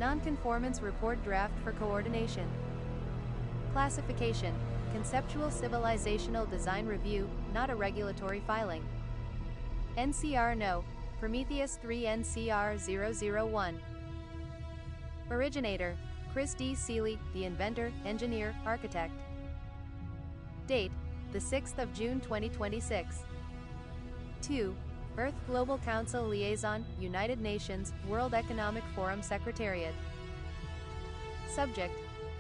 Non-conformance report draft for coordination. Classification: conceptual civilizational design review, not a regulatory filing. NCR No. Prometheus 3 NCR 001. Originator: Chris D. Seeley, the inventor, engineer, architect. Date: the 6th of June 2026. 2. Earth Global Council Liaison, United Nations, World Economic Forum Secretariat. Subject: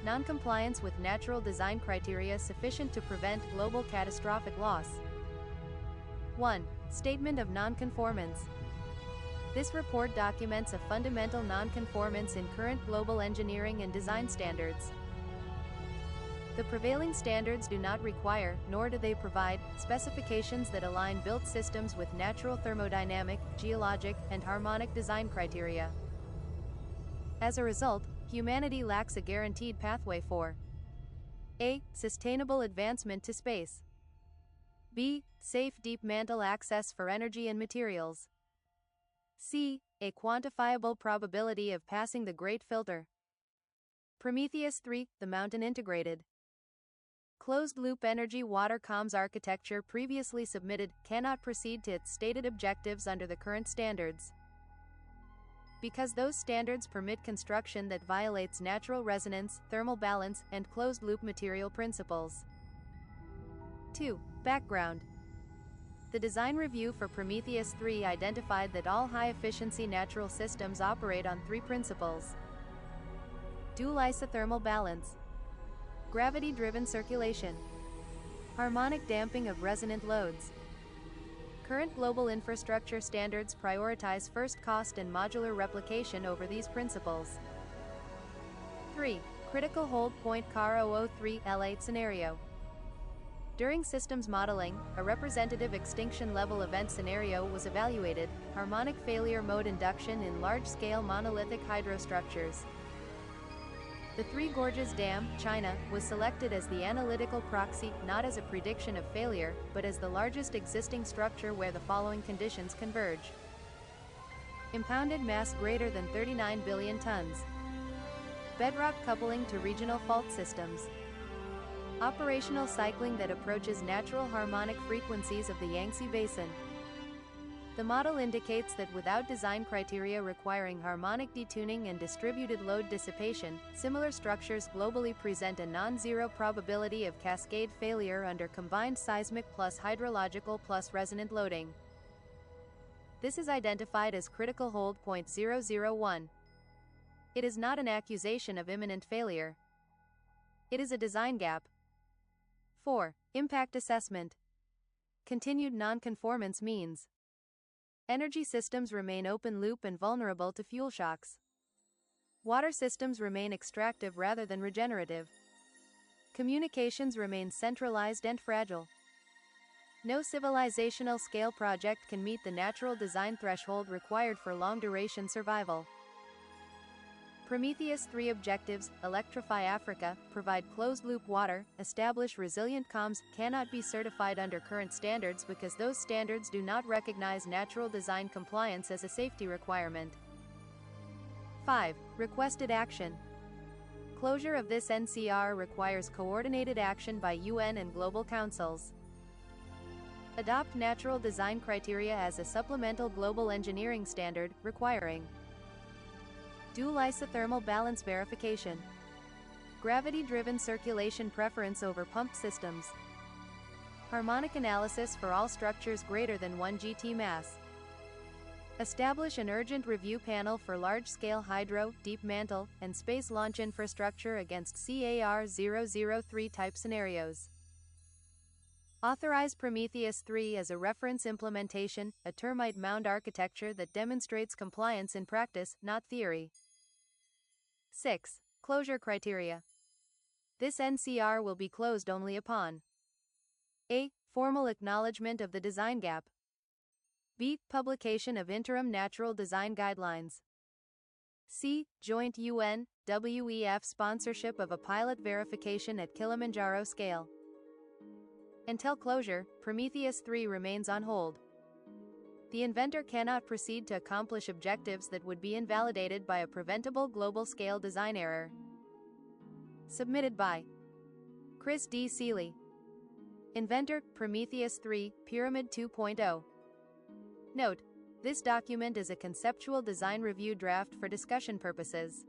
non-compliance with natural design criteria sufficient to prevent global catastrophic loss. 1. Statement of non-conformance. This report documents a fundamental non-conformance in current global engineering and design standards. The prevailing standards do not require, nor do they provide, specifications that align built systems with natural thermodynamic, geologic, and harmonic design criteria. As a result, humanity lacks a guaranteed pathway for a. Sustainable advancement to space. b. Safe deep mantle access for energy and materials. c. A quantifiable probability of passing the Great Filter. Prometheus 3, the Mountain Integrated. Closed-loop energy water comms architecture previously submitted cannot proceed to its stated objectives under the current standards, because those standards permit construction that violates natural resonance, thermal balance, and closed-loop material principles. 2. Background. The design review for Prometheus 3 identified that all high-efficiency natural systems operate on three principles: dual isothermal balance, gravity-driven circulation, harmonic damping of resonant loads. Current global infrastructure standards prioritize first cost and modular replication over these principles. 3. Critical hold point CAR 003 L8 scenario. During systems modeling, a representative extinction level event scenario was evaluated: harmonic failure mode induction in large-scale monolithic hydrostructures. The Three Gorges Dam, China, was selected as the analytical proxy, not as a prediction of failure, but as the largest existing structure where the following conditions converge: impounded mass greater than 39 billion tons, bedrock coupling to regional fault systems, operational cycling that approaches natural harmonic frequencies of the Yangtze Basin. The model indicates that without design criteria requiring harmonic detuning and distributed load dissipation, similar structures globally present a non-zero probability of cascade failure under combined seismic plus hydrological plus resonant loading. This is identified as critical hold point 001. It is not an accusation of imminent failure. It is a design gap. 4. Impact assessment. Continued non-conformance means energy systems remain open-loop and vulnerable to fuel shocks. Water systems remain extractive rather than regenerative. Communications remain centralized and fragile. No civilizational scale project can meet the natural design threshold required for long-duration survival. Prometheus 3 objectives: electrify Africa, provide closed-loop water, establish resilient comms, cannot be certified under current standards because those standards do not recognize natural design compliance as a safety requirement. 5. Requested action. Closure of this NCR requires coordinated action by UN and global councils. Adopt natural design criteria as a supplemental global engineering standard, requiring dual isothermal balance verification, gravity-driven circulation preference over pumped systems, harmonic analysis for all structures greater than 1 GT mass. Establish an urgent review panel for large-scale hydro, deep mantle, and space launch infrastructure against CAR 003 type scenarios. Authorize Prometheus 3 as a reference implementation, a termite mound architecture that demonstrates compliance in practice, not theory. 6. Closure criteria. This NCR will be closed only upon a. Formal acknowledgement of the design gap. b. Publication of interim natural design guidelines. c. Joint UN-WEF sponsorship of a pilot verification at Kilimanjaro scale. Until closure, Prometheus 3 remains on hold. The inventor cannot proceed to accomplish objectives that would be invalidated by a preventable global-scale design error. Submitted by Chris D. Seeley. Inventor, Prometheus 3, Pyramid 2.0. Note: this document is a conceptual design review draft for discussion purposes.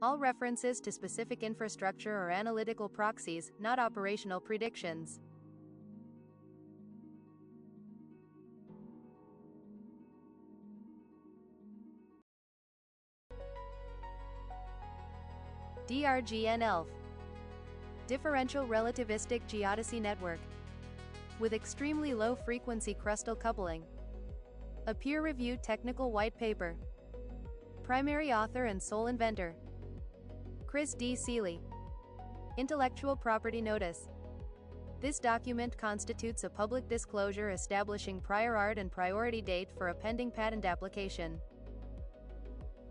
All references to specific infrastructure are analytical proxies, not operational predictions. DRGN ELF. Differential Relativistic Geodesy Network. With extremely low frequency crustal coupling. A peer-reviewed technical white paper. Primary author and sole inventor: Chris D. Seeley. Intellectual property notice. This document constitutes a public disclosure establishing prior art and priority date for a pending patent application.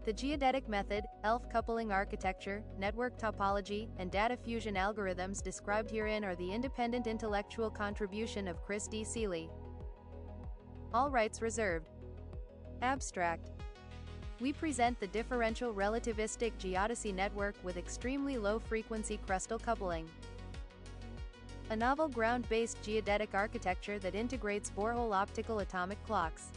The geodetic method, ELF coupling architecture, network topology, and data fusion algorithms described herein are the independent intellectual contribution of Chris D. Seeley. All rights reserved. Abstract. We present the differential relativistic geodesy network with extremely low frequency crustal coupling. A novel ground-based geodetic architecture that integrates borehole optical atomic clocks,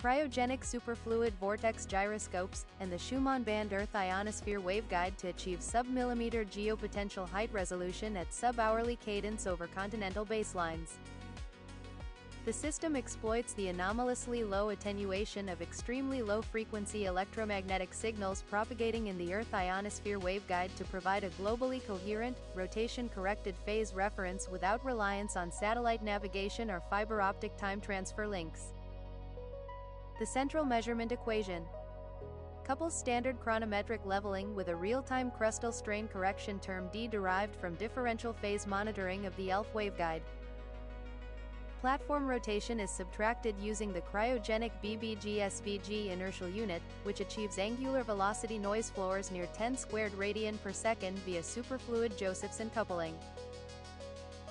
cryogenic superfluid vortex gyroscopes, and the Schumann band Earth ionosphere waveguide to achieve sub-millimeter geopotential height resolution at sub-hourly cadence over continental baselines. The system exploits the anomalously low attenuation of extremely low-frequency electromagnetic signals propagating in the Earth ionosphere waveguide to provide a globally coherent, rotation-corrected phase reference without reliance on satellite navigation or fiber optic time transfer links. The central measurement equation couples standard chronometric leveling with a real-time crustal strain correction term D derived from differential phase monitoring of the ELF waveguide. Platform rotation is subtracted using the cryogenic BBG-SVG inertial unit, which achieves angular velocity noise floors near 10 squared radian per second via superfluid Josephson coupling.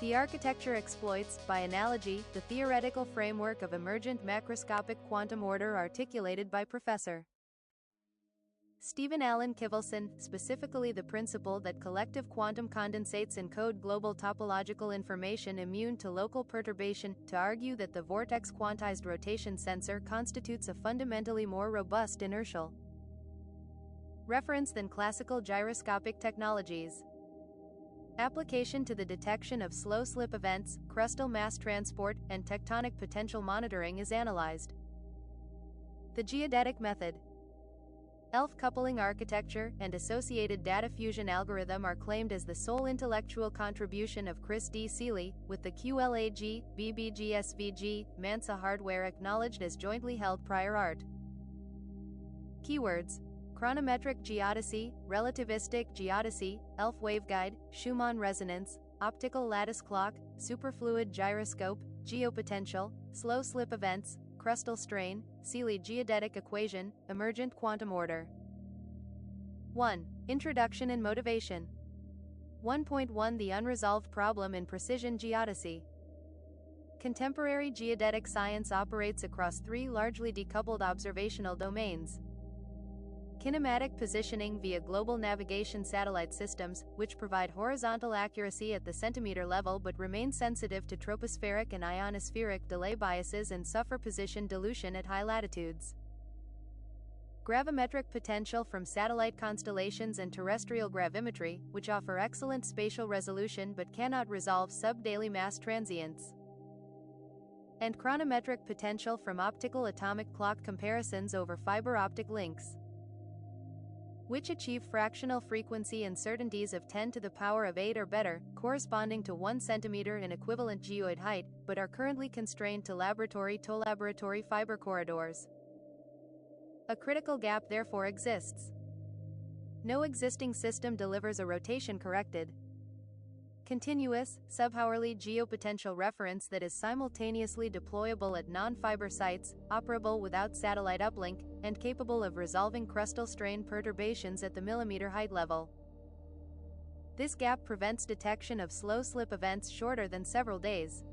The architecture exploits, by analogy, the theoretical framework of emergent macroscopic quantum order articulated by Professor Stephen Allen Kivelson, specifically the principle that collective quantum condensates encode global topological information immune to local perturbation, to argue that the vortex quantized rotation sensor constitutes a fundamentally more robust inertial reference than classical gyroscopic technologies. Application to the detection of slow slip events, crustal mass transport, and tectonic potential monitoring is analyzed. The geodetic method, ELF coupling architecture, and associated data fusion algorithm are claimed as the sole intellectual contribution of Chris D. Seeley, with the QLAG, BBG-SVG, MANSA hardware acknowledged as jointly held prior art. Keywords: chronometric geodesy, relativistic geodesy, ELF waveguide, Schumann resonance, optical lattice clock, superfluid gyroscope, geopotential, slow slip events, crustal strain, Seeley geodetic equation, emergent quantum order. 1. Introduction and motivation. 1.1 The unresolved problem in precision geodesy. Contemporary geodetic science operates across three largely decoupled observational domains: kinematic positioning via global navigation satellite systems, which provide horizontal accuracy at the centimeter level but remain sensitive to tropospheric and ionospheric delay biases and suffer position dilution at high latitudes. Gravimetric potential from satellite constellations and terrestrial gravimetry, which offer excellent spatial resolution but cannot resolve sub-daily mass transients. And chronometric potential from optical atomic clock comparisons over fiber optic links, which achieve fractional frequency uncertainties of 10 to the power of 8 or better, corresponding to 1 centimeter in equivalent geoid height, but are currently constrained to laboratory fiber corridors. A critical gap therefore exists. No existing system delivers a rotation-corrected, continuous, sub-hourly geopotential reference that is simultaneously deployable at non-fiber sites, operable without satellite uplink, and capable of resolving crustal strain perturbations at the millimeter height level. This gap prevents detection of slow slip events shorter than several days.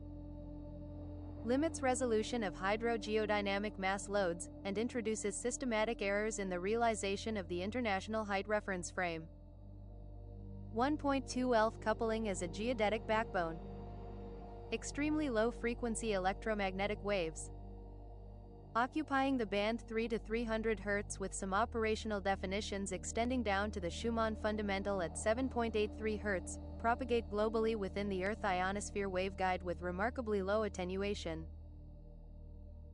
limits resolution of hydrogeodynamic mass loads, and introduces systematic errors in the realization of the International Height Reference Frame. 1.2 ELF coupling as a geodetic backbone. Extremely low-frequency electromagnetic waves. Occupying the band 3 to 300 Hz with some operational definitions extending down to the Schumann fundamental at 7.83 Hz, propagate globally within the Earth ionosphere waveguide with remarkably low attenuation.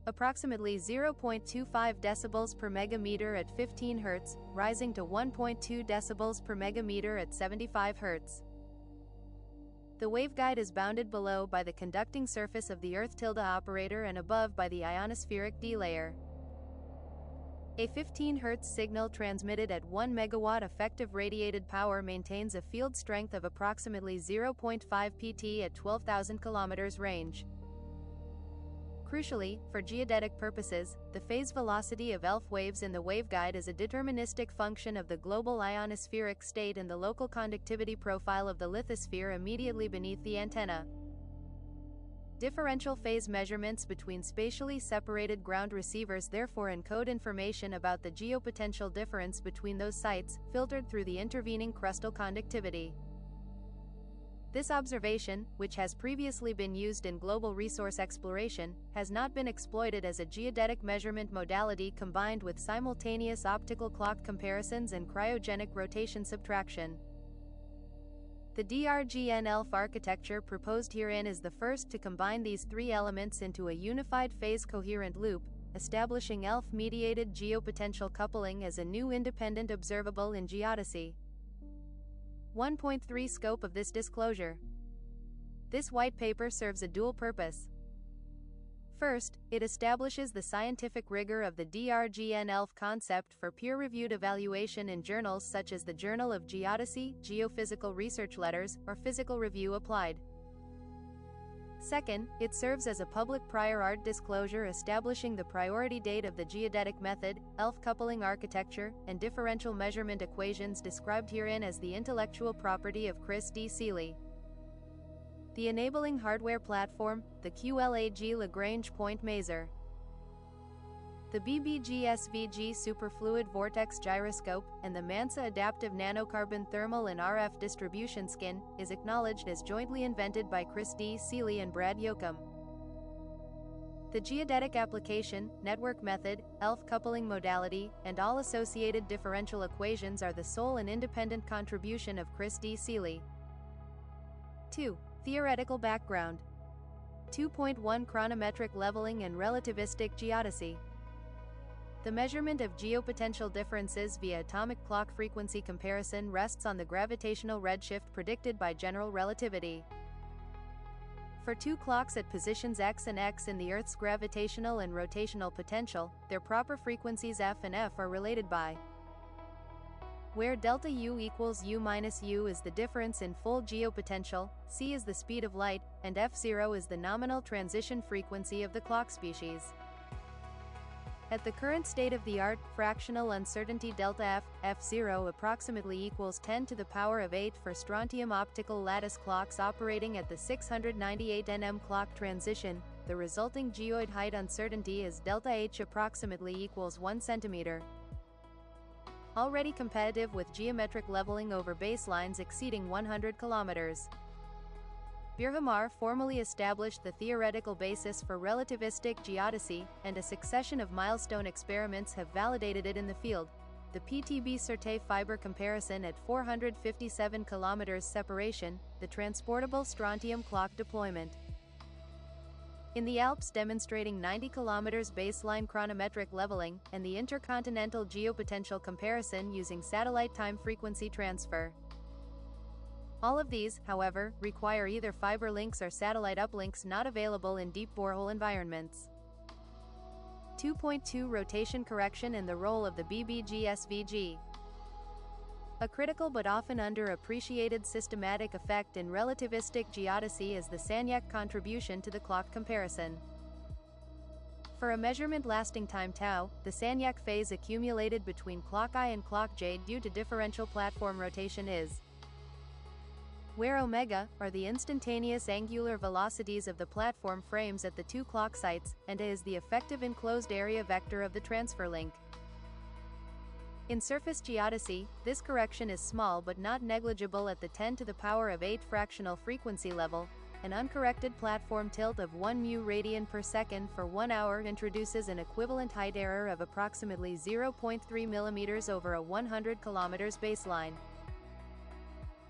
Approximately 0.25 decibels per megameter at 15 Hz, rising to 1.2 decibels per megameter at 75 Hz. The waveguide is bounded below by the conducting surface of the Earth tilde operator and above by the ionospheric D layer. A 15 Hz signal transmitted at 1 megawatt effective radiated power maintains a field strength of approximately 0.5 pt at 12,000 km range. Crucially, for geodetic purposes, the phase velocity of ELF waves in the waveguide is a deterministic function of the global ionospheric state and the local conductivity profile of the lithosphere immediately beneath the antenna. Differential phase measurements between spatially separated ground receivers therefore encode information about the geopotential difference between those sites, filtered through the intervening crustal conductivity. This observation, which has previously been used in global resource exploration, has not been exploited as a geodetic measurement modality combined with simultaneous optical clock comparisons and cryogenic rotation subtraction. The DRGN ELF architecture proposed herein is the first to combine these three elements into a unified phase coherent loop, establishing ELF-mediated geopotential coupling as a new independent observable in geodesy. 1.3 Scope of this disclosure. This white paper serves a dual purpose. First, it establishes the scientific rigor of the DRGN ELF concept for peer-reviewed evaluation in journals such as the Journal of Geodesy, Geophysical Research Letters, or Physical Review Applied. Second, it serves as a public prior art disclosure establishing the priority date of the geodetic method, ELF coupling architecture, and differential measurement equations described herein as the intellectual property of Chris D. Seeley. The enabling hardware platform, the QLAG Lagrange Point Maser. The BBG-SVG Superfluid Vortex Gyroscope, and the MANSA Adaptive Nanocarbon Thermal and RF Distribution Skin, is acknowledged as jointly invented by Chris D. Seeley and Brad Yoakum. The geodetic application, network method, ELF coupling modality, and all associated differential equations are the sole and independent contribution of Chris D. Seeley. 2. Theoretical background. 2.1 Chronometric leveling and relativistic geodesy. The measurement of geopotential differences via atomic clock frequency comparison rests on the gravitational redshift predicted by general relativity. For two clocks at positions x and x in the Earth's gravitational and rotational potential, their proper frequencies f and f are related by where delta U equals U minus U is the difference in full geopotential, c is the speed of light, and f0 is the nominal transition frequency of the clock species. At the current state-of-the-art, fractional uncertainty delta f0 approximately equals 10 to the power of 8 for strontium optical lattice clocks operating at the 698 nm clock transition. The resulting geoid height uncertainty is delta h approximately equals 1 cm. Already competitive with geometric leveling over baselines exceeding 100 km. Birhamar formally established the theoretical basis for relativistic geodesy, and a succession of milestone experiments have validated it in the field. The PTB-Surte fiber comparison at 457 km separation, the transportable strontium clock deployment in the Alps demonstrating 90 km baseline chronometric leveling, and the intercontinental geopotential comparison using satellite time frequency transfer. All of these, however, require either fiber links or satellite uplinks not available in deep borehole environments. 2.2 Rotation correction and the role of the BBG-SVG. A critical but often underappreciated systematic effect in relativistic geodesy is the Sagnac contribution to the clock comparison. For a measurement lasting time tau, the Sagnac phase accumulated between clock I and clock J due to differential platform rotation is where omega are the instantaneous angular velocities of the platform frames at the two clock sites, and A is the effective enclosed area vector of the transfer link. In surface geodesy, this correction is small but not negligible at the 10 to the power of 8 fractional frequency level. An uncorrected platform tilt of 1 mu radian per second for 1 hour introduces an equivalent height error of approximately 0.3 mm over a 100 km baseline.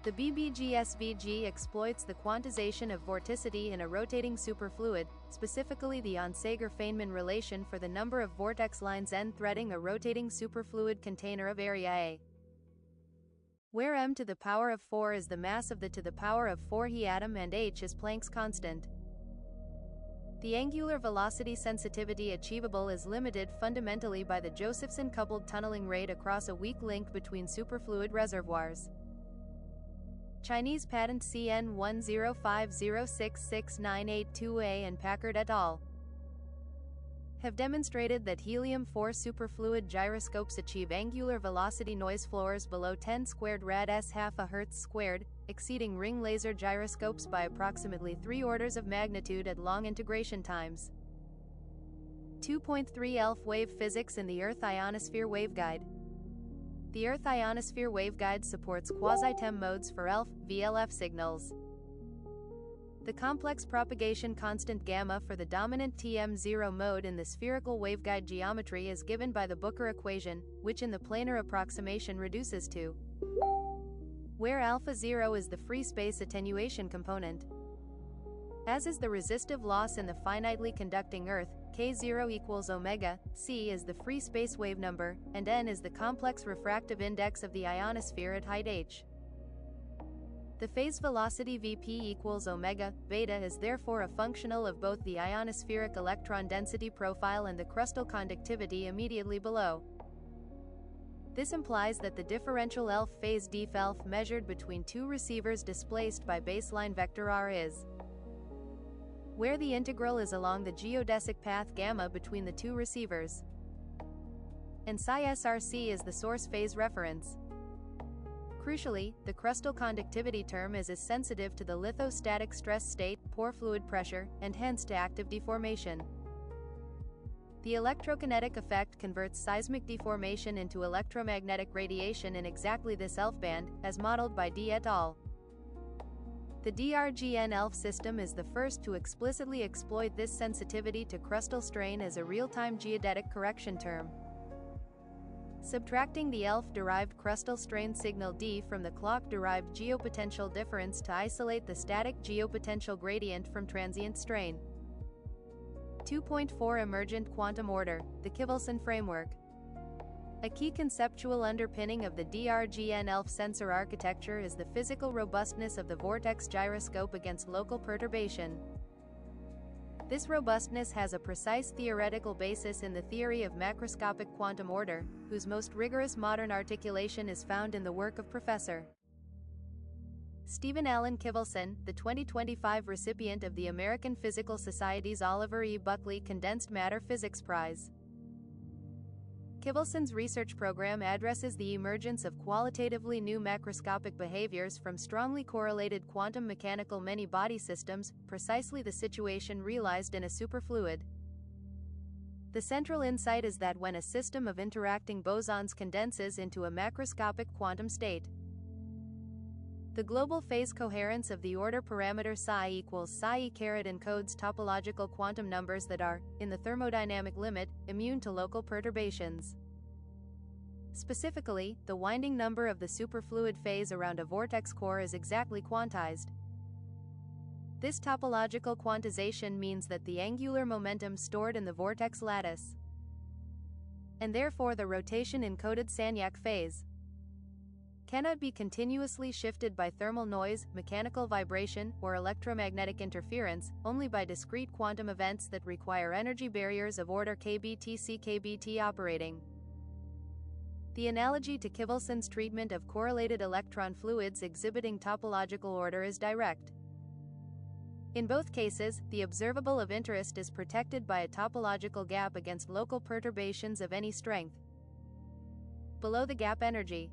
The BBG-SVG exploits the quantization of vorticity in a rotating superfluid, specifically the Onsager-Feynman relation for the number of vortex lines n threading a rotating superfluid container of area A, where m to the power of 4 is the mass of the to the power of 4 He atom and h is Planck's constant. The angular velocity sensitivity achievable is limited fundamentally by the Josephson-coupled tunneling rate across a weak link between superfluid reservoirs. Chinese patent CN 1050669882A and Packard et al. have demonstrated that helium-4 superfluid gyroscopes achieve angular velocity noise floors below 10 squared rad s half a hertz squared, exceeding ring laser gyroscopes by approximately 3 orders of magnitude at long integration times. 2.3 ELF Wave Physics in the Earth Ionosphere Waveguide. The Earth Ionosphere Waveguide supports quasi-TEM modes for ELF, VLF signals. The complex propagation constant gamma for the dominant TM0 mode in the spherical waveguide geometry is given by the Booker equation, which in the planar approximation reduces to where alpha 0 is the free space attenuation component. As is the resistive loss in the finitely conducting Earth, K0 equals omega, C is the free space wave number, and N is the complex refractive index of the ionosphere at height h. The phase velocity Vp equals omega, beta is therefore a functional of both the ionospheric electron density profile and the crustal conductivity immediately below. This implies that the differential ELF phase def measured between two receivers displaced by baseline vector r is where the integral is along the geodesic path gamma between the two receivers, and psi src is the source phase reference. Crucially, the crustal conductivity term is as sensitive to the lithostatic stress state, pore fluid pressure, and hence to active deformation. The electrokinetic effect converts seismic deformation into electromagnetic radiation in exactly this ELF band, as modeled by D et al. The DRGN ELF system is the first to explicitly exploit this sensitivity to crustal strain as a real-time geodetic correction term. Subtracting the ELF-derived crustal strain signal D from the clock-derived geopotential difference to isolate the static geopotential gradient from transient strain. 2.4 Emergent quantum order, the Kivelson framework. A key conceptual underpinning of the DRGN ELF sensor architecture is the physical robustness of the vortex gyroscope against local perturbation. This robustness has a precise theoretical basis in the theory of macroscopic quantum order, whose most rigorous modern articulation is found in the work of Professor Stephen Allen Kivelson, the 2025 recipient of the American Physical Society's Oliver E. Buckley Condensed Matter Physics Prize. Kivelson's research program addresses the emergence of qualitatively new macroscopic behaviors from strongly correlated quantum mechanical many-body systems, precisely the situation realized in a superfluid. The central insight is that when a system of interacting bosons condenses into a macroscopic quantum state, the global phase coherence of the order parameter psi equals psi e caret encodes topological quantum numbers that are, in the thermodynamic limit, immune to local perturbations. Specifically, the winding number of the superfluid phase around a vortex core is exactly quantized. This topological quantization means that the angular momentum stored in the vortex lattice, and therefore the rotation-encoded Sagnac phase, cannot be continuously shifted by thermal noise, mechanical vibration, or electromagnetic interference, only by discrete quantum events that require energy barriers of order kBT/kBT operating. The analogy to Kivelson's treatment of correlated electron fluids exhibiting topological order is direct. In both cases, the observable of interest is protected by a topological gap against local perturbations of any strength below the gap energy.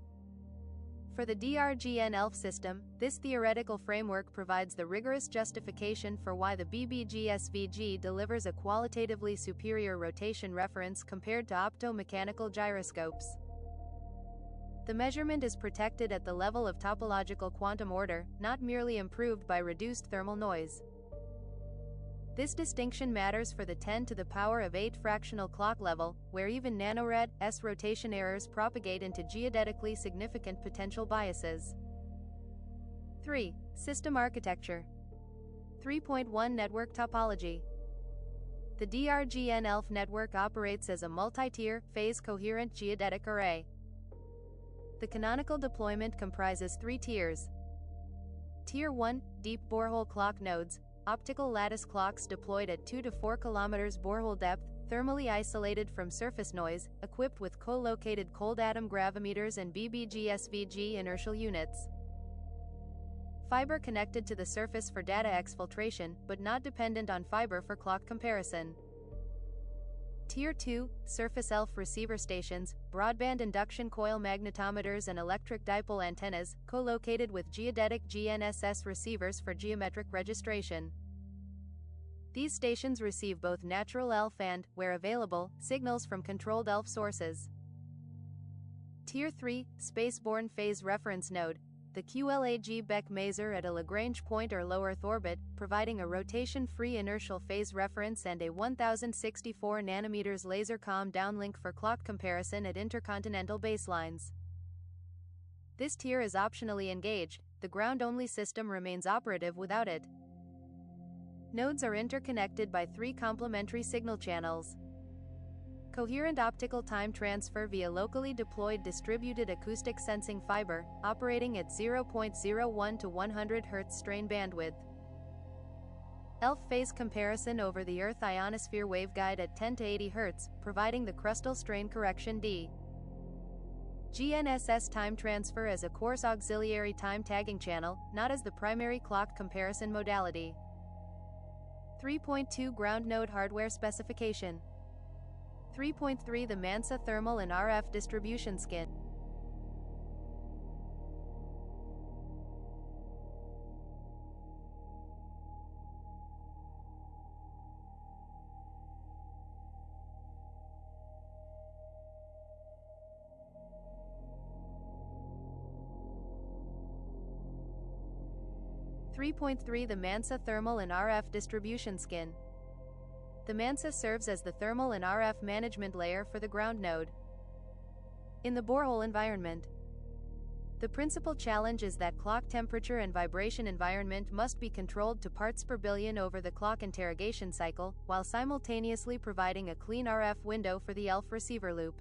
For the DRGN-ELF system, this theoretical framework provides the rigorous justification for why the BBG-SVG delivers a qualitatively superior rotation reference compared to optomechanical gyroscopes. The measurement is protected at the level of topological quantum order, not merely improved by reduced thermal noise. This distinction matters for the 10 to the power of 8 fractional clock level, where even nanorad-s rotation errors propagate into geodetically significant potential biases. 3. System architecture. 3.1 Network topology. The DRGN-ELF network operates as a multi-tier, phase-coherent geodetic array. The canonical deployment comprises 3 tiers. Tier 1, deep borehole clock nodes, optical lattice clocks deployed at 2 to 4 km borehole depth, thermally isolated from surface noise, equipped with co-located cold atom gravimeters and BBG-SVG inertial units. Fiber connected to the surface for data exfiltration, but not dependent on fiber for clock comparison. Tier 2, surface ELF receiver stations, broadband induction coil magnetometers and electric dipole antennas, co-located with geodetic GNSS receivers for geometric registration. These stations receive both natural ELF and, where available, signals from controlled ELF sources. Tier 3, spaceborne phase reference node, the QLAG-Beck maser at a Lagrange point or low Earth orbit, providing a rotation-free inertial phase reference and a 1064 nanometers laser-comm downlink for clock comparison at intercontinental baselines. This tier is optionally engaged, the ground-only system remains operative without it. Nodes are interconnected by 3 complementary signal channels. Coherent optical time transfer via locally deployed distributed acoustic sensing fiber, operating at 0.01 to 100 Hz strain bandwidth. ELF phase comparison over the Earth ionosphere waveguide at 10 to 80 Hz, providing the crustal strain correction D. GNSS time transfer as a coarse auxiliary time tagging channel, not as the primary clock comparison modality. 3.2 Ground node hardware specification. 3.3 The MANSA thermal and RF distribution skin. The MANSA thermal and RF distribution skin. The MANSA serves as the thermal and RF management layer for the ground node. In the borehole environment, the principal challenge is that clock temperature and vibration environment must be controlled to parts per billion over the clock interrogation cycle, while simultaneously providing a clean RF window for the ELF receiver loop.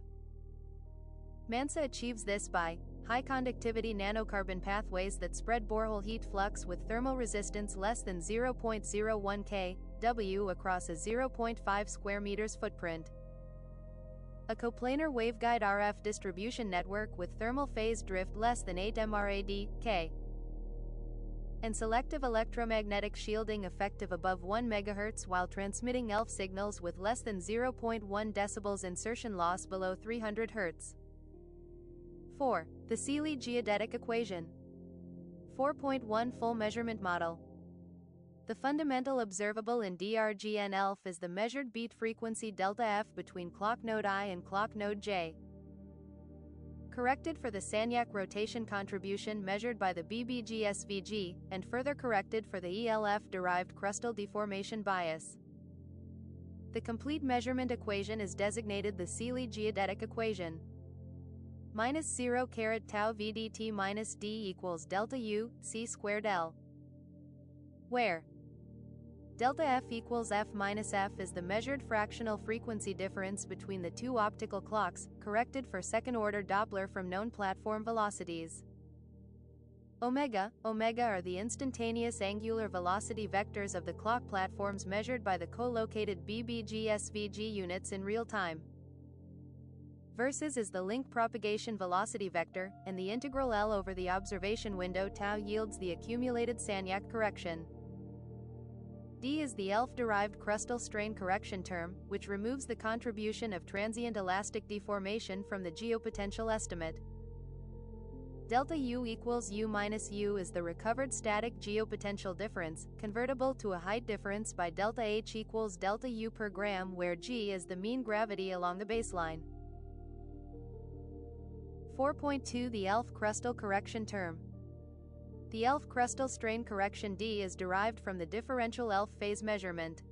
MANSA achieves this by high conductivity nanocarbon pathways that spread borehole heat flux with thermal resistance less than 0.01 kW across a 0.5 square meters footprint. A coplanar waveguide RF distribution network with thermal phase drift less than 8 mRad/K. And selective electromagnetic shielding effective above 1 MHz while transmitting ELF signals with less than 0.1 dB insertion loss below 300 Hz. 4. The Seeley geodetic equation. 4.1 Full measurement model. The fundamental observable in DRGN-ELF is the measured beat frequency delta F between clock node I and clock node J. Corrected for the Sagnac rotation contribution measured by the BBG-SVG, and further corrected for the ELF-derived crustal deformation bias. The complete measurement equation is designated the Seeley geodetic equation. Minus 0 caret tau VDT minus D equals delta U, C squared L. Where delta F equals F minus F is the measured fractional frequency difference between the two optical clocks, corrected for second-order Doppler from known platform velocities. Omega are the instantaneous angular velocity vectors of the clock platforms measured by the co-located BBG-SVG units in real time. Versus is the link propagation velocity vector, and the integral L over the observation window tau yields the accumulated Sagnac correction. D is the ELF-derived crustal strain correction term, which removes the contribution of transient elastic deformation from the geopotential estimate. Delta U equals U minus U is the recovered static geopotential difference, convertible to a height difference by delta H equals delta U per gram, where G is the mean gravity along the baseline. 4.2 The ELF crustal correction term. The ELF crustal strain correction D is derived from the differential ELF phase measurement.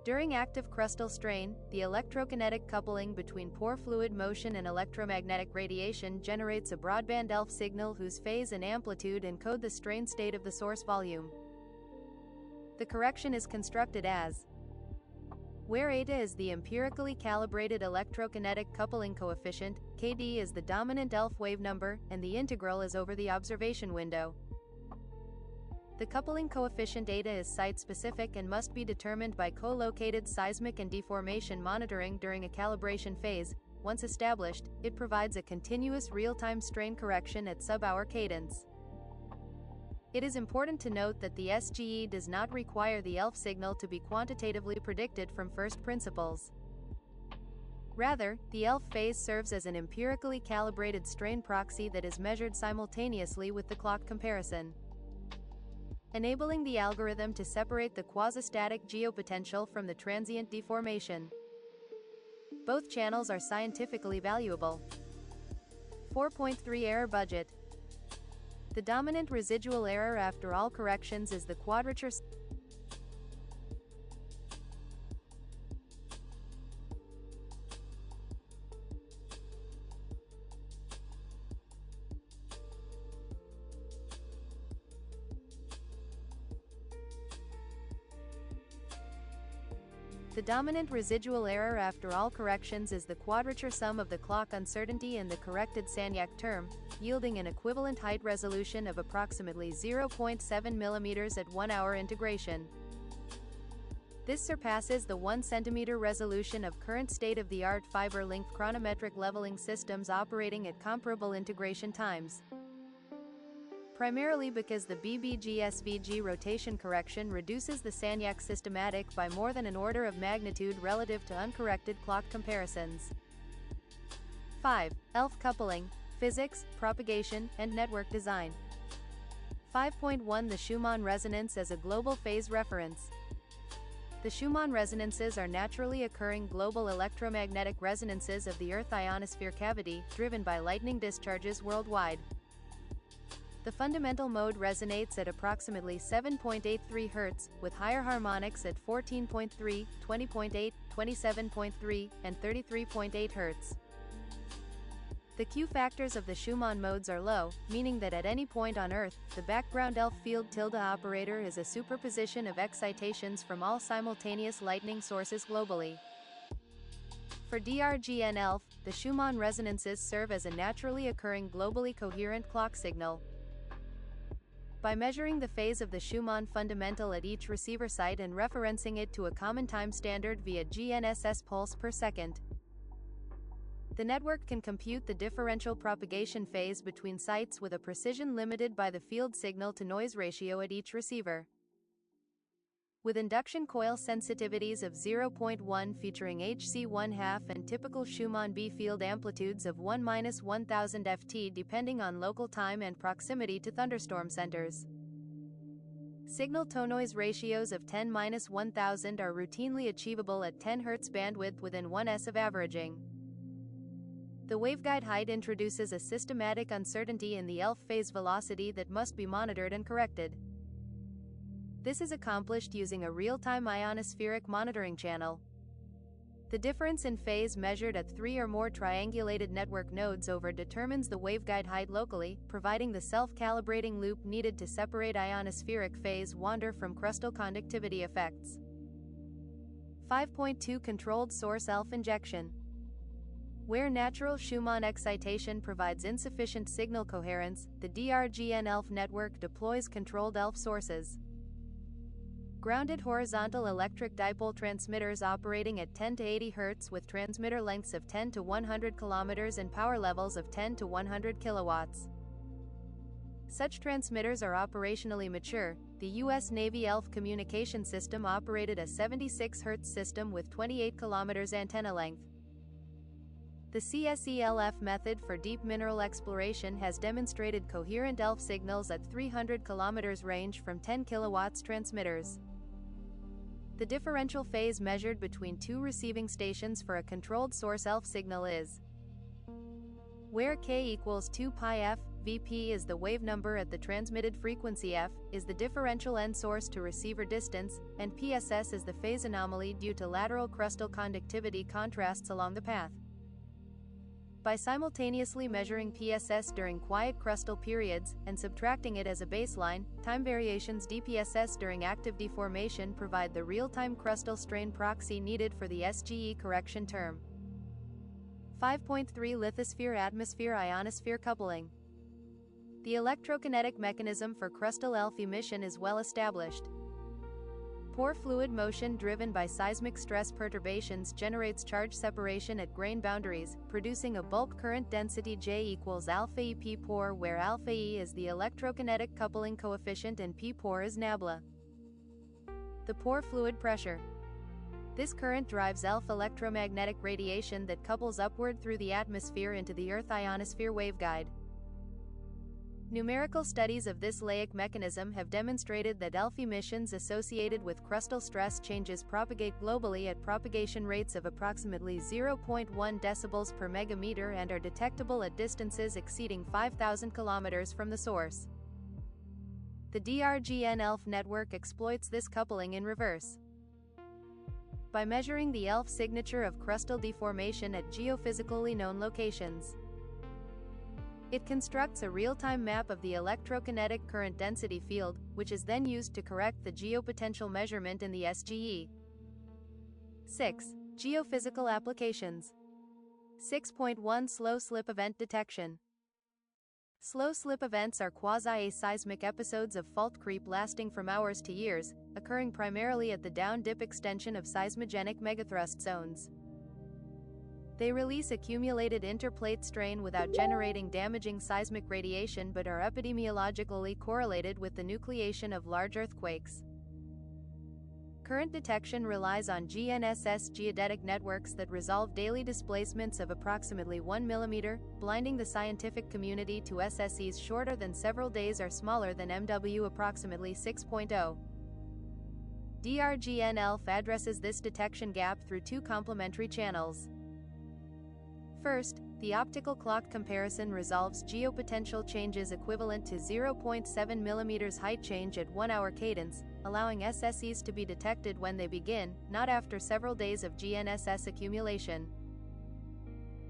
During active crustal strain, the electrokinetic coupling between pore fluid motion and electromagnetic radiation generates a broadband ELF signal whose phase and amplitude encode the strain state of the source volume. The correction is constructed as where eta is the empirically calibrated electrokinetic coupling coefficient, Kd is the dominant ELF wave number, and the integral is over the observation window. The coupling coefficient eta is site-specific and must be determined by co-located seismic and deformation monitoring during a calibration phase. Once established, it provides a continuous real-time strain correction at sub-hour cadence. It is important to note that the SGE does not require the ELF signal to be quantitatively predicted from first principles. Rather, the ELF phase serves as an empirically calibrated strain proxy that is measured simultaneously with the clock comparison, enabling the algorithm to separate the quasi-static geopotential from the transient deformation. Both channels are scientifically valuable. 4.3 Error budget. The dominant residual error after all corrections is the quadrature. The dominant residual error after all corrections is the quadrature sum of the clock uncertainty and the corrected Sagnac term, yielding an equivalent height resolution of approximately 0.7 mm at 1 hour integration. This surpasses the 1 cm resolution of current state-of-the-art fiber-length chronometric leveling systems operating at comparable integration times, primarily because the BBG-SVG rotation correction reduces the Sagnac systematic by more than an order of magnitude relative to uncorrected clock comparisons. 5. ELF coupling, physics, propagation, and network design. 5.1 The Schumann resonance as a global phase reference. The Schumann resonances are naturally occurring global electromagnetic resonances of the Earth ionosphere cavity, driven by lightning discharges worldwide. The fundamental mode resonates at approximately 7.83 Hz, with higher harmonics at 14.3, 20.8, 27.3, and 33.8 Hz. The Q factors of the Schumann modes are low, meaning that at any point on Earth, the background ELF field tilde operator is a superposition of excitations from all simultaneous lightning sources globally. For DRGN ELF, the Schumann resonances serve as a naturally occurring globally coherent clock signal. By measuring the phase of the Schumann fundamental at each receiver site and referencing it to a common time standard via GNSS pulse per second, the network can compute the differential propagation phase between sites with a precision limited by the field signal-to-noise ratio at each receiver. With induction coil sensitivities of 0.1 featuring HC1/2 and typical Schumann B field amplitudes of 1-1000 Ft depending on local time and proximity to thunderstorm centers. Signal-to-noise ratios of 10-1000 are routinely achievable at 10 Hz bandwidth within 1s of averaging. The waveguide height introduces a systematic uncertainty in the ELF phase velocity that must be monitored and corrected. This is accomplished using a real-time ionospheric monitoring channel. The difference in phase measured at 3 or more triangulated network nodes over determines the waveguide height locally, providing the self-calibrating loop needed to separate ionospheric phase wander from crustal conductivity effects. 5.2 Controlled source ELF injection. Where natural Schumann excitation provides insufficient signal coherence, the DRGN ELF network deploys controlled ELF sources. Grounded horizontal electric dipole transmitters operating at 10 to 80 Hz with transmitter lengths of 10 to 100 km and power levels of 10 to 100 kW. Such transmitters are operationally mature. The U.S. Navy ELF communication system operated a 76 Hz system with 28 km antenna length. The CSELF method for deep mineral exploration has demonstrated coherent ELF signals at 300 km range from 10 kW transmitters. The differential phase measured between two receiving stations for a controlled source ELF signal is where k equals 2 pi f, Vp is the wave number at the transmitted frequency f, is the differential end source to receiver distance, and PSS is the phase anomaly due to lateral crustal conductivity contrasts along the path. By simultaneously measuring PSS during quiet crustal periods, and subtracting it as a baseline, time variations dPSS during active deformation provide the real-time crustal strain proxy needed for the SGE correction term. 5.3 Lithosphere-atmosphere ionosphere coupling. The electrokinetic mechanism for crustal ELF emission is well established. Pore fluid motion driven by seismic stress perturbations generates charge separation at grain boundaries, producing a bulk current density J equals alpha E P pore, where alpha E is the electrokinetic coupling coefficient and P pore is nabla. The pore fluid pressure. This current drives ELF electromagnetic radiation that couples upward through the atmosphere into the Earth ionosphere waveguide. Numerical studies of this laic mechanism have demonstrated that ELF emissions associated with crustal stress changes propagate globally at propagation rates of approximately 0.1 decibels per megameter and are detectable at distances exceeding 5,000 kilometers from the source. The DRGN ELF network exploits this coupling in reverse. By measuring the ELF signature of crustal deformation at geophysically known locations, it constructs a real-time map of the electrokinetic current density field, which is then used to correct the geopotential measurement in the SGE. 6. Geophysical applications. 6.1 Slow slip event detection. Slow slip events are quasi-aseismic episodes of fault creep lasting from hours to years, occurring primarily at the down-dip extension of seismogenic megathrust zones. They release accumulated interplate strain without generating damaging seismic radiation but are epidemiologically correlated with the nucleation of large earthquakes. Current detection relies on GNSS geodetic networks that resolve daily displacements of approximately 1 mm, blinding the scientific community to SSEs shorter than several days or smaller than MW approximately 6.0. DRGN ELF addresses this detection gap through two complementary channels. First, the optical clock comparison resolves geopotential changes equivalent to 0.7 mm height change at 1-hour cadence, allowing SSEs to be detected when they begin, not after several days of GNSS accumulation.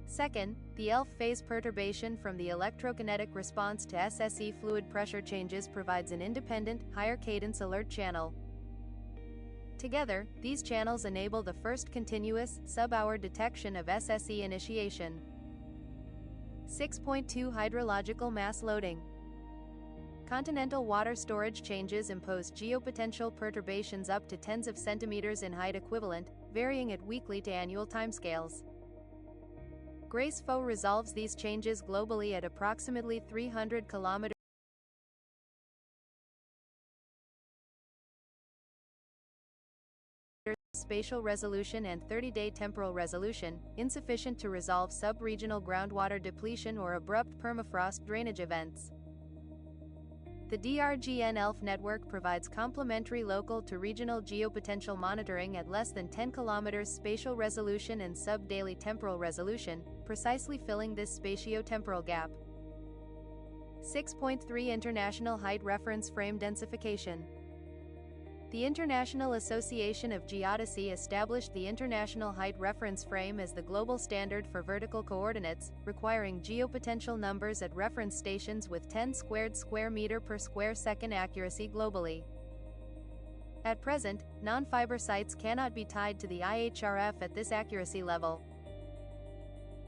Second, the ELF phase perturbation from the electrokinetic response to SSE fluid pressure changes provides an independent, higher cadence alert channel. Together, these channels enable the first continuous, sub-hour detection of SSE initiation. 6.2 Hydrological mass loading. Continental water storage changes impose geopotential perturbations up to tens of centimeters in height equivalent, varying at weekly to annual timescales. GRACE-FO resolves these changes globally at approximately 300 km spatial resolution and 30-day temporal resolution, insufficient to resolve sub-regional groundwater depletion or abrupt permafrost drainage events. The DRGN ELF network provides complementary local to regional geopotential monitoring at less than 10 km spatial resolution and sub-daily temporal resolution, precisely filling this spatio-temporal gap. 6.3 International Height Reference Frame Densification. The International Association of Geodesy established the International Height Reference Frame as the global standard for vertical coordinates, requiring geopotential numbers at reference stations with 10 squared square meter per square second accuracy globally. At present, non-fiber sites cannot be tied to the IHRF at this accuracy level.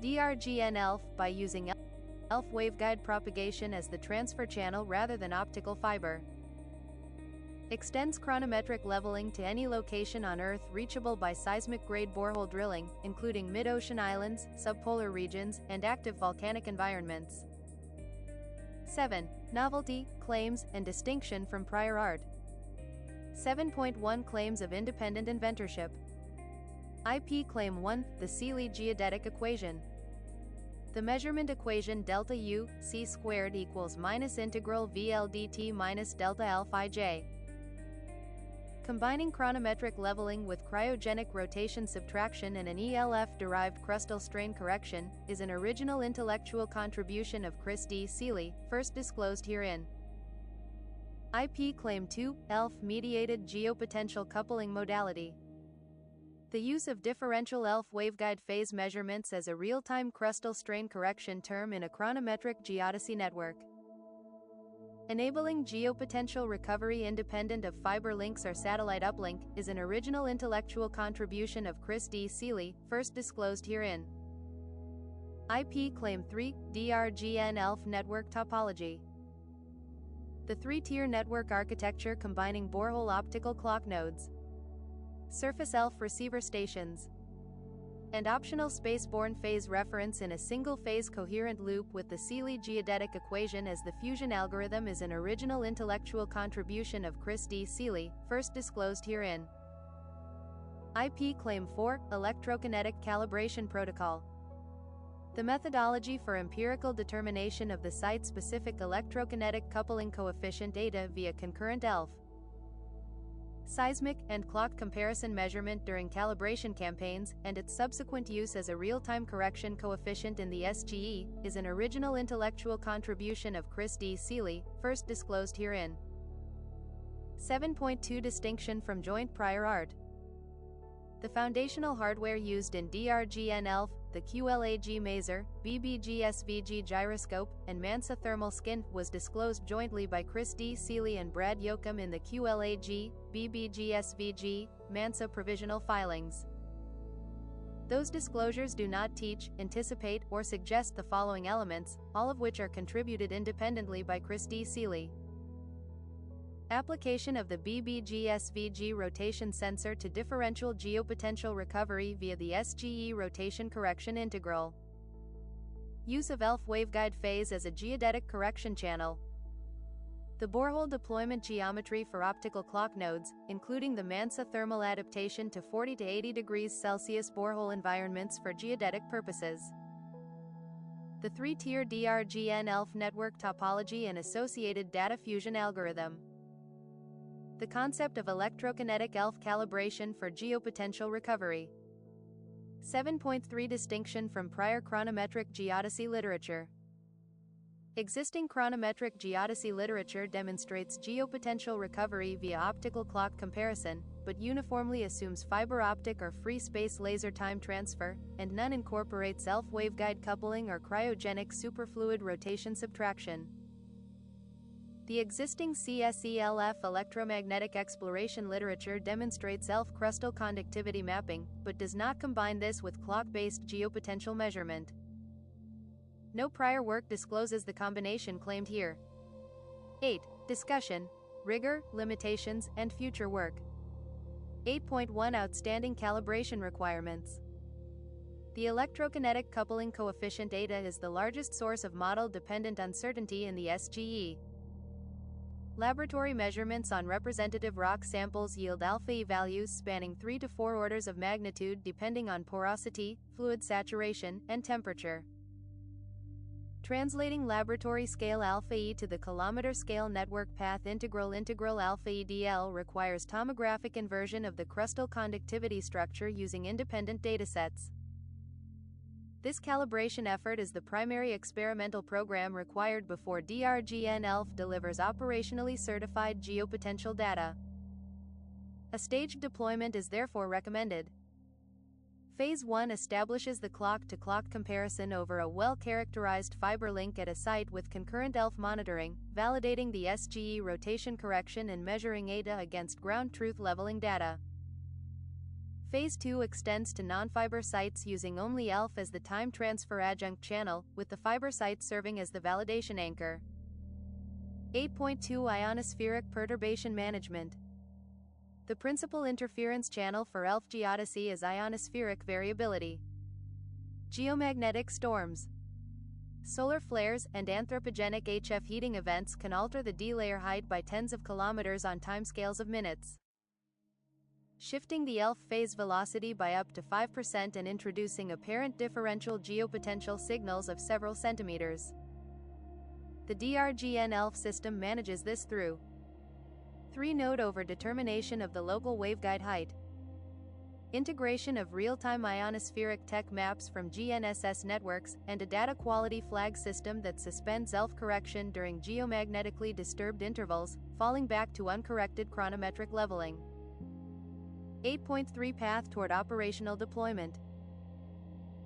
DRGN ELF, by using ELF waveguide propagation as the transfer channel rather than optical fiber, extends chronometric leveling to any location on Earth reachable by seismic-grade borehole drilling, including mid-ocean islands, subpolar regions, and active volcanic environments. 7. Novelty, claims, and distinction from prior art. 7.1 Claims of independent inventorship. IP Claim 1, the Seeley geodetic equation. The measurement equation delta U, C squared equals minus integral VL dt minus delta alpha ij. Combining chronometric leveling with cryogenic rotation subtraction and an ELF-derived crustal strain correction is an original intellectual contribution of Chris D. Seeley, first disclosed herein. IP Claim 2, ELF-mediated geopotential coupling modality. The use of differential ELF waveguide phase measurements as a real-time crustal strain correction term in a chronometric geodesy network. Enabling geopotential recovery independent of fiber links or satellite uplink is an original intellectual contribution of Chris D. Seeley, first disclosed herein. IP Claim 3, DRGN ELF network topology. The three-tier network architecture combining borehole optical clock nodes, surface ELF receiver stations, and optional space-borne phase reference in a single-phase coherent loop with the Seeley geodetic equation as the fusion algorithm is an original intellectual contribution of Chris D. Seeley, first disclosed herein. IP Claim 4, Electrokinetic Calibration Protocol. The methodology for empirical determination of the site-specific electrokinetic coupling coefficient eta via concurrent ELF, seismic, and clock comparison measurement during calibration campaigns, and its subsequent use as a real-time correction coefficient in the SGE, is an original intellectual contribution of Chris D. Seeley, first disclosed herein. 7.2 Distinction from joint prior art. The foundational hardware used in DRGN ELF, the QLAG maser, BBG-SVG gyroscope, and MANSA thermal skin, was disclosed jointly by Chris D. Seeley and Brad Yoakum in the QLAG, BBG-SVG, MANSA provisional filings. Those disclosures do not teach, anticipate, or suggest the following elements, all of which are contributed independently by Chris D. Seeley. Application of the BBG-SVG rotation sensor to differential geopotential recovery via the SGE rotation correction integral. Use of ELF waveguide phase as a geodetic correction channel. The borehole deployment geometry for optical clock nodes, including the MANSA thermal adaptation to 40 to 80 degrees Celsius borehole environments for geodetic purposes. The three-tier DRGN ELF network topology and associated data fusion algorithm. The concept of electrokinetic ELF calibration for geopotential recovery. 7.3 Distinction from prior chronometric geodesy literature. Existing chronometric geodesy literature demonstrates geopotential recovery via optical clock comparison, but uniformly assumes fiber optic or free space laser time transfer, and none incorporates ELF waveguide coupling or cryogenic superfluid rotation subtraction. The existing CSELF electromagnetic exploration literature demonstrates ELF crustal conductivity mapping, but does not combine this with clock-based geopotential measurement. No prior work discloses the combination claimed here. 8. Discussion, rigor, limitations, and future work. 8.1 Outstanding calibration requirements. The electrokinetic coupling coefficient eta is the largest source of model-dependent uncertainty in the SGE. Laboratory measurements on representative rock samples yield alpha E values spanning 3 to 4 orders of magnitude depending on porosity, fluid saturation, and temperature. Translating laboratory scale alpha E to the kilometer scale network path integral alpha E dl requires tomographic inversion of the crustal conductivity structure using independent datasets. This calibration effort is the primary experimental program required before DRGN ELF delivers operationally certified geopotential data. A staged deployment is therefore recommended. Phase 1 establishes the clock-to-clock comparison over a well-characterized fiber link at a site with concurrent ELF monitoring, validating the SGE rotation correction and measuring eta against ground truth leveling data. Phase 2 extends to non-fiber sites using only ELF as the time transfer adjunct channel, with the fiber site serving as the validation anchor. 8.2 Ionospheric perturbation management. The principal interference channel for ELF geodesy is ionospheric variability. Geomagnetic storms, solar flares, and anthropogenic HF heating events can alter the D-layer height by tens of kilometers on timescales of minutes. shifting the ELF phase velocity by up to 5% and introducing apparent differential geopotential signals of several centimeters. The DRGN ELF system manages this through 3-node over determination of the local waveguide height, integration of real-time ionospheric tech maps from GNSS networks, and a data quality flag system that suspends ELF correction during geomagnetically disturbed intervals, falling back to uncorrected chronometric leveling. 8.3 Path toward operational deployment.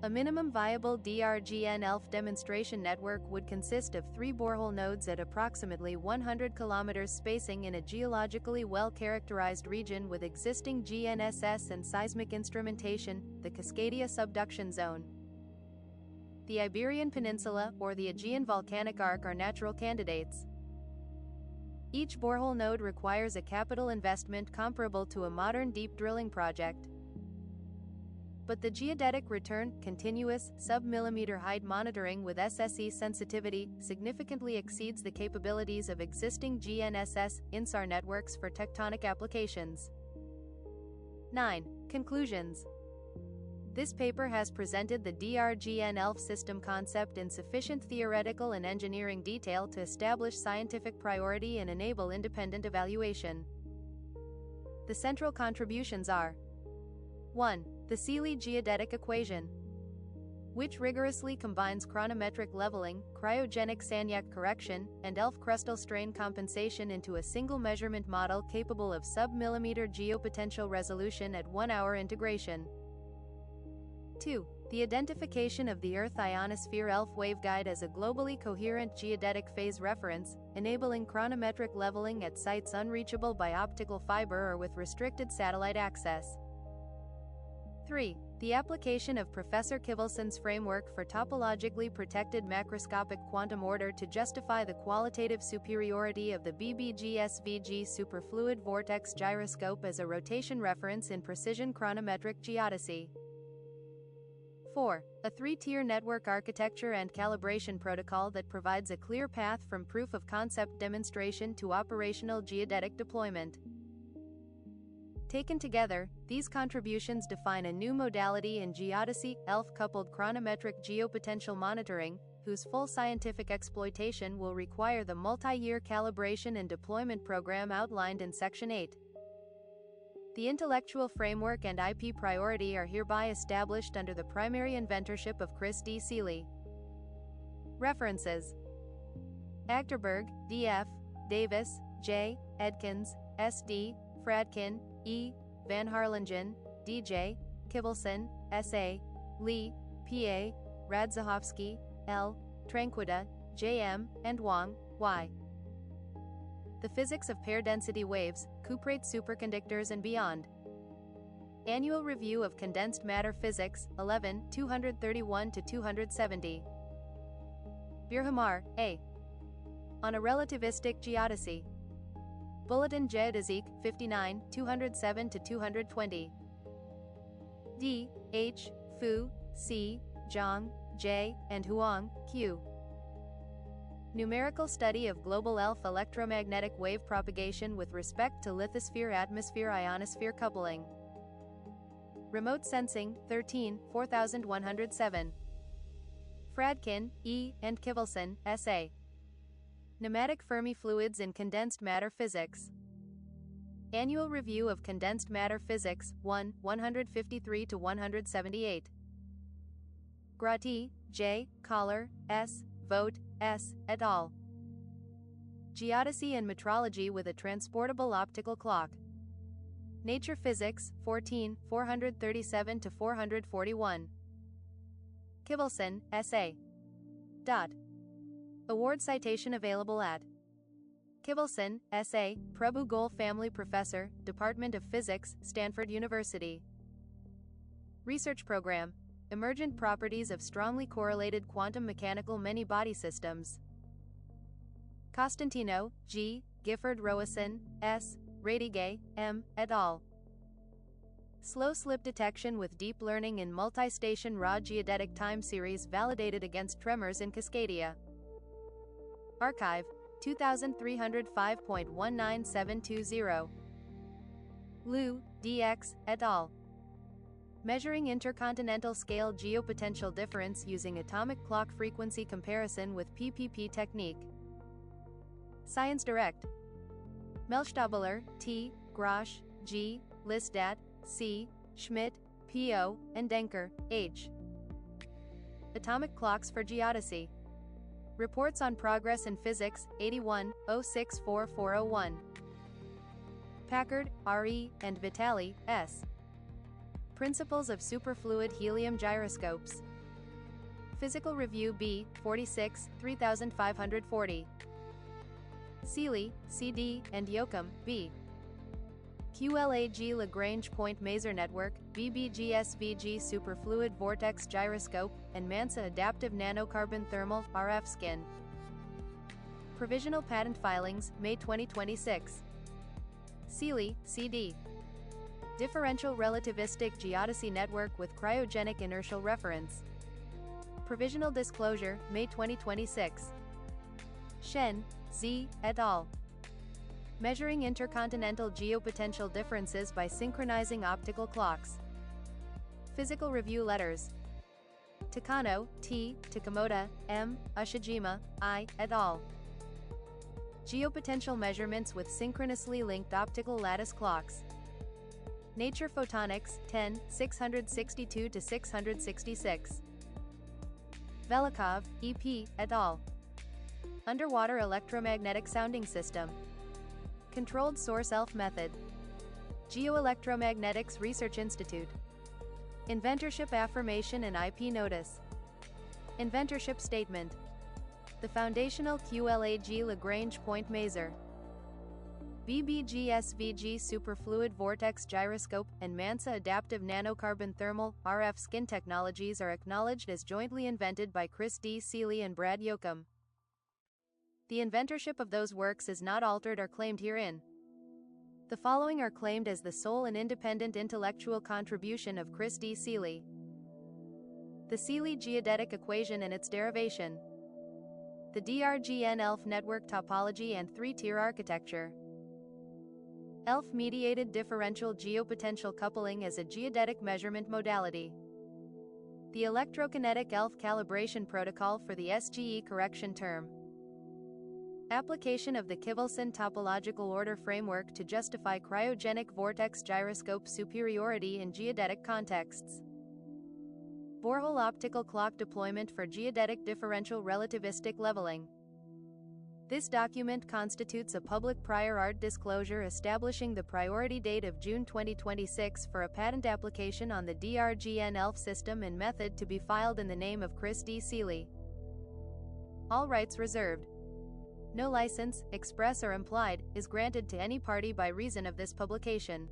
A minimum viable DRGN ELF demonstration network would consist of 3 borehole nodes at approximately 100 km spacing in a geologically well-characterized region with existing GNSS and seismic instrumentation, the Cascadia subduction zone. The Iberian Peninsula or the Aegean volcanic arc are natural candidates. Each borehole node requires a capital investment comparable to a modern deep drilling project. But the geodetic return, continuous, sub-millimeter height monitoring with SSE sensitivity, significantly exceeds the capabilities of existing GNSS, INSAR networks for tectonic applications. 9. Conclusions. This paper has presented the DRGN ELF system concept in sufficient theoretical and engineering detail to establish scientific priority and enable independent evaluation. The central contributions are: 1. The Seeley geodetic equation, which rigorously combines chronometric leveling, cryogenic Sagnac correction, and ELF crustal strain compensation into a single measurement model capable of sub-millimeter geopotential resolution at 1-hour integration. 2. The identification of the Earth ionosphere ELF waveguide as a globally coherent geodetic phase reference, enabling chronometric leveling at sites unreachable by optical fiber or with restricted satellite access. 3. The application of Professor Kivelson's framework for topologically protected macroscopic quantum order to justify the qualitative superiority of the BBG-SVG superfluid vortex gyroscope as a rotation reference in precision chronometric geodesy. 4. A 3-tier network architecture and calibration protocol that provides a clear path from proof of concept demonstration to operational geodetic deployment. Taken together, these contributions define a new modality in geodesy, ELF-coupled chronometric geopotential monitoring, whose full scientific exploitation will require the multi-year calibration and deployment program outlined in Section 8. The intellectual framework and IP priority are hereby established under the primary inventorship of Chris D. Seeley. References: Achterberg, D.F., Davis, J., Edkins, S.D., Fradkin, E., Van Harlingen, D.J., Kivelson, S.A., Lee, P.A., Radzahovsky, L., Tranquita, J.M., and Wang, Y. The Physics of Pair Density Waves, Cuprate Superconductors and Beyond. Annual Review of Condensed Matter Physics, 11, 231-270. Birhamar, A. On a Relativistic Geodesy. Bulletin Geodesic, 59, 207-220. D. H. Fu, C. Zhang, J. and Huang, Q. Numerical Study of Global ELF Electromagnetic Wave Propagation with Respect to Lithosphere-Atmosphere-Ionosphere Coupling. Remote Sensing, 13, 4107. Fradkin, E., and Kivelson, S.A. Pneumatic Fermi Fluids in Condensed Matter Physics. Annual Review of Condensed Matter Physics, 1, 153-178. Grati, J., Collar, S., Vogt, S., et al. Geodesy and Metrology with a Transportable Optical Clock. Nature Physics, 14, 437-441. Kivelson, S.A. Award citation available at Kivelson, S.A., Prabhu Goel Family Professor, Department of Physics, Stanford University. Research Program: Emergent Properties of Strongly Correlated Quantum Mechanical Many-Body Systems. Costantino, G., Gifford Rowason, S., Radige, M., et al. Slow slip detection with deep learning in multi-station raw geodetic time series validated against tremors in Cascadia. Archive, 2305.19720. Liu, DX, et al. Measuring intercontinental scale geopotential difference using atomic clock frequency comparison with PPP technique. Science Direct. Melchtabeler, T, Grosch, G, Listat, C, Schmidt, P.O., and Denker, H. Atomic Clocks for Geodesy. Reports on Progress in Physics, 81, 064401. Packard, R.E., and Vitali, S. Principles of Superfluid Helium Gyroscopes. Physical Review B, 46, 3540. Seeley, C.D., and Yoakum, B. QLAG Lagrange Point Maser Network, BBGSVG Superfluid Vortex Gyroscope, and MANSA Adaptive Nanocarbon Thermal, RF Skin. Provisional Patent Filings, May 2026. Seeley, C.D. Differential Relativistic Geodesy Network with Cryogenic Inertial Reference. Provisional Disclosure, May 2026. Shen, Z, et al. Measuring intercontinental geopotential differences by synchronizing optical clocks. Physical Review Letters. Takano, T, Takamota, M, Ushijima, I, et al. Geopotential measurements with synchronously linked optical lattice clocks. Nature Photonics, 10, 662-666. Velikov, E.P., et al. Underwater Electromagnetic Sounding System. Controlled Source ELF Method. Geoelectromagnetics Research Institute. Inventorship Affirmation and IP Notice. Inventorship Statement. The Foundational QLAG Lagrange Point Maser, BBGSVG Superfluid Vortex Gyroscope, and MANSA Adaptive Nanocarbon Thermal, RF Skin technologies are acknowledged as jointly invented by Chris D. Seeley and Brad Yoakum. The inventorship of those works is not altered or claimed herein. The following are claimed as the sole and independent intellectual contribution of Chris D. Seeley. The Seeley geodetic equation and its derivation. The DRGN ELF network topology and three-tier architecture. ELF-mediated differential geopotential coupling as a geodetic measurement modality. The electrokinetic ELF calibration protocol for the SGE correction term. Application of the Kivelson topological order framework to justify cryogenic vortex gyroscope superiority in geodetic contexts. Borehole optical clock deployment for geodetic differential relativistic leveling. This document constitutes a public prior art disclosure establishing the priority date of June 2026 for a patent application on the DRGN ELF system and method to be filed in the name of Chris D. Seeley. All rights reserved. No license, express or implied, is granted to any party by reason of this publication.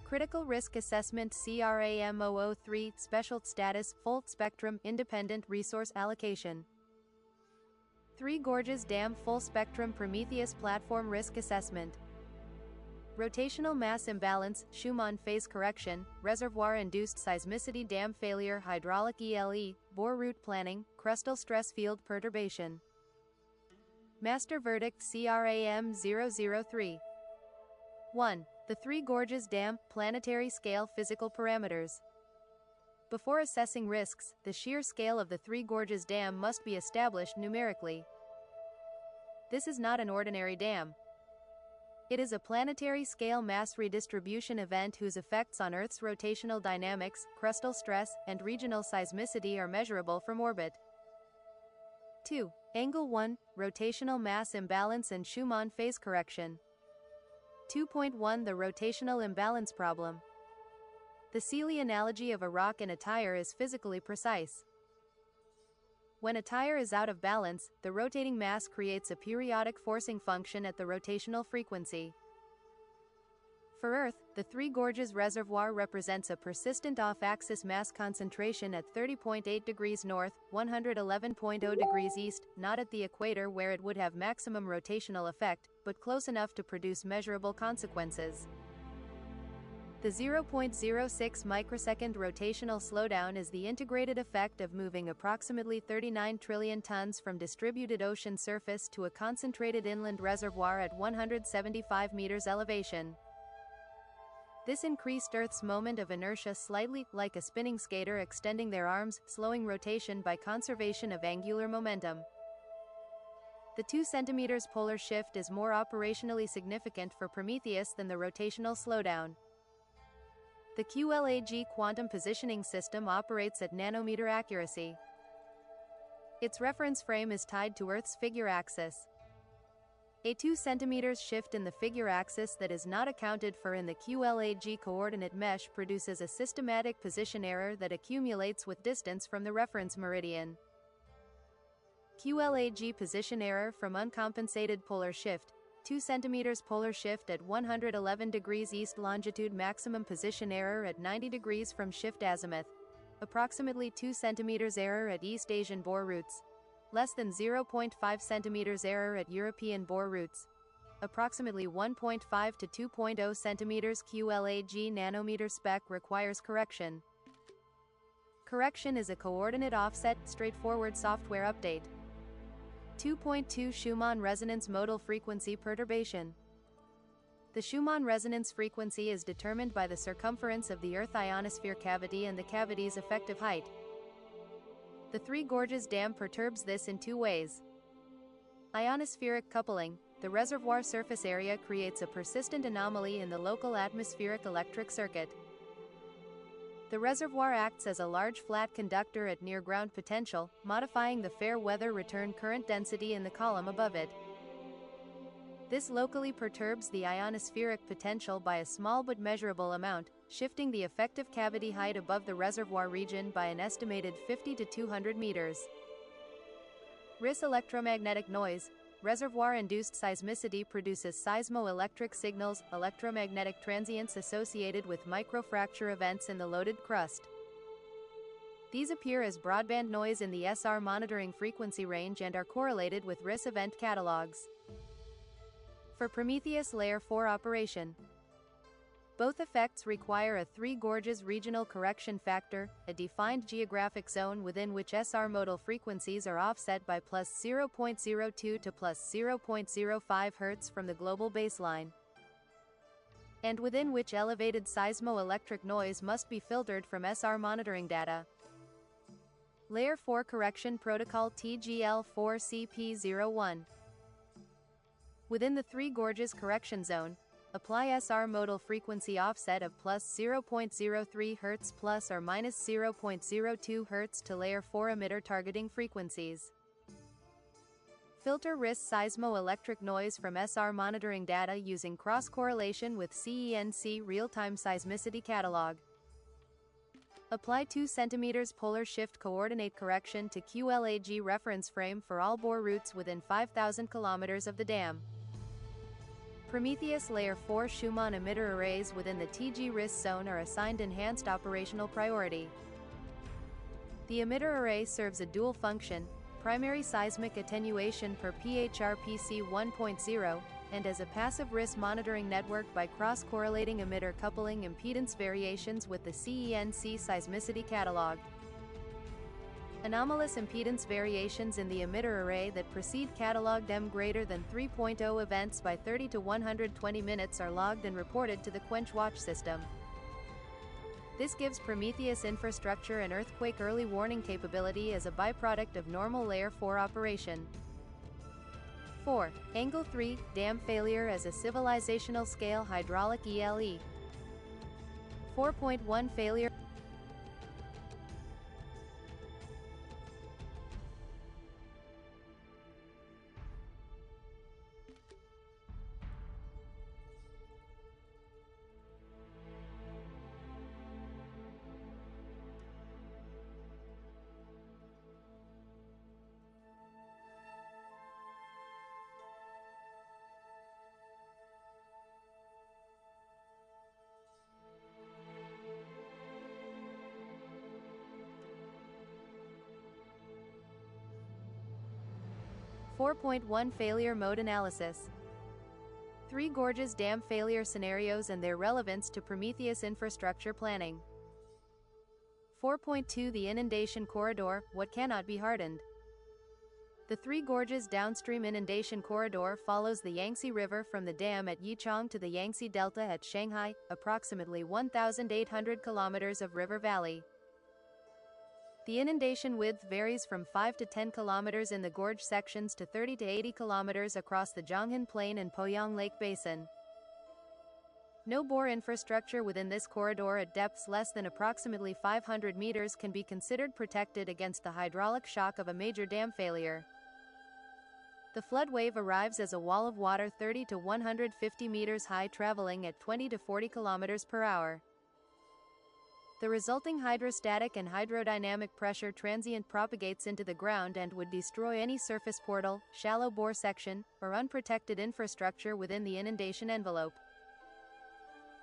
Critical Risk Assessment CRAM003 Special Status Full Spectrum Independent Resource Allocation. Three Gorges Dam Full Spectrum Prometheus Platform Risk Assessment. Rotational Mass Imbalance, Schumann Phase Correction, Reservoir-Induced Seismicity Dam Failure Hydraulic ELE, Bore Route Planning, Crustal Stress Field Perturbation. Master Verdict CRAM003. 1. The Three Gorges Dam, Planetary Scale Physical Parameters. Before assessing risks, the shear scale of the Three Gorges Dam must be established numerically. This is not an ordinary dam. It is a planetary scale mass redistribution event whose effects on Earth's rotational dynamics, crustal stress, and regional seismicity are measurable from orbit. 2. Angle 1, Rotational Mass Imbalance and Schumann Phase Correction. 2.1 The rotational imbalance problem. The Sealy analogy of a rock in a tire is physically precise. When a tire is out of balance, the rotating mass creates a periodic forcing function at the rotational frequency. For Earth, the Three Gorges Reservoir represents a persistent off-axis mass concentration at 30.8 degrees north, 111.0 degrees east, not at the equator where it would have maximum rotational effect, but close enough to produce measurable consequences. The 0.06 microsecond rotational slowdown is the integrated effect of moving approximately 39 trillion tons from distributed ocean surface to a concentrated inland reservoir at 175 meters elevation. This increased Earth's moment of inertia slightly, like a spinning skater extending their arms, slowing rotation by conservation of angular momentum. The 2 cm polar shift is more operationally significant for Prometheus than the rotational slowdown. The QLAG quantum positioning system operates at nanometer accuracy. Its reference frame is tied to Earth's figure axis. A 2 cm shift in the figure axis that is not accounted for in the QLAG coordinate mesh produces a systematic position error that accumulates with distance from the reference meridian. QLAG position error from uncompensated polar shift, 2 cm polar shift at 111 degrees east longitude, maximum position error at 90 degrees from shift azimuth, approximately 2 cm error at East Asian bore routes, less than 0.5 cm error at European bore routes, approximately 1.5 to 2.0 cm QLAG nanometer spec requires correction. Correction is a coordinate offset, straightforward software update. 2.2 Schumann resonance modal frequency perturbation. The Schumann resonance frequency is determined by the circumference of the Earth ionosphere cavity and the cavity's effective height. The Three Gorges Dam perturbs this in 2 ways. Ionospheric coupling. The reservoir surface area creates a persistent anomaly in the local atmospheric electric circuit. The reservoir acts as a large flat conductor at near ground potential, modifying the fair weather return current density in the column above it. This locally perturbs the ionospheric potential by a small but measurable amount, shifting the effective cavity height above the reservoir region by an estimated 50 to 200 meters. RIS electromagnetic noise. Reservoir-induced seismicity produces seismoelectric signals, electromagnetic transients associated with microfracture events in the loaded crust. These appear as broadband noise in the SR monitoring frequency range and are correlated with RIS event catalogs. For Prometheus Layer 4 operation, both effects require a Three Gorges regional correction factor, a defined geographic zone within which SR modal frequencies are offset by plus 0.02 to plus 0.05 Hz from the global baseline, and within which elevated seismoelectric noise must be filtered from SR monitoring data. Layer 4 Correction Protocol TGL4CP01. Within the Three Gorges correction zone, apply SR modal frequency offset of plus 0.03 Hz plus or minus 0.02 Hz to layer 4 emitter targeting frequencies. Filter RIS seismoelectric noise from SR monitoring data using cross-correlation with CENC real-time seismicity catalog. Apply 2 cm polar shift coordinate correction to QLAG reference frame for all bore routes within 5,000 km of the dam. Prometheus Layer 4 Schumann emitter arrays within the TG-RIS zone are assigned enhanced operational priority. The emitter array serves a dual function, primary seismic attenuation per PHRPC 1.0, and as a passive RIS monitoring network by cross-correlating emitter coupling impedance variations with the CENC seismicity catalog. Anomalous impedance variations in the emitter array that precede cataloged M greater than 3.0 events by 30 to 120 minutes are logged and reported to the Quench Watch system. This gives Prometheus infrastructure an earthquake early warning capability as a byproduct of normal Layer 4 operation. 4. Angle 3, Dam failure as a civilizational scale hydraulic ELE. 4.1 Failure. 4.1 Failure Mode Analysis. Three Gorges Dam failure scenarios and their relevance to Prometheus infrastructure planning. 4.2 The inundation corridor, what cannot be hardened. The Three Gorges downstream inundation corridor follows the Yangtze River from the dam at Yichang to the Yangtze Delta at Shanghai, approximately 1,800 kilometers of river valley. The inundation width varies from 5 to 10 kilometers in the gorge sections to 30 to 80 kilometers across the Zhonghen Plain and Poyang Lake Basin. No bore infrastructure within this corridor at depths less than approximately 500 meters can be considered protected against the hydraulic shock of a major dam failure. The flood wave arrives as a wall of water 30 to 150 meters high, traveling at 20 to 40 kilometers per hour. The resulting hydrostatic and hydrodynamic pressure transient propagates into the ground and would destroy any surface portal, shallow bore section, or unprotected infrastructure within the inundation envelope.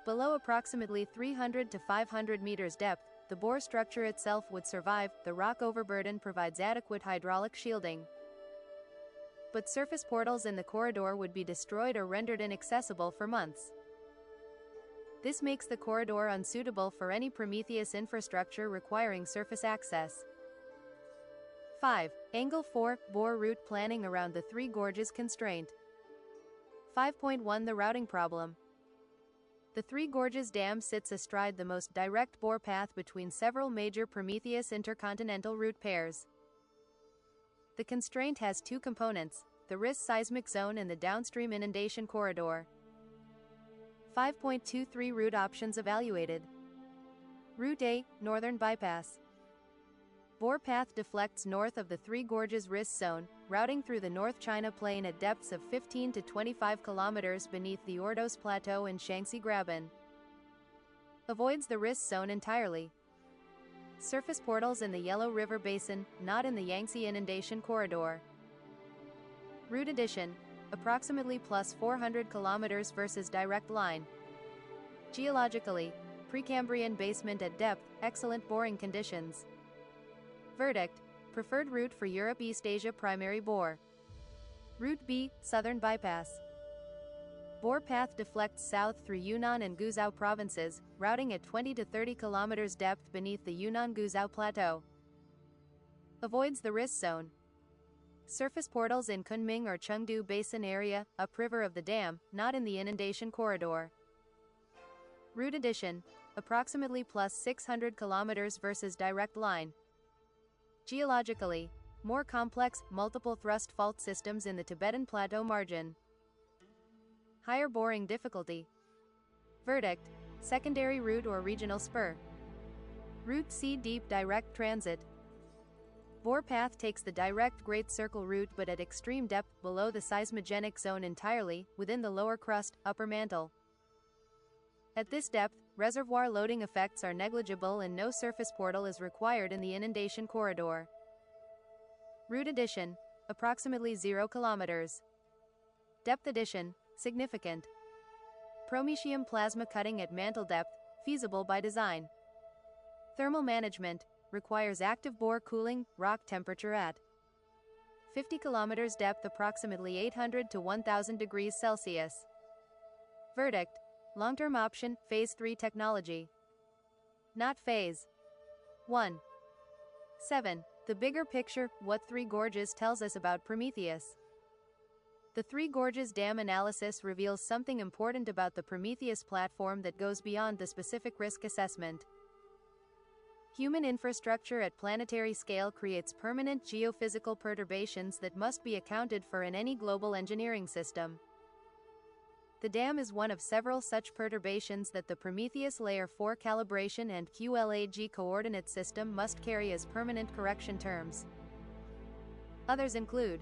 Below approximately 300 to 500 meters depth, the bore structure itself would survive. The rock overburden provides adequate hydraulic shielding. But surface portals in the corridor would be destroyed or rendered inaccessible for months. This makes the corridor unsuitable for any Prometheus infrastructure requiring surface access. 5. Angle 4. Bore route planning around the Three Gorges constraint. 5.1 The routing problem. The Three Gorges Dam sits astride the most direct bore path between several major Prometheus intercontinental route pairs. The constraint has two components: the risk seismic zone and the downstream inundation corridor. 5.23 Route options evaluated. Route A, Northern Bypass. Bore path deflects north of the Three Gorges risk zone, routing through the North China Plain at depths of 15 to 25 kilometers beneath the Ordos Plateau and Shaanxi Graben. Avoids the risk zone entirely. Surface portals in the Yellow River Basin, not in the Yangtze inundation corridor. Route addition, approximately plus 400 kilometers versus direct line. Geologically, Precambrian basement at depth, excellent boring conditions. Verdict, preferred route for Europe East Asia primary bore. Route B, Southern Bypass. Bore path deflects south through Yunnan and Guizhou provinces, routing at 20 to 30 kilometers depth beneath the Yunnan-Guizhou Plateau. Avoids the risk zone. Surface portals in Kunming or Chengdu Basin area, upriver of the dam, not in the inundation corridor. Route addition, approximately plus 600 kilometers versus direct line. Geologically, more complex, multiple thrust fault systems in the Tibetan Plateau margin. Higher boring difficulty. Verdict, secondary route or regional spur. Route C, deep direct transit. Bore path takes the direct Great Circle route but at extreme depth below the seismogenic zone entirely, within the lower crust, upper mantle. At this depth, reservoir loading effects are negligible and no surface portal is required in the inundation corridor. Route addition, approximately 0 kilometers. Depth addition, significant. Promethium plasma cutting at mantle depth, feasible by design. Thermal management, requires active bore cooling, rock temperature at 50 kilometers depth, approximately 800 to 1000 degrees Celsius. Verdict, long-term option, Phase 3 technology. Not Phase 1. 7. The bigger picture, what Three Gorges tells us about Prometheus. The Three Gorges Dam analysis reveals something important about the Prometheus platform that goes beyond the specific risk assessment. Human infrastructure at planetary scale creates permanent geophysical perturbations that must be accounted for in any global engineering system. The dam is one of several such perturbations that the Prometheus Layer 4 calibration and QLAG coordinate system must carry as permanent correction terms. Others include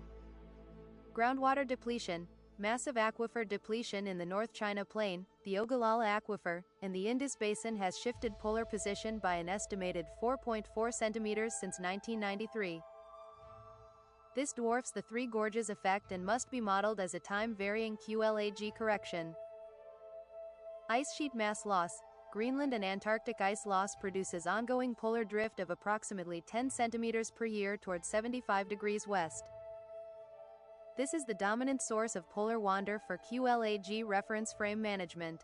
groundwater depletion, massive aquifer depletion in the North China Plain, the Ogallala Aquifer, and the Indus Basin has shifted polar position by an estimated 4.4 centimeters since 1993. This dwarfs the Three Gorges effect and must be modeled as a time-varying QLAG correction. Ice sheet mass loss. Greenland and Antarctic ice loss produces ongoing polar drift of approximately 10 centimeters per year toward 75 degrees west. This is the dominant source of polar wander for QLAG reference frame management.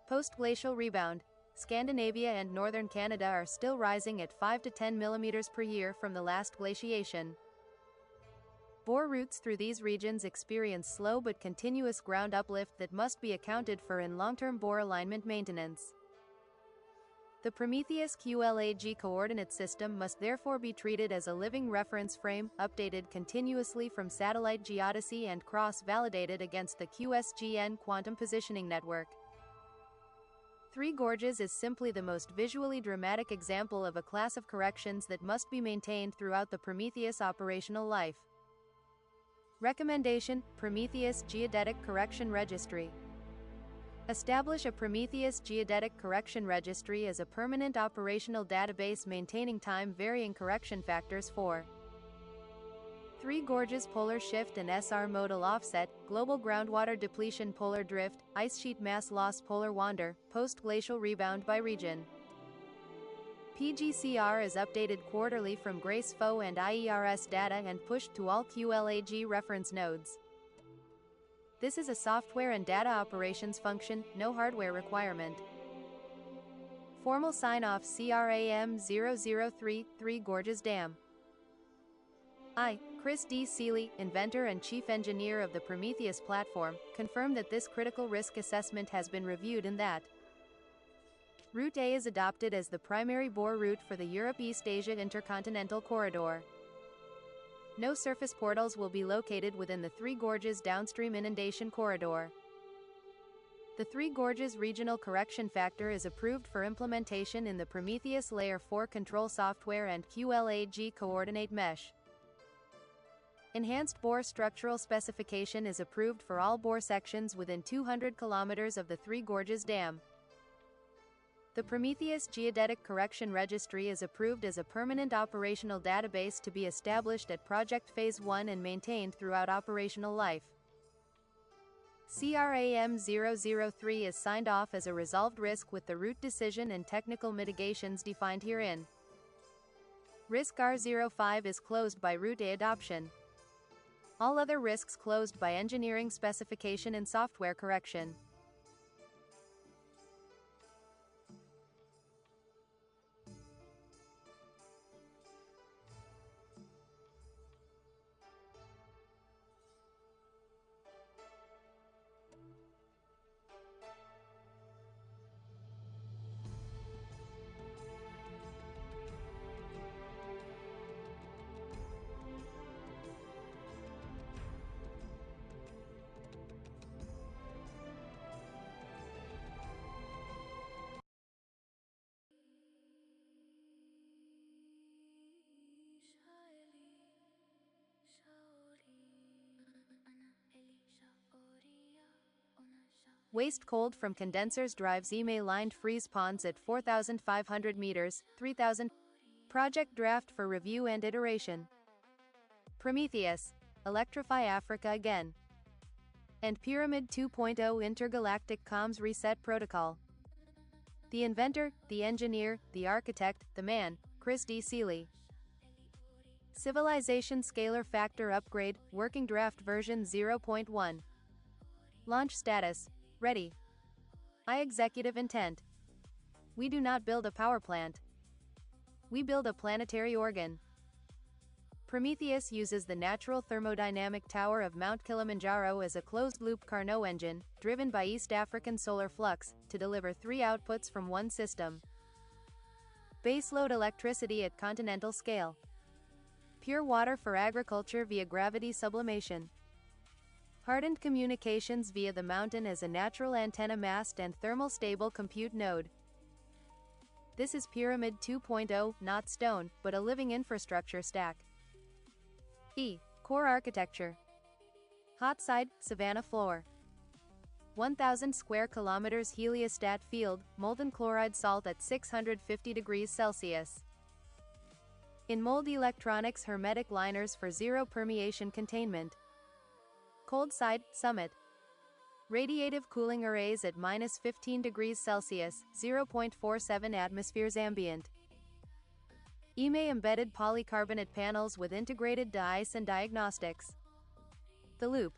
Post-glacial rebound. Scandinavia and northern Canada are still rising at 5 to 10 millimeters per year from the last glaciation. Bore routes through these regions experience slow but continuous ground uplift that must be accounted for in long-term bore alignment maintenance. The Prometheus QLAG coordinate system must therefore be treated as a living reference frame, updated continuously from satellite geodesy and cross-validated against the QSGN quantum positioning network. Three Gorges is simply the most visually dramatic example of a class of corrections that must be maintained throughout the Prometheus operational life. Recommendation: Prometheus Geodetic Correction Registry. Establish a Prometheus Geodetic Correction Registry as a permanent operational database maintaining time-varying correction factors for Three Gorges polar shift and SR modal offset, global groundwater depletion, polar drift, ice sheet mass loss, polar wander, post-glacial rebound by region. PGCR is updated quarterly from GRACE-FO and IERS data and pushed to all QLAG reference nodes. This is a software and data operations function, no hardware requirement. Formal sign-off CRAM 003, Three Gorges Dam. I, Chris D. Seeley, inventor and chief engineer of the Prometheus platform, confirm that this critical risk assessment has been reviewed and that Route A is adopted as the primary bore route for the Europe-East Asia Intercontinental Corridor. No surface portals will be located within the Three Gorges downstream inundation corridor. The Three Gorges Regional Correction Factor is approved for implementation in the Prometheus Layer 4 control software and QLAG coordinate mesh. Enhanced bore structural specification is approved for all bore sections within 200 kilometers of the Three Gorges Dam. The Prometheus Geodetic Correction Registry is approved as a permanent operational database to be established at Project Phase 1 and maintained throughout operational life. CRAM 003 is signed off as a resolved risk with the route decision and technical mitigations defined herein. Risk R05 is closed by Route A adoption. All other risks closed by engineering specification and software correction. Waste cold from condensers drives EMA-lined freeze ponds at 4,500 meters, 3,000. Project draft for review and iteration. Prometheus. Electrify Africa again. And Pyramid 2.0 Intergalactic Comms Reset Protocol. The inventor, the engineer, the architect, the man, Chris D. Seeley. Civilization Scalar Factor Upgrade, Working Draft Version 0.1. Launch status. Ready. I executive intent. We do not build a power plant. We build a planetary organ. Prometheus uses the natural thermodynamic tower of Mount Kilimanjaro as a closed-loop Carnot engine, driven by East African solar flux, to deliver three outputs from one system. Baseload electricity at continental scale. Pure water for agriculture via gravity sublimation. Hardened communications via the mountain as a natural antenna mast and thermal stable compute node. This is Pyramid 2.0, not stone, but a living infrastructure stack. Core architecture. Hot side, savanna floor. 1,000 square kilometers heliostat field, molten chloride salt at 650 degrees Celsius. In mold electronics hermetic liners for zero permeation containment. Cold side, summit. Radiative cooling arrays at minus 15 degrees Celsius, 0.47 atmospheres ambient. EMA embedded polycarbonate panels with integrated de-ice and diagnostics. The loop.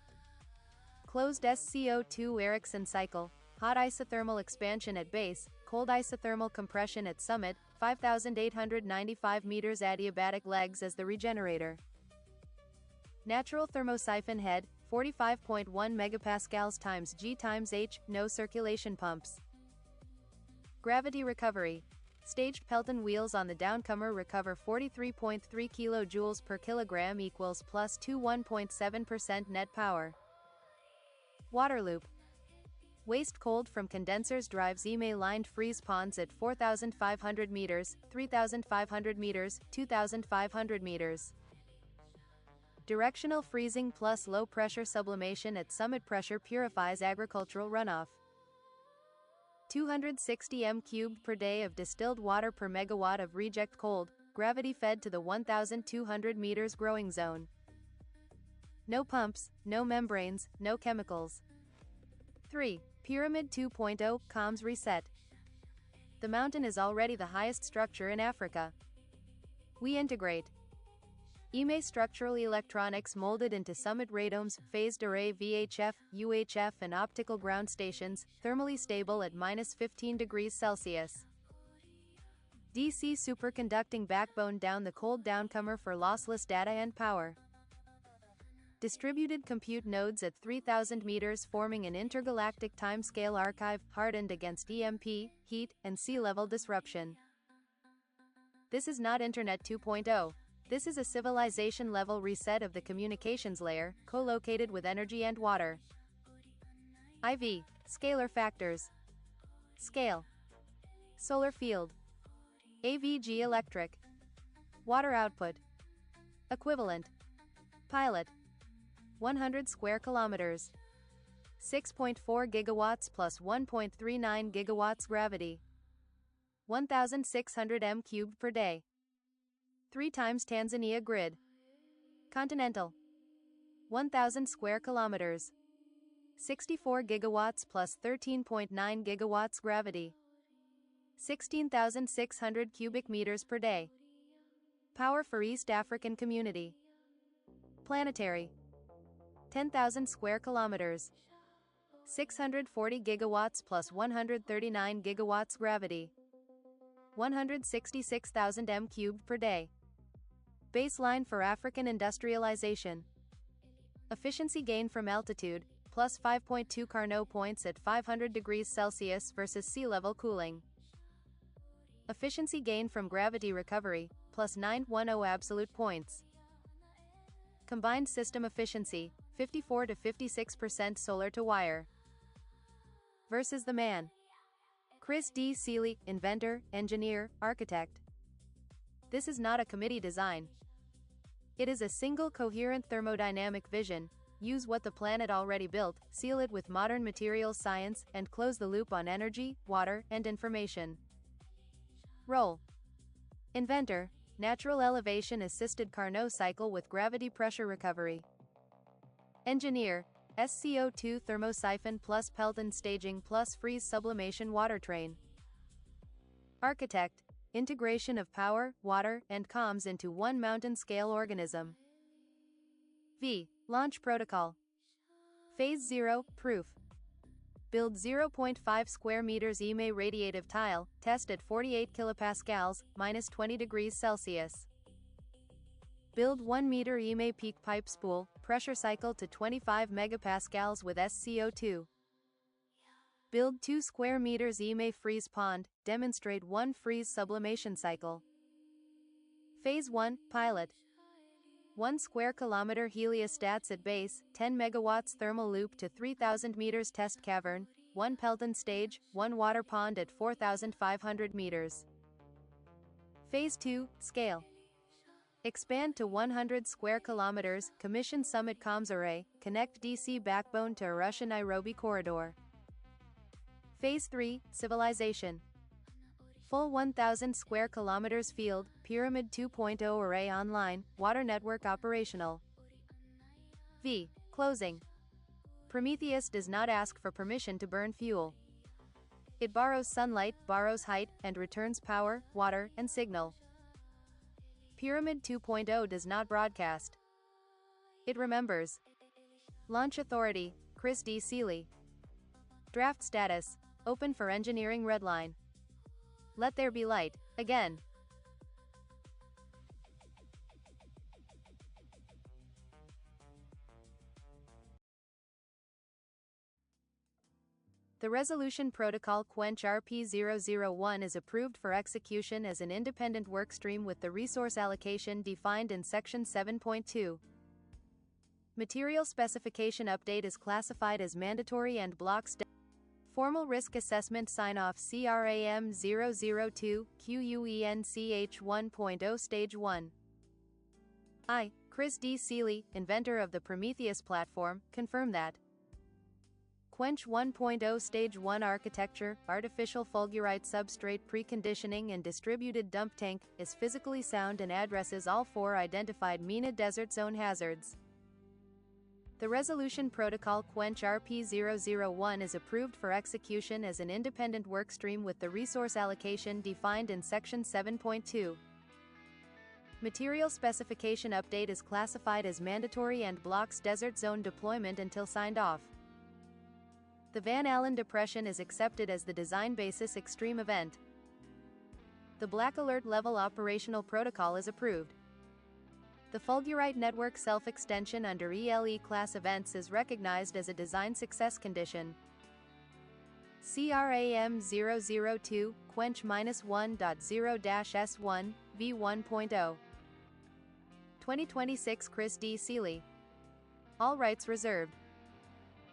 Closed SCO2 Ericsson cycle, hot isothermal expansion at base, cold isothermal compression at summit, 5,895 meters adiabatic legs as the regenerator. Natural thermosiphon head, 45.1 megapascals times G times H, no circulation pumps. Gravity recovery. Staged Pelton wheels on the downcomer recover 43.3 kilojoules per kilogram equals plus 21.7% net power. Water loop. Waste cold from condensers drives EMA-lined freeze ponds at 4,500 meters, 3,500 meters, 2,500 meters. Directional freezing plus low-pressure sublimation at summit pressure purifies agricultural runoff. 260 m³ per day of distilled water per megawatt of reject cold, gravity fed to the 1,200 meters growing zone. No pumps, no membranes, no chemicals. 3. Pyramid 2.0, comms reset. The mountain is already the highest structure in Africa. We integrate EMA structural electronics molded into summit radomes, phased array VHF, UHF and optical ground stations, thermally stable at -15 degrees Celsius. DC superconducting backbone down the cold downcomer for lossless data and power. Distributed compute nodes at 3,000 meters forming an intergalactic timescale archive hardened against EMP, heat, and sea level disruption. This is not Internet 2.0. This is a civilization-level reset of the communications layer, co-located with energy and water. IV. Scalar factors. Scale. Solar field. AVG electric. Water output. Equivalent. Pilot. 100 square kilometers. 6.4 gigawatts plus 1.39 gigawatts gravity. 1,600 m³ per day. 3 times Tanzania grid. Continental. 1,000 square kilometers. 64 gigawatts plus 13.9 gigawatts gravity. 16,600 cubic meters per day. Power for East African community. Planetary. 10,000 square kilometers. 640 gigawatts plus 139 gigawatts gravity. 166,000 m³ per day. Baseline for African industrialization. Efficiency gain from altitude, plus 5.2 Carnot points at 500 degrees Celsius versus sea level cooling. Efficiency gain from gravity recovery, plus 910 absolute points. Combined system efficiency, 54 to 56% solar to wire. Versus the man. Chris D. Seeley, inventor, engineer, architect. This is not a committee design. It is a single coherent thermodynamic vision. Use what the planet already built, seal it with modern materials science, and close the loop on energy, water, and information. Role. Inventor, natural elevation assisted Carnot cycle with gravity pressure recovery. Engineer, SCO2 thermosiphon plus Pelton staging plus freeze sublimation water train. Architect, integration of power, water, and comms into one mountain-scale organism. V. Launch protocol. Phase 0, proof. Build 0.5 square meters EMA radiative tile, test at 48 kilopascals, -20 degrees Celsius. Build 1 meter EMA peak pipe spool, pressure cycle to 25 megapascals with SCO2. Build 2 square meters EMA freeze pond, demonstrate 1 freeze sublimation cycle. Phase 1, pilot. 1 square kilometer heliostats at base, 10 megawatts thermal loop to 3,000 meters test cavern, 1 Pelton stage, 1 water pond at 4,500 meters. Phase 2, scale. Expand to 100 square kilometers, commission summit comms array, connect DC backbone to Arusha-Nairobi corridor. Phase 3, civilization. Full 1,000 square kilometers field, Pyramid 2.0 array online, water network operational. V. Closing. Prometheus does not ask for permission to burn fuel. It borrows sunlight, borrows height, and returns power, water, and signal. Pyramid 2.0 does not broadcast. It remembers. Launch Authority, Chris D. Seeley. Draft Status, Open for Engineering Redline. Let there be light, again. The Resolution Protocol Quench RP001 is approved for execution as an independent workstream with the resource allocation defined in Section 7.2. Material Specification Update is classified as mandatory and blocks Formal Risk Assessment Sign-Off CRAM 002 QUENCH 1.0 Stage 1. I, Chris D. Seeley, inventor of the Prometheus platform, confirm that Quench 1.0 Stage 1 architecture, artificial fulgurite substrate preconditioning and distributed dump tank, is physically sound and addresses all 4 identified MENA desert zone hazards. The Resolution Protocol Quench RP001 is approved for execution as an independent workstream with the resource allocation defined in Section 7.2. Material Specification Update is classified as mandatory and blocks desert zone deployment until signed off. The Van Allen depression is accepted as the design basis extreme event. The Black Alert Level Operational Protocol is approved. The Fulgurite Network Self-Extension under ELE class events is recognized as a design success condition. CRAM 002, Quench-1.0-S1, V1.0. 2026 Chris D. Seeley. All rights reserved.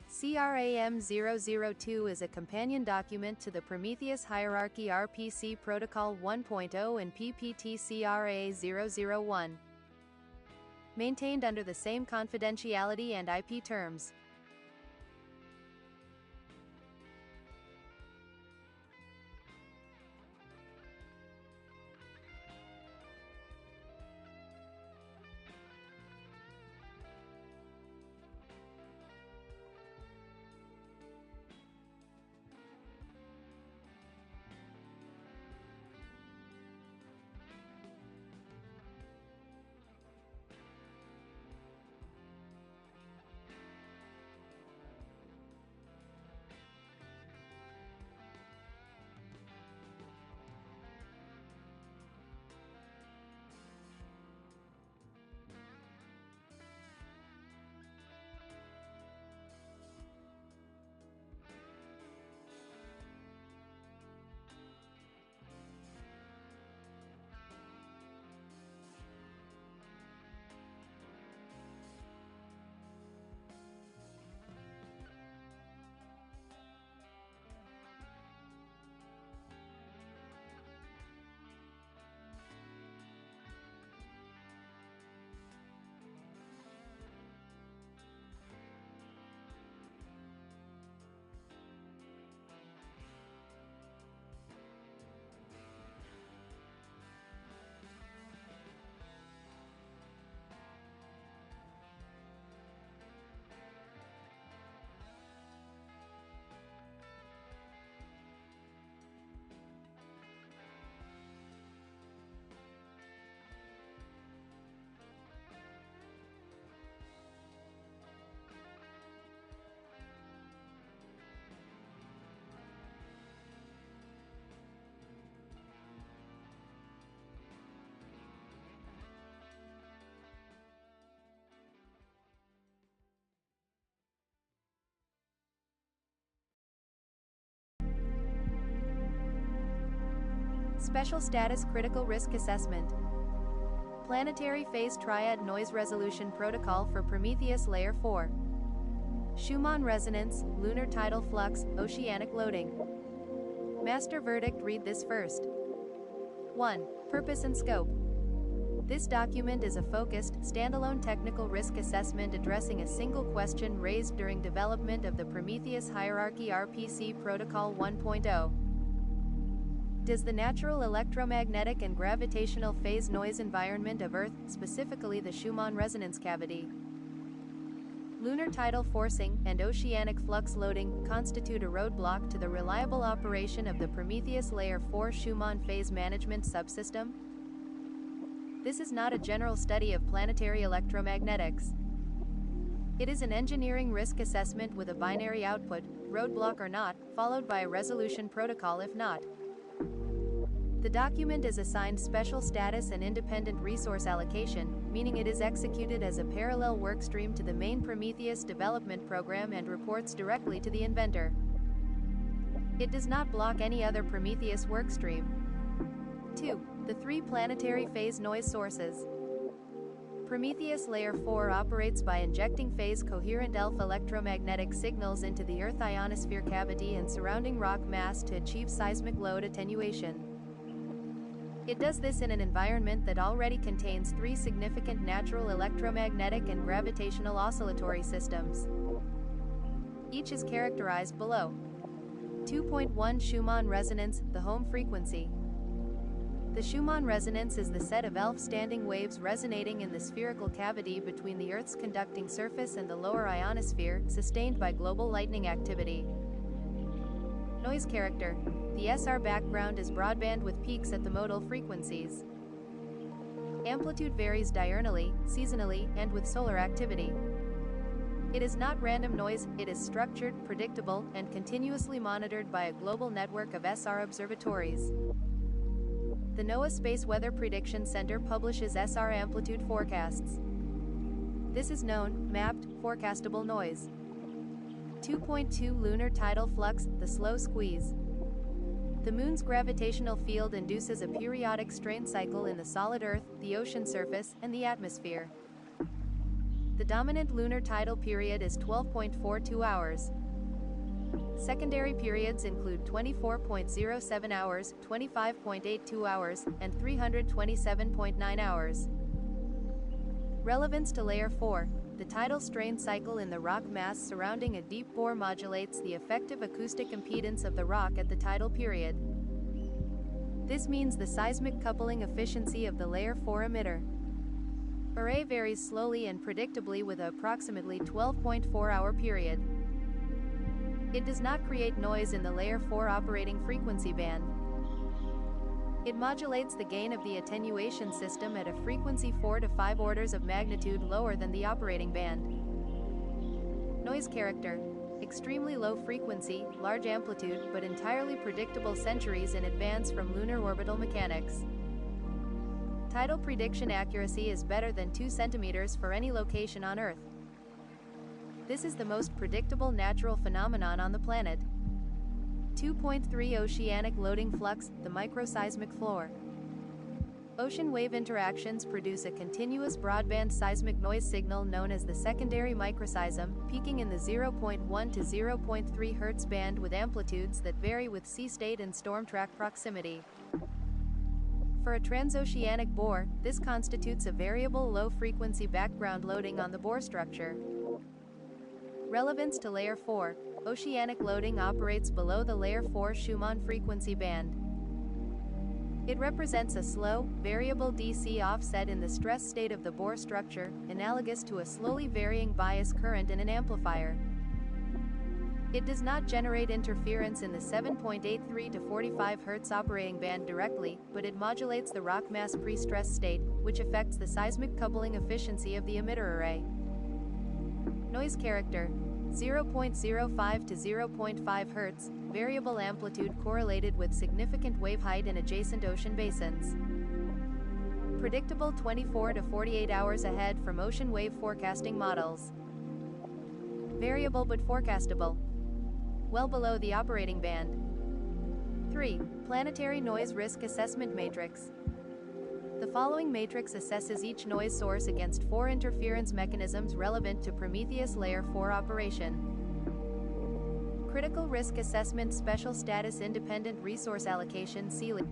CRAM 002 is a companion document to the Prometheus Hierarchy RPC Protocol 1.0 and PPT CRA 001. Maintained under the same confidentiality and IP terms. Special Status Critical Risk Assessment. Planetary Phase Triad Noise Resolution Protocol for Prometheus Layer 4. Schumann Resonance, Lunar Tidal Flux, Oceanic Loading. Master Verdict. Read this first. 1. Purpose and Scope. This document is a focused, standalone technical risk assessment addressing a single question raised during development of the Prometheus Hierarchy RPC Protocol 1.0. Does the natural electromagnetic and gravitational phase noise environment of Earth, specifically the Schumann resonance cavity, lunar tidal forcing, and oceanic flux loading, constitute a roadblock to the reliable operation of the Prometheus Layer 4 Schumann phase management subsystem? This is not a general study of planetary electromagnetics. It is an engineering risk assessment with a binary output, roadblock or not, followed by a resolution protocol if not. The document is assigned special status and independent resource allocation, meaning it is executed as a parallel workstream to the main Prometheus development program and reports directly to the inventor. It does not block any other Prometheus workstream. 2. The 3 planetary phase noise sources. Prometheus Layer 4 operates by injecting phase-coherent alpha electromagnetic signals into the Earth ionosphere cavity and surrounding rock mass to achieve seismic load attenuation. It does this in an environment that already contains 3 significant natural electromagnetic and gravitational oscillatory systems. Each is characterized below. 2.1 Schumann resonance, the home frequency. The Schumann resonance is the set of ELF standing waves resonating in the spherical cavity between the Earth's conducting surface and the lower ionosphere, sustained by global lightning activity. Noise character. The SR background is broadband with peaks at the modal frequencies. Amplitude varies diurnally, seasonally, and with solar activity. It is not random noise, it is structured, predictable, and continuously monitored by a global network of SR observatories. The NOAA Space Weather Prediction Center publishes SR amplitude forecasts. This is known, mapped, forecastable noise. 2.2 Lunar tidal flux, the slow squeeze. The Moon's gravitational field induces a periodic strain cycle in the solid Earth, the ocean surface, and the atmosphere. The dominant lunar tidal period is 12.42 hours. Secondary periods include 24.07 hours, 25.82 hours, and 327.9 hours. Relevance to Layer 4. The tidal strain cycle in the rock mass surrounding a deep bore modulates the effective acoustic impedance of the rock at the tidal period. This means the seismic coupling efficiency of the Layer 4 emitter array varies slowly and predictably with an approximately 12.4-hour period. It does not create noise in the Layer 4 operating frequency band. It modulates the gain of the attenuation system at a frequency 4 to 5 orders of magnitude lower than the operating band. Noise character. Extremely low frequency, large amplitude, but entirely predictable centuries in advance from lunar orbital mechanics. Tidal prediction accuracy is better than 2 centimeters for any location on Earth. This is the most predictable natural phenomenon on the planet. 2.3 Oceanic loading flux, the microseismic floor. Ocean wave interactions produce a continuous broadband seismic noise signal known as the secondary microseism, peaking in the 0.1 to 0.3 Hz band with amplitudes that vary with sea state and storm track proximity. For a transoceanic bore, this constitutes a variable low-frequency background loading on the bore structure. Relevance to Layer 4. Oceanic loading operates below the Layer 4 Schumann frequency band. It represents a slow, variable DC offset in the stress state of the bore structure, analogous to a slowly varying bias current in an amplifier. It does not generate interference in the 7.83 to 45 Hz operating band directly, but it modulates the rock mass pre-stress state, which affects the seismic coupling efficiency of the emitter array. Noise character. 0.05 to 0.5 Hz, variable amplitude correlated with significant wave height in adjacent ocean basins. Predictable 24 to 48 hours ahead from ocean wave forecasting models. Variable but forecastable. Well below the operating band. 3. Planetary Noise Risk Assessment Matrix. The following matrix assesses each noise source against 4 interference mechanisms relevant to Prometheus Layer 4 operation. Critical Risk Assessment Special Status Independent Resource Allocation (CELI).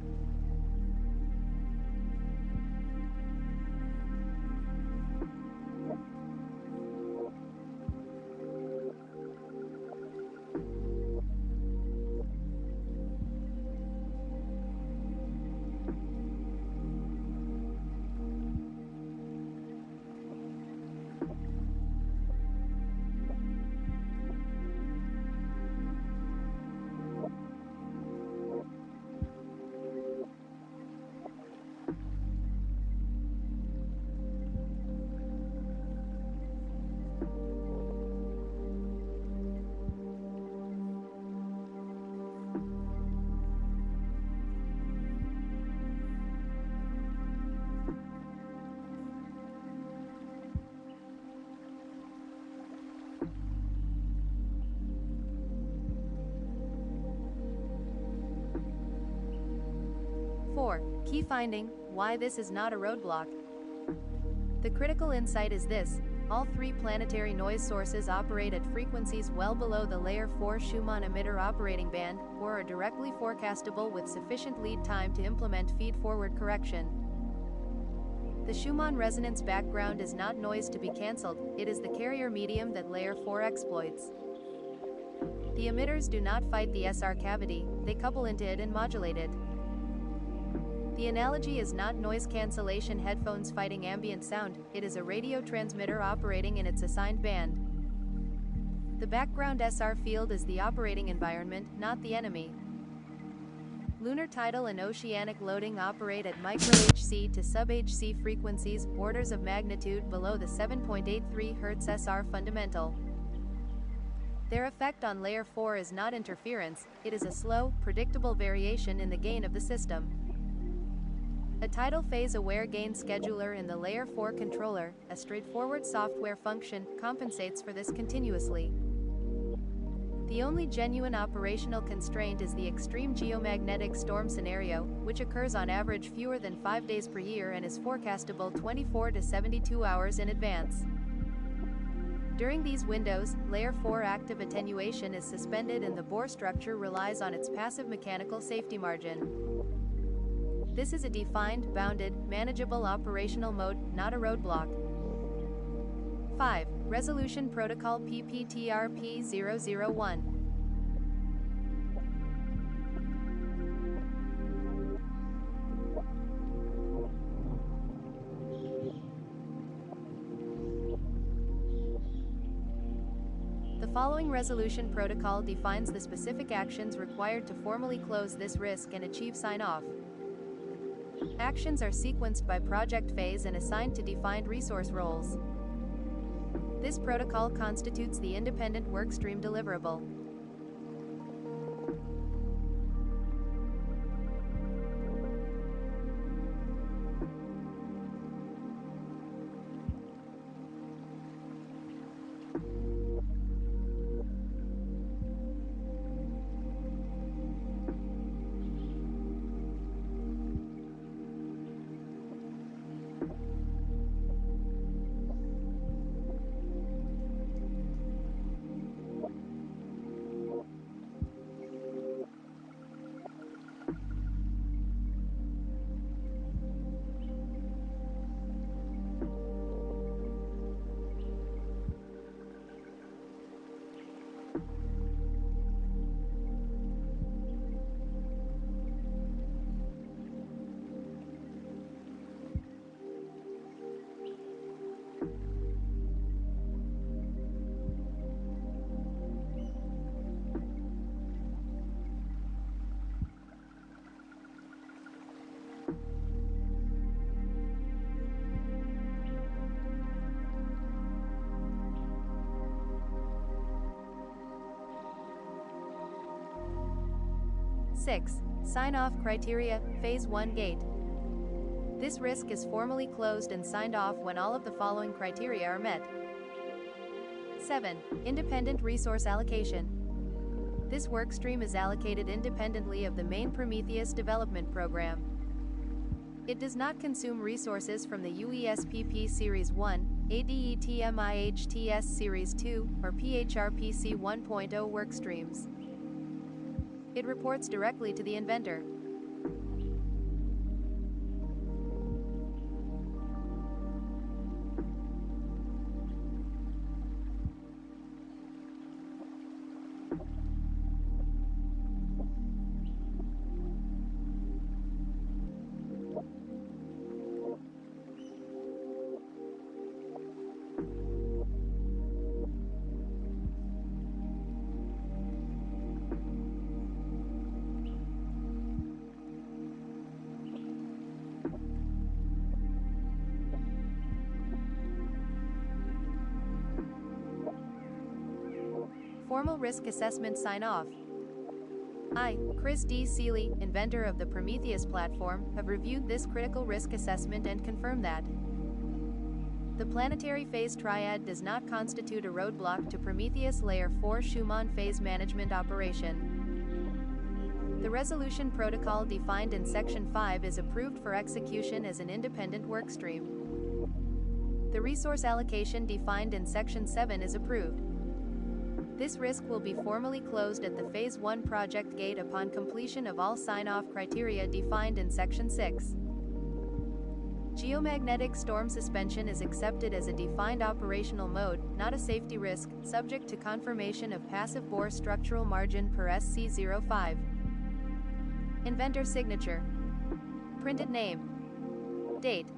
4. Key finding: why this is not a roadblock. The critical insight is this: all three planetary noise sources operate at frequencies well below the Layer 4 Schumann emitter operating band, or are directly forecastable with sufficient lead time to implement feed-forward correction. The Schumann resonance background is not noise to be cancelled, it is the carrier medium that Layer 4 exploits. The emitters do not fight the SR cavity, they couple into it and modulate it. The analogy is not noise cancellation headphones fighting ambient sound, it is a radio transmitter operating in its assigned band. The background SR field is the operating environment, not the enemy. Lunar tidal and oceanic loading operate at micro-HC to sub-HC frequencies, orders of magnitude below the 7.83 Hz SR fundamental. Their effect on Layer 4 is not interference, it is a slow, predictable variation in the gain of the system. A tidal phase-aware gain scheduler in the Layer 4 controller, a straightforward software function, compensates for this continuously. The only genuine operational constraint is the extreme geomagnetic storm scenario, which occurs on average fewer than 5 days per year and is forecastable 24 to 72 hours in advance. During these windows, Layer 4 active attenuation is suspended and the bore structure relies on its passive mechanical safety margin. This is a defined, bounded, manageable operational mode, not a roadblock. 5. Resolution Protocol PPTRP001. The following resolution protocol defines the specific actions required to formally close this risk and achieve sign-off. Actions are sequenced by project phase and assigned to defined resource roles. This protocol constitutes the independent workstream deliverable. Six. Sign-off criteria, Phase 1 gate. This risk is formally closed and signed off when all of the following criteria are met. 7. Independent resource allocation. This workstream is allocated independently of the main Prometheus development program. It does not consume resources from the UESPP Series 1, ADETMIHTS Series 2, or PHRPC 1.0 workstreams. It reports directly to the inventor. Formal risk assessment sign-off. I, Chris D. Seeley, inventor of the Prometheus platform, have reviewed this critical risk assessment and confirm that the planetary phase triad does not constitute a roadblock to Prometheus Layer 4 Schumann phase management operation. The resolution protocol defined in Section 5 is approved for execution as an independent workstream. The resource allocation defined in Section 7 is approved. This risk will be formally closed at the Phase 1 project gate upon completion of all sign-off criteria defined in Section 6. Geomagnetic storm suspension is accepted as a defined operational mode, not a safety risk, subject to confirmation of passive bore structural margin per SC05. Inventor signature. Printed name. Date.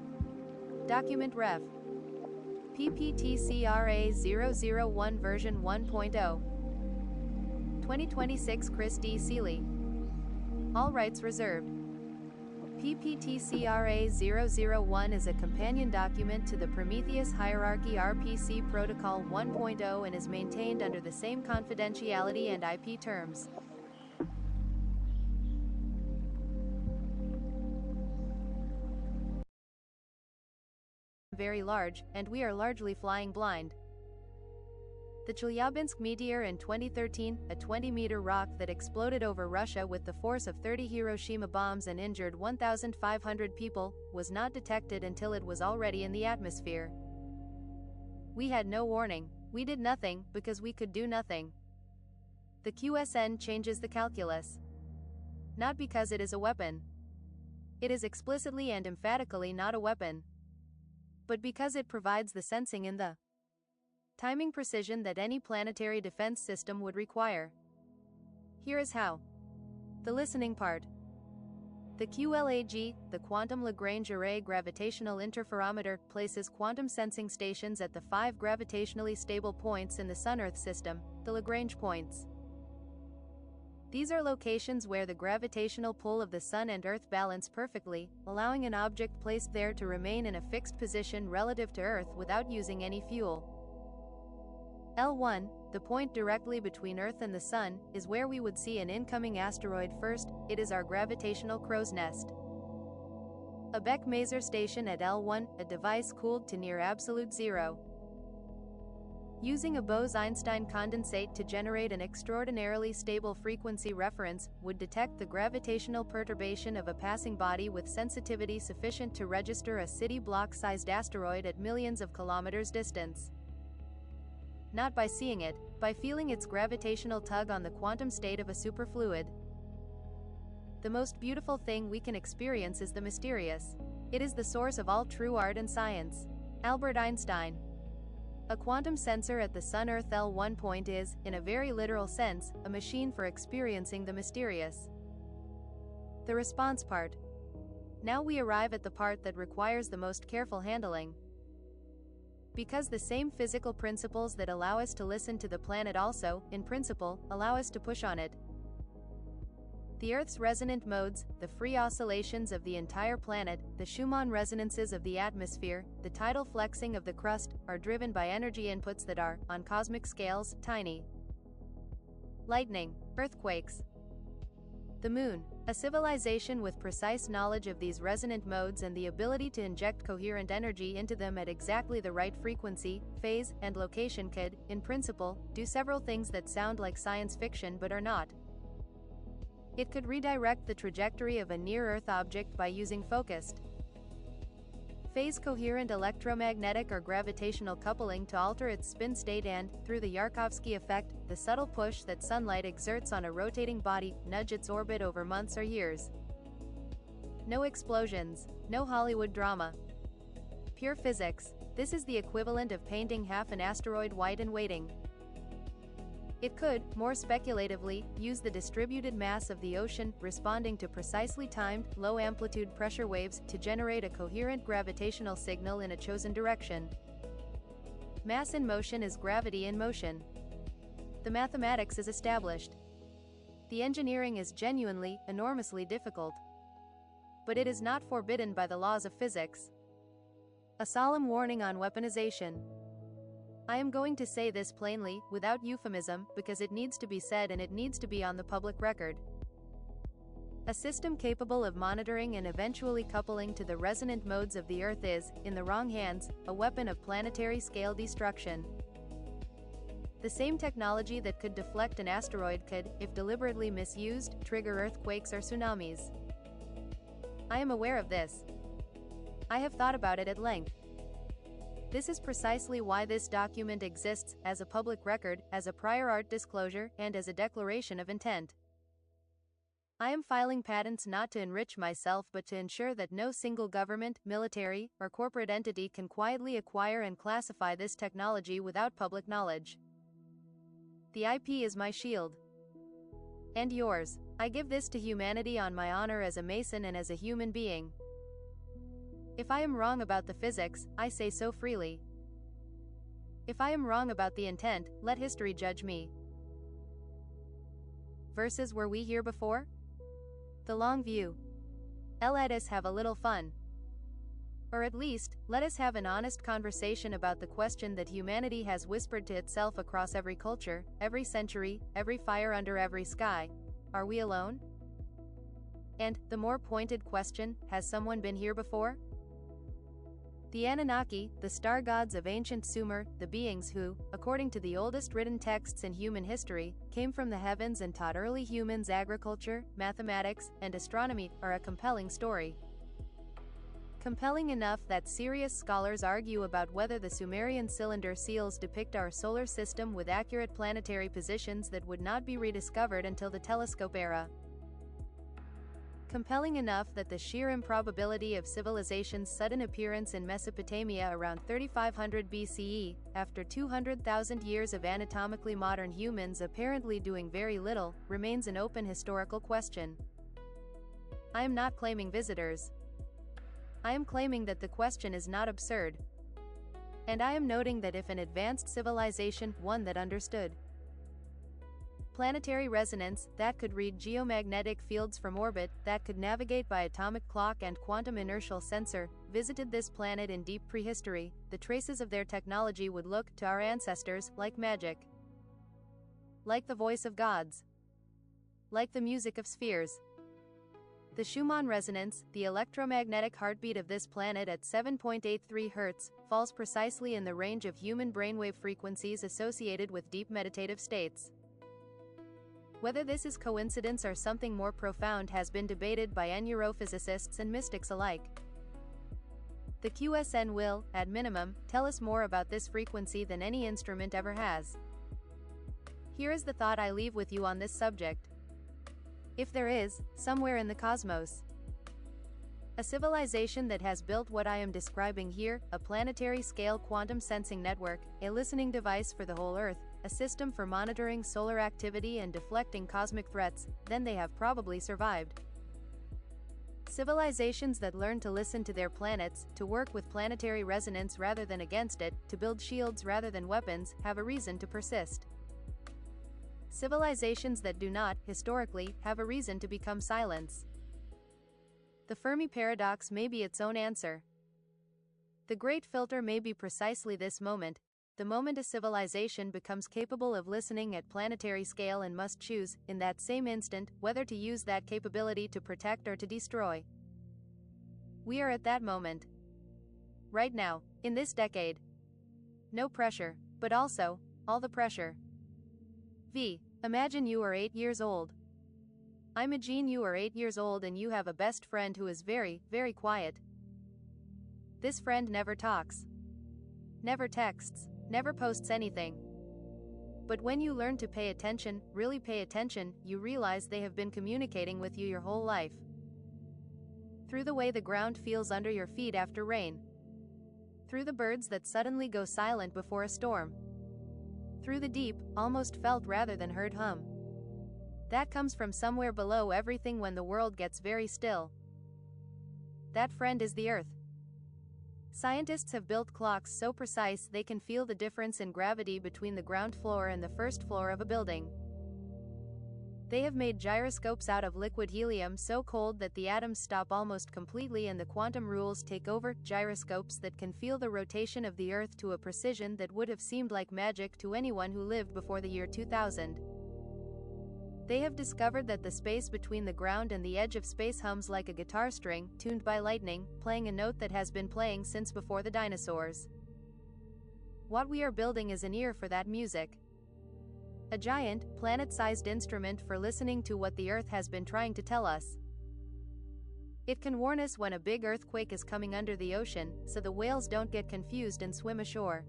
Document ref. PPTCRA001 version 1.0. 2026 Chris D. Seeley. All rights reserved. PPTCRA001 is a companion document to the Prometheus Hierarchy RPC Protocol 1.0 and is maintained under the same confidentiality and IP terms. Very large, and we are largely flying blind. The Chelyabinsk meteor in 2013, a 20-meter rock that exploded over Russia with the force of 30 Hiroshima bombs and injured 1,500 people, was not detected until it was already in the atmosphere. We had no warning. We did nothing, because we could do nothing. The QSN changes the calculus. Not because it is a weapon. It is explicitly and emphatically not a weapon. But because it provides the sensing in the timing precision that any planetary defense system would require. Here is how. The listening part. The QLAG, the Quantum Lagrange Array Gravitational Interferometer, places quantum sensing stations at the 5 gravitationally stable points in the Sun-Earth system, the Lagrange points. These are locations where the gravitational pull of the Sun and Earth balance perfectly, allowing an object placed there to remain in a fixed position relative to Earth without using any fuel. L1, the point directly between Earth and the Sun, is where we would see an incoming asteroid first. It is our gravitational crow's nest. A Beck-Maser station at L1, a device cooled to near absolute zero. Using a Bose-Einstein condensate to generate an extraordinarily stable frequency reference, would detect the gravitational perturbation of a passing body with sensitivity sufficient to register a city block-sized asteroid at millions of kilometers distance. Not by seeing it, by feeling its gravitational tug on the quantum state of a superfluid. The most beautiful thing we can experience is the mysterious. It is the source of all true art and science. Albert Einstein. A quantum sensor at the Sun-Earth L1 point is, in a very literal sense, a machine for experiencing the mysterious. The response part. Now we arrive at the part that requires the most careful handling. Because the same physical principles that allow us to listen to the planet also, in principle, allow us to push on it. The Earth's resonant modes, the free oscillations of the entire planet, the Schumann resonances of the atmosphere, the tidal flexing of the crust, are driven by energy inputs that are, on cosmic scales, tiny. Lightning, earthquakes. The Moon, a civilization with precise knowledge of these resonant modes and the ability to inject coherent energy into them at exactly the right frequency, phase, and location could, in principle, do several things that sound like science fiction but are not. It could redirect the trajectory of a near-Earth object by using focused phase-coherent electromagnetic or gravitational coupling to alter its spin state and, through the Yarkovsky effect, the subtle push that sunlight exerts on a rotating body, nudge its orbit over months or years. No explosions, no Hollywood drama. Pure physics. This is the equivalent of painting half an asteroid white and waiting. It could, more speculatively, use the distributed mass of the ocean, responding to precisely timed, low-amplitude pressure waves, to generate a coherent gravitational signal in a chosen direction. Mass in motion is gravity in motion. The mathematics is established. The engineering is genuinely, enormously difficult. But it is not forbidden by the laws of physics. A solemn warning on weaponization. I am going to say this plainly, without euphemism, because it needs to be said and it needs to be on the public record. A system capable of monitoring and eventually coupling to the resonant modes of the Earth is, in the wrong hands, a weapon of planetary scale destruction. The same technology that could deflect an asteroid could, if deliberately misused, trigger earthquakes or tsunamis. I am aware of this. I have thought about it at length. This is precisely why this document exists, as a public record, as a prior art disclosure, and as a declaration of intent. I am filing patents not to enrich myself but to ensure that no single government, military, or corporate entity can quietly acquire and classify this technology without public knowledge. The IP is my shield. And yours. I give this to humanity on my honor as a Mason and as a human being. If I am wrong about the physics, I say so freely. If I am wrong about the intent, let history judge me. Versus were we here before? The long view. Let us have a little fun. Or at least, let us have an honest conversation about the question that humanity has whispered to itself across every culture, every century, every fire under every sky. Are we alone? And, the more pointed question, has someone been here before? The Anunnaki, the star gods of ancient Sumer, the beings who, according to the oldest written texts in human history, came from the heavens and taught early humans agriculture, mathematics, and astronomy, are a compelling story. Compelling enough that serious scholars argue about whether the Sumerian cylinder seals depict our solar system with accurate planetary positions that would not be rediscovered until the telescope era. Compelling enough that the sheer improbability of civilization's sudden appearance in Mesopotamia around 3500 BCE, after 200,000 years of anatomically modern humans apparently doing very little, remains an open historical question. I am not claiming visitors. I am claiming that the question is not absurd. And I am noting that if an advanced civilization, one that understood planetary resonance, that could read geomagnetic fields from orbit, that could navigate by atomic clock and quantum inertial sensor, visited this planet in deep prehistory, the traces of their technology would look, to our ancestors, like magic. Like the voice of gods. Like the music of spheres. The Schumann resonance, the electromagnetic heartbeat of this planet at 7.83 Hz, falls precisely in the range of human brainwave frequencies associated with deep meditative states. Whether this is coincidence or something more profound has been debated by neurophysicists and mystics alike. The QSN will, at minimum, tell us more about this frequency than any instrument ever has. Here is the thought I leave with you on this subject. If there is, somewhere in the cosmos, a civilization that has built what I am describing here, a planetary-scale quantum sensing network, a listening device for the whole Earth, a system for monitoring solar activity and deflecting cosmic threats, then they have probably survived. Civilizations that learn to listen to their planets, to work with planetary resonance rather than against it, to build shields rather than weapons, have a reason to persist. Civilizations that do not, historically, have a reason to become silence. The Fermi paradox may be its own answer. The great filter may be precisely this moment, the moment a civilization becomes capable of listening at planetary scale and must choose, in that same instant, whether to use that capability to protect or to destroy. We are at that moment. Right now, in this decade. No pressure, but also, all the pressure. Imagine you are 8 years old. Imagine you are 8 years old and you have a best friend who is very, very quiet. This friend never talks. Never texts. Never posts anything. But when you learn to pay attention, really pay attention, you realize they have been communicating with you your whole life. Through the way the ground feels under your feet after rain. Through the birds that suddenly go silent before a storm. Through the deep, almost felt rather than heard hum. That comes from somewhere below everything when the world gets very still. That friend is the Earth. Scientists have built clocks so precise they can feel the difference in gravity between the ground floor and the first floor of a building. They have made gyroscopes out of liquid helium so cold that the atoms stop almost completely and the quantum rules take over, gyroscopes that can feel the rotation of the Earth to a precision that would have seemed like magic to anyone who lived before the year 2000. They have discovered that the space between the ground and the edge of space hums like a guitar string, tuned by lightning, playing a note that has been playing since before the dinosaurs. What we are building is an ear for that music. A giant, planet-sized instrument for listening to what the Earth has been trying to tell us. It can warn us when a big earthquake is coming under the ocean, so the whales don't get confused and swim ashore.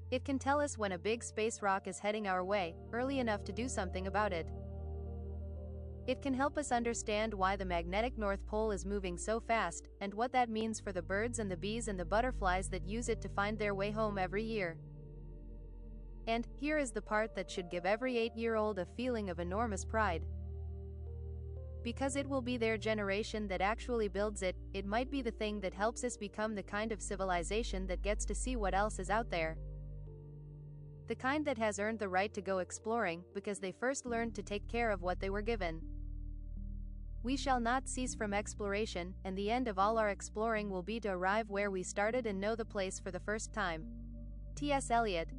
It can tell us when a big space rock is heading our way, early enough to do something about it. It can help us understand why the magnetic North Pole is moving so fast, and what that means for the birds and the bees and the butterflies that use it to find their way home every year. And, here is the part that should give every 8-year-old a feeling of enormous pride. Because it will be their generation that actually builds it, it might be the thing that helps us become the kind of civilization that gets to see what else is out there. The kind that has earned the right to go exploring, because they first learned to take care of what they were given. We shall not cease from exploration, and the end of all our exploring will be to arrive where we started and know the place for the first time. T.S. Eliot.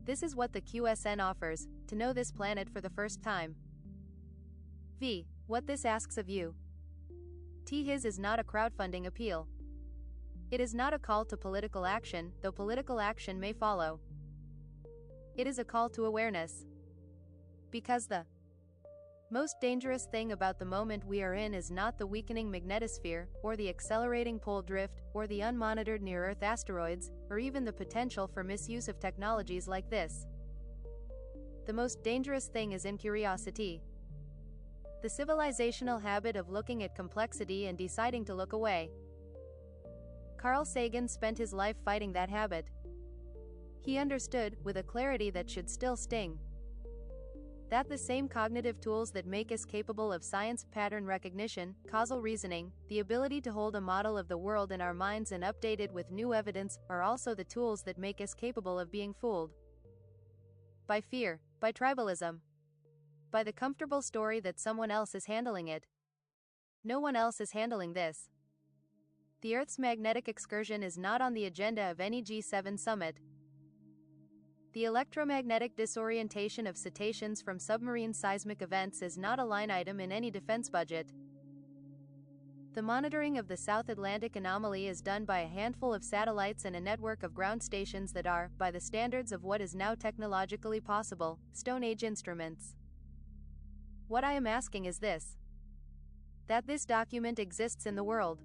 This is what the QSN offers, to know this planet for the first time. V. What this asks of you. T. His is not a crowdfunding appeal. It is not a call to political action, though political action may follow. It is a call to awareness. Because the most dangerous thing about the moment we are in is not the weakening magnetosphere, or the accelerating pole drift, or the unmonitored near-Earth asteroids, or even the potential for misuse of technologies like this. The most dangerous thing is incuriosity. The civilizational habit of looking at complexity and deciding to look away. Carl Sagan spent his life fighting that habit. He understood, with a clarity that should still sting, that the same cognitive tools that make us capable of science, pattern recognition, causal reasoning, the ability to hold a model of the world in our minds and update it with new evidence, are also the tools that make us capable of being fooled. By fear, by tribalism, by the comfortable story that someone else is handling it. No one else is handling this. The Earth's magnetic excursion is not on the agenda of any G7 summit. The electromagnetic disorientation of cetaceans from submarine seismic events is not a line item in any defense budget. The monitoring of the South Atlantic anomaly is done by a handful of satellites and a network of ground stations that are, by the standards of what is now technologically possible, Stone Age instruments. What I am asking is this: that this document exists in the world.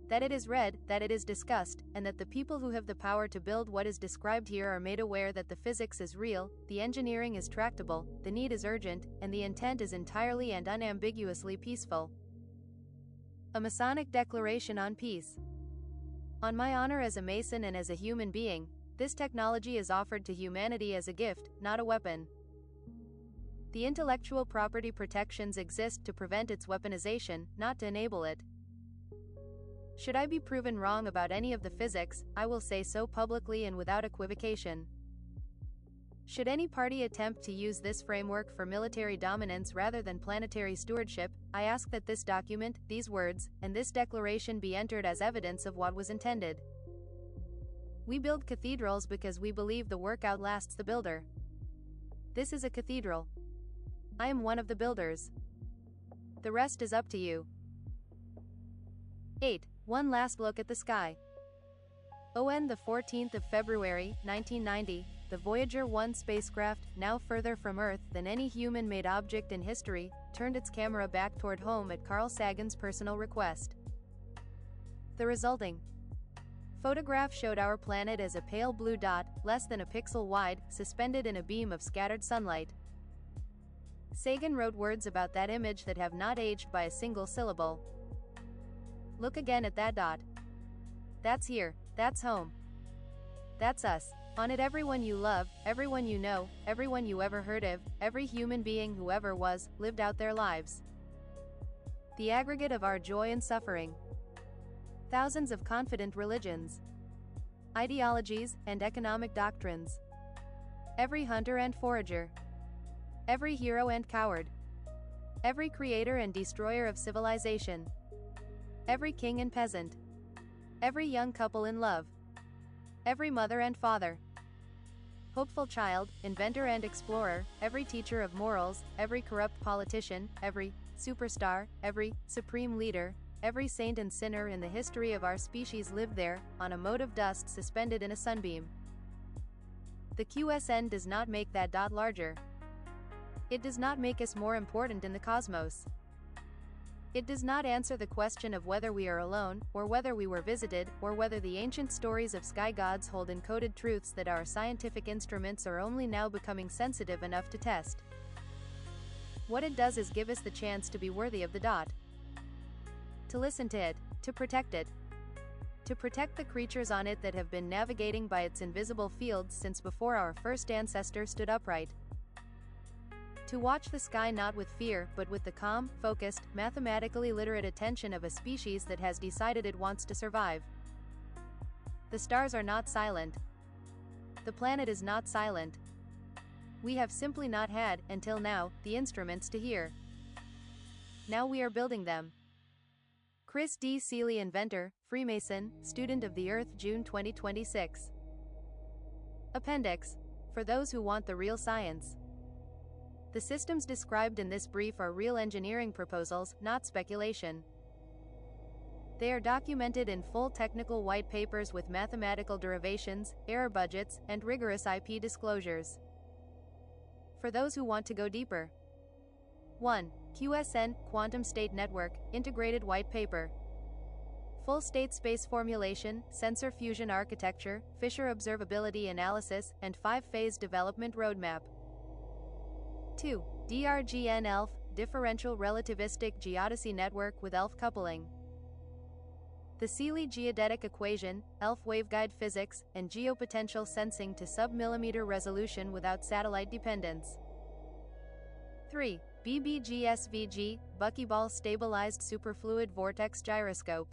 That it is read, that it is discussed, and that the people who have the power to build what is described here are made aware that the physics is real, the engineering is tractable, the need is urgent, and the intent is entirely and unambiguously peaceful. A Masonic Declaration on Peace. On my honor as a Mason and as a human being, this technology is offered to humanity as a gift, not a weapon. The intellectual property protections exist to prevent its weaponization, not to enable it. Should I be proven wrong about any of the physics, I will say so publicly and without equivocation. Should any party attempt to use this framework for military dominance rather than planetary stewardship, I ask that this document, these words, and this declaration be entered as evidence of what was intended. We build cathedrals because we believe the work outlasts the builder. This is a cathedral. I am one of the builders. The rest is up to you. 8. One last look at the sky. On the 14th of February, 1990, the Voyager 1 spacecraft, now further from Earth than any human-made object in history, turned its camera back toward home at Carl Sagan's personal request. The resulting photograph showed our planet as a pale blue dot, less than a pixel wide, suspended in a beam of scattered sunlight. Sagan wrote words about that image that have not aged by a single syllable. Look again at that dot. That's here, that's home. That's us. On it everyone you love, everyone you know, everyone you ever heard of, every human being who ever was, lived out their lives. The aggregate of our joy and suffering. Thousands of confident religions, ideologies, and economic doctrines. Every hunter and forager. Every hero and coward. Every creator and destroyer of civilization. Every king and peasant. Every young couple in love. Every mother and father. Hopeful child, inventor and explorer, every teacher of morals, every corrupt politician, every superstar, every supreme leader, every saint and sinner in the history of our species lived there, on a mote of dust suspended in a sunbeam. The QSN does not make that dot larger. It does not make us more important in the cosmos. It does not answer the question of whether we are alone, or whether we were visited, or whether the ancient stories of sky gods hold encoded truths that our scientific instruments are only now becoming sensitive enough to test. What it does is give us the chance to be worthy of the dot. To listen to it, to protect it. To protect the creatures on it that have been navigating by its invisible fields since before our first ancestor stood upright. To watch the sky not with fear, but with the calm, focused, mathematically literate attention of a species that has decided it wants to survive. The stars are not silent. The planet is not silent. We have simply not had, until now, the instruments to hear. Now we are building them. Chris D. Seeley, inventor, Freemason, student of the Earth, June 2026. Appendix. For those who want the real science. The systems described in this brief are real engineering proposals, not speculation. They are documented in full technical white papers with mathematical derivations, error budgets, and rigorous IP disclosures. For those who want to go deeper. 1. QSN, Quantum State Network, Integrated White Paper. Full state space formulation, sensor fusion architecture, Fisher observability analysis, and 5-phase development roadmap. 2. DRGN ELF, Differential Relativistic Geodesy Network with ELF coupling. The Seeley geodetic equation, ELF waveguide physics, and geopotential sensing to sub-millimeter resolution without satellite dependence. 3. BBGSVG, Buckyball Stabilized Superfluid Vortex Gyroscope.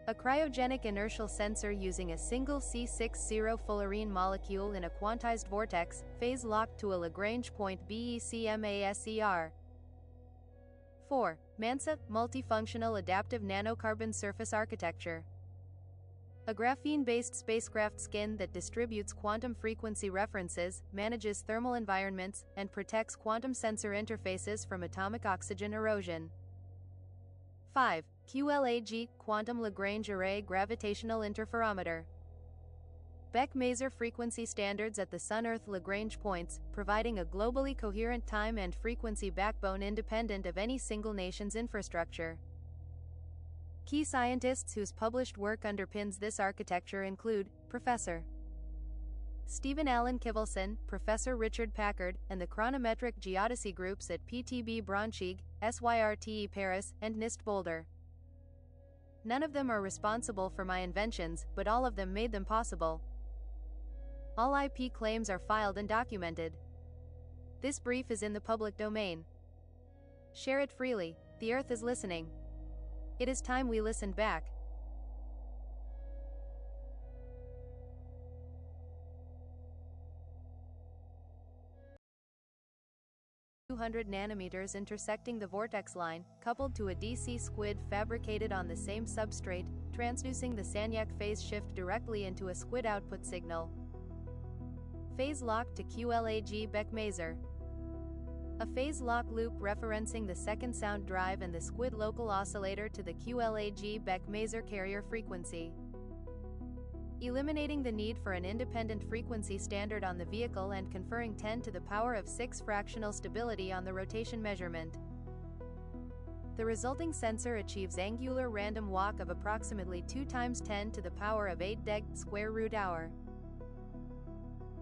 A cryogenic inertial sensor using a single C60 fullerene molecule in a quantized vortex, phase-locked to a Lagrange point BECMASER. 4. MANSA, Multifunctional Adaptive Nanocarbon Surface Architecture. A graphene-based spacecraft skin that distributes quantum frequency references, manages thermal environments, and protects quantum sensor interfaces from atomic oxygen erosion. 5. QLAG, Quantum Lagrange Array Gravitational Interferometer. Beck-Maser frequency standards at the Sun-Earth Lagrange points, providing a globally coherent time and frequency backbone independent of any single nation's infrastructure. Key scientists whose published work underpins this architecture include Professor Stephen Allen Kivelson, Professor Richard Packard, and the chronometric geodesy groups at PTB Braunschweig, SYRTE Paris, and NIST Boulder. None of them are responsible for my inventions, but all of them made them possible. All IP claims are filed and documented. This brief is in the public domain. Share it freely. The Earth is listening. It is time we listened back. 200 nanometers intersecting the vortex line, coupled to a DC squid fabricated on the same substrate, transducing the Sagnac phase shift directly into a squid output signal. Phase lock to QLAG Beck-Maser. A phase lock loop referencing the second sound drive and the squid local oscillator to the QLAG Beck-Maser carrier frequency. Eliminating the need for an independent frequency standard on the vehicle and conferring 10 to the power of 6 fractional stability on the rotation measurement. The resulting sensor achieves angular random walk of approximately 2 times 10 to the power of 8 deg square root hour.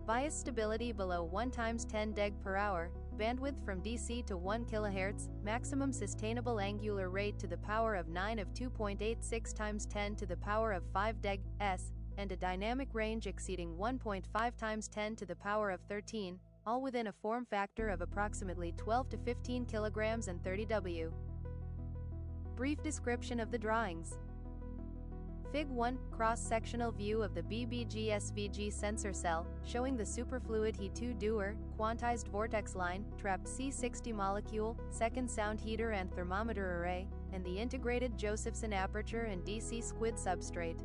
Bias stability below 1 times 10 deg per hour, bandwidth from DC to 1 kHz, maximum sustainable angular rate to the power of 9 of 2.86 times 10 to the power of 5 deg s, and a dynamic range exceeding 1.5 times 10 to the power of 13, all within a form factor of approximately 12 to 15 kilograms and 30 W. Brief description of the drawings. Fig 1, cross-sectional view of the BBG-SVG sensor cell, showing the superfluid He2 Dewar, quantized vortex line, trapped C60 molecule, second sound heater and thermometer array, and the integrated Josephson aperture and DC squid substrate.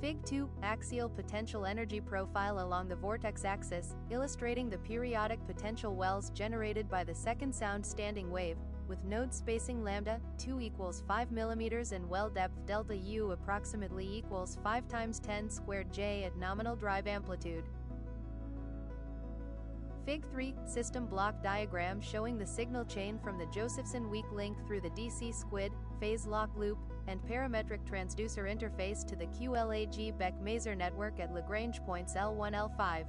Fig 2, axial potential energy profile along the vortex axis, illustrating the periodic potential wells generated by the second sound standing wave, with node spacing lambda 2 equals 5 mm and well depth delta U approximately equals 5 times 10 squared J at nominal drive amplitude. Fig. 3, system block diagram showing the signal chain from the Josephson weak link through the DC squid, phase lock loop, and parametric transducer interface to the QLAG Beck-Maser network at Lagrange points L1, L5.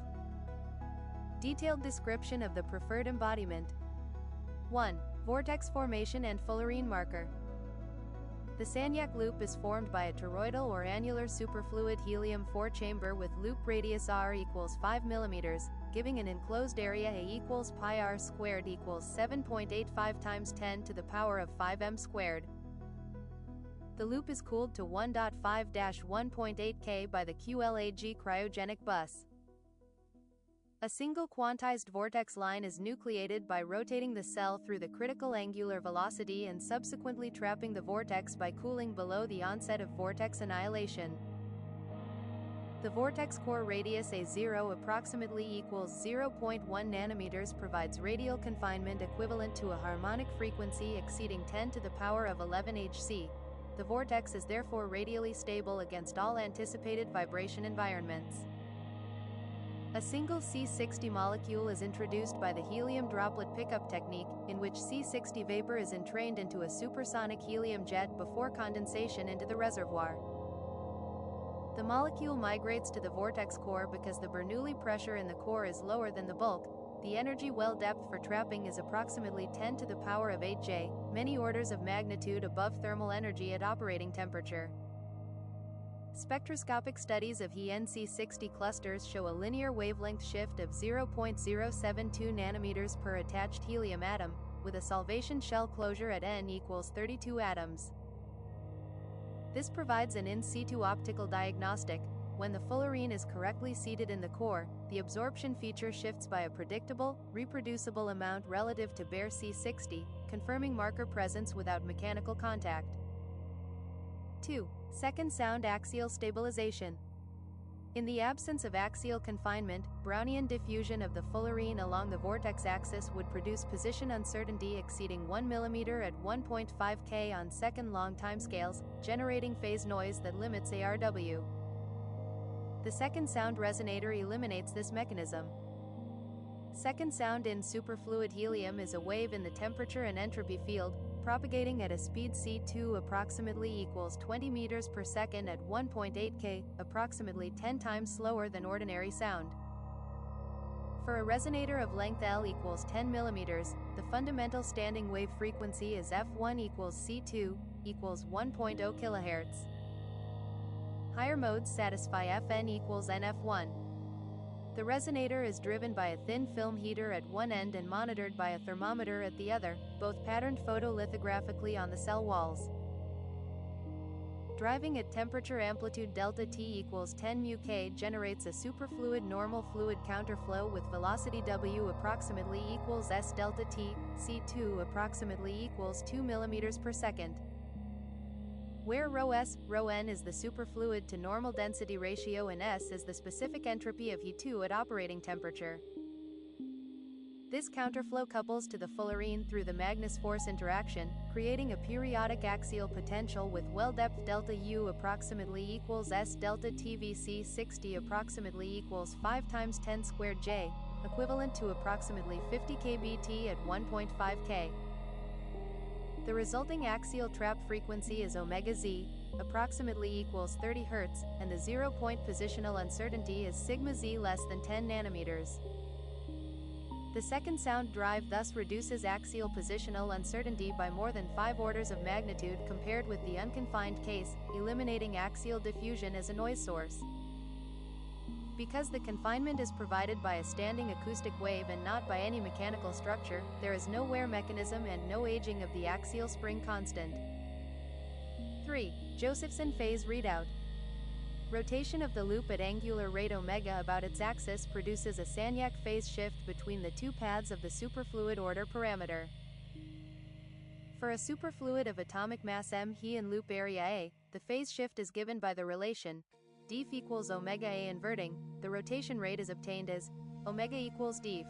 Detailed description of the preferred embodiment. 1. Vortex formation and fullerene marker. The Sagnac loop is formed by a toroidal or annular superfluid helium-4 chamber with loop radius r equals 5 mm, giving an enclosed area A equals pi r squared equals 7.85 times 10 to the power of 5 m squared. The loop is cooled to 1.5-1.8 K by the QLAG cryogenic bus. A single quantized vortex line is nucleated by rotating the cell through the critical angular velocity and subsequently trapping the vortex by cooling below the onset of vortex annihilation. The vortex core radius A0 approximately equals 0.1 nanometers provides radial confinement equivalent to a harmonic frequency exceeding 10 to the power of 11 Hc. The vortex is therefore radially stable against all anticipated vibration environments. A single C60 molecule is introduced by the helium droplet pickup technique, in which C60 vapor is entrained into a supersonic helium jet before condensation into the reservoir. The molecule migrates to the vortex core because the Bernoulli pressure in the core is lower than the bulk. The energy well depth for trapping is approximately 10 to the power of 8 J, many orders of magnitude above thermal energy at operating temperature. Spectroscopic studies of He NC60 clusters show a linear wavelength shift of 0.072 nanometers per attached helium atom, with a solvation shell closure at N equals 32 atoms. This provides an in situ optical diagnostic. When the fullerene is correctly seated in the core, the absorption feature shifts by a predictable, reproducible amount relative to bare C60, confirming marker presence without mechanical contact. 2. Second sound axial stabilization. In the absence of axial confinement, Brownian diffusion of the fullerene along the vortex axis would produce position uncertainty exceeding 1 mm at 1.5 K on second long timescales, generating phase noise that limits ARW. The second sound resonator eliminates this mechanism. Second sound in superfluid helium is a wave in the temperature and entropy field, propagating at a speed c2 approximately equals 20 meters per second at 1.8 K, approximately 10 times slower than ordinary sound. For a resonator of length L equals 10 millimeters, the fundamental standing wave frequency is F1 equals C2 equals 1.0 kHz. Higher modes satisfy Fn equals NF1. The resonator is driven by a thin film heater at one end and monitored by a thermometer at the other, both patterned photolithographically on the cell walls. Driving at temperature amplitude delta T equals 10 mu K generates a superfluid normal fluid counterflow with velocity W approximately equals S delta T, C2 approximately equals 2 mm per second. Where ρS, ρN is the superfluid to normal density ratio and S is the specific entropy of He2 at operating temperature. This counterflow couples to the fullerene through the Magnus-Force interaction, creating a periodic axial potential with well depth delta U approximately equals S delta TVC 60 approximately equals 5 times 10 squared J, equivalent to approximately 50 kBt at 1.5 K. The resulting axial trap frequency is omega z, approximately equals 30 Hz, and the 0-point positional uncertainty is sigma z less than 10 nanometers. The second sound drive thus reduces axial positional uncertainty by more than 5 orders of magnitude compared with the unconfined case, eliminating axial diffusion as a noise source. Because the confinement is provided by a standing acoustic wave and not by any mechanical structure, there is no wear mechanism and no aging of the axial spring constant. 3. Josephson phase readout. Rotation of the loop at angular rate omega about its axis produces a Sagnac phase shift between the two paths of the superfluid order parameter. For a superfluid of atomic mass m He in loop area A, the phase shift is given by the relation def equals omega A inverting. The rotation rate is obtained as omega equals def.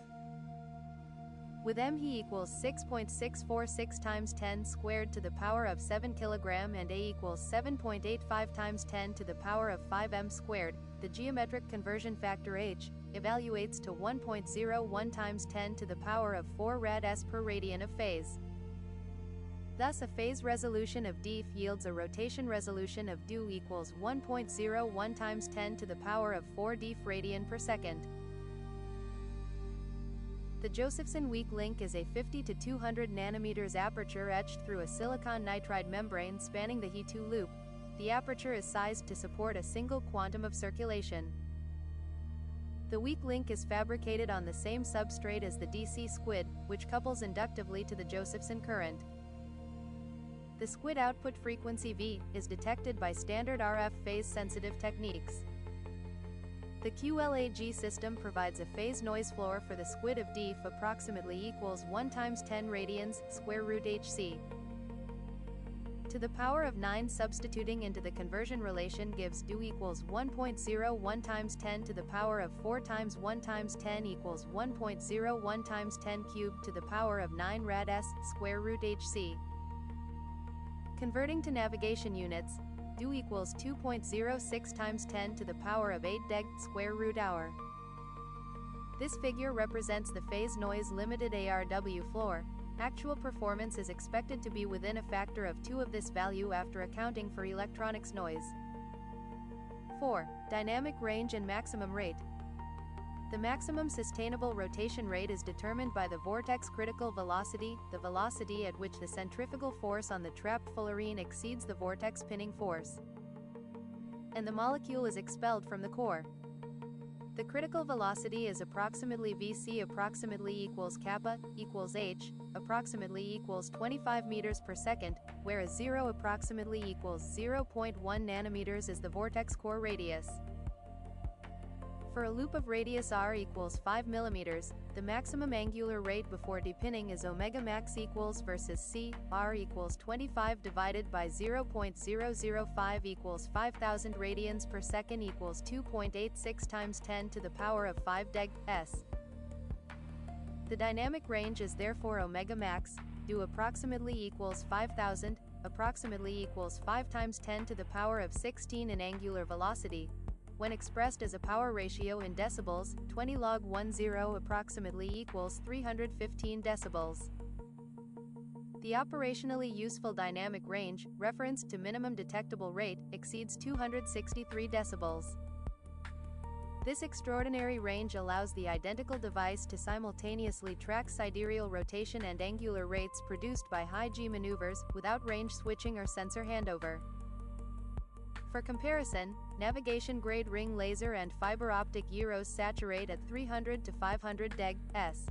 with mhe equals 6.646 times 10 squared to the power of 7 kg and a equals 7.85 times 10 to the power of 5 m squared, the geometric conversion factor h evaluates to 1.01 times 10 to the power of 4 rad-s per radian of phase. Thus a phase resolution of d yields a rotation resolution of d equals 1.01 times 10 to the power of 4 d radian per second. The Josephson weak link is a 50 to 200 nanometers aperture etched through a silicon nitride membrane spanning the He2 loop. The aperture is sized to support a single quantum of circulation. The weak link is fabricated on the same substrate as the DC squid, which couples inductively to the Josephson current. The squid output frequency V is detected by standard RF phase-sensitive techniques. The QLAG system provides a phase noise floor for the squid of d approximately equals 1 times 10 radians square root hc. To the power of 9 substituting into the conversion relation gives d equals 1.01 times 10 to the power of 4 times 1 times 10 equals 1.01 times 10 cubed to the power of 9 rad-s square root hc. Converting to navigation units, d equals 2.06 times 10 to the power of 8 deg square root hour. This figure represents the phase noise limited ARW floor. Actual performance is expected to be within a factor of 2 of this value after accounting for electronics noise. 4. Dynamic range and maximum rate. The maximum sustainable rotation rate is determined by the vortex critical velocity, the velocity at which the centrifugal force on the trapped fullerene exceeds the vortex pinning force, and the molecule is expelled from the core. The critical velocity is approximately Vc approximately equals kappa equals h approximately equals 25 meters per second, whereas 0 approximately equals 0.1 nanometers is the vortex core radius. For a loop of radius r equals 5 mm, the maximum angular rate before depinning is omega max equals versus c, r equals 25 divided by 0.005 equals 5000 radians per second equals 2.86 times 10 to the power of 5 deg s. The dynamic range is therefore omega max, do approximately equals 5000, approximately equals 5 times 10 to the power of 16 in angular velocity. When expressed as a power ratio in decibels, 20 log 10 approximately equals 315 decibels. The operationally useful dynamic range, referenced to minimum detectable rate, exceeds 263 decibels. This extraordinary range allows the identical device to simultaneously track sidereal rotation and angular rates produced by high G maneuvers, without range switching or sensor handover. For comparison, navigation-grade ring laser and fiber optic gyros saturate at 300 to 500 deg s.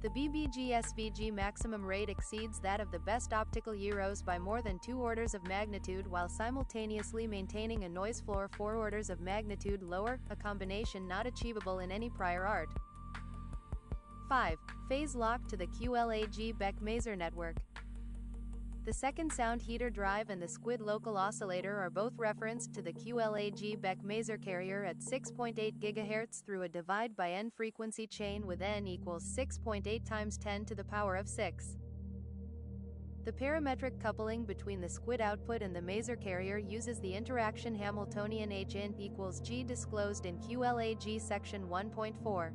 The BBG-SVG maximum rate exceeds that of the best optical gyros by more than 2 orders of magnitude while simultaneously maintaining a noise floor 4 orders of magnitude lower, a combination not achievable in any prior art. 5. Phase lock to the QLAG-Beck-Maser network. The second sound heater drive and the squid local oscillator are both referenced to the QLAG-Beck-Maser carrier at 6.8 GHz through a divide by n frequency chain with n equals 6.8 times 10 to the power of 6. The parametric coupling between the squid output and the maser carrier uses the interaction Hamiltonian H int equals G disclosed in QLAG section 1.4.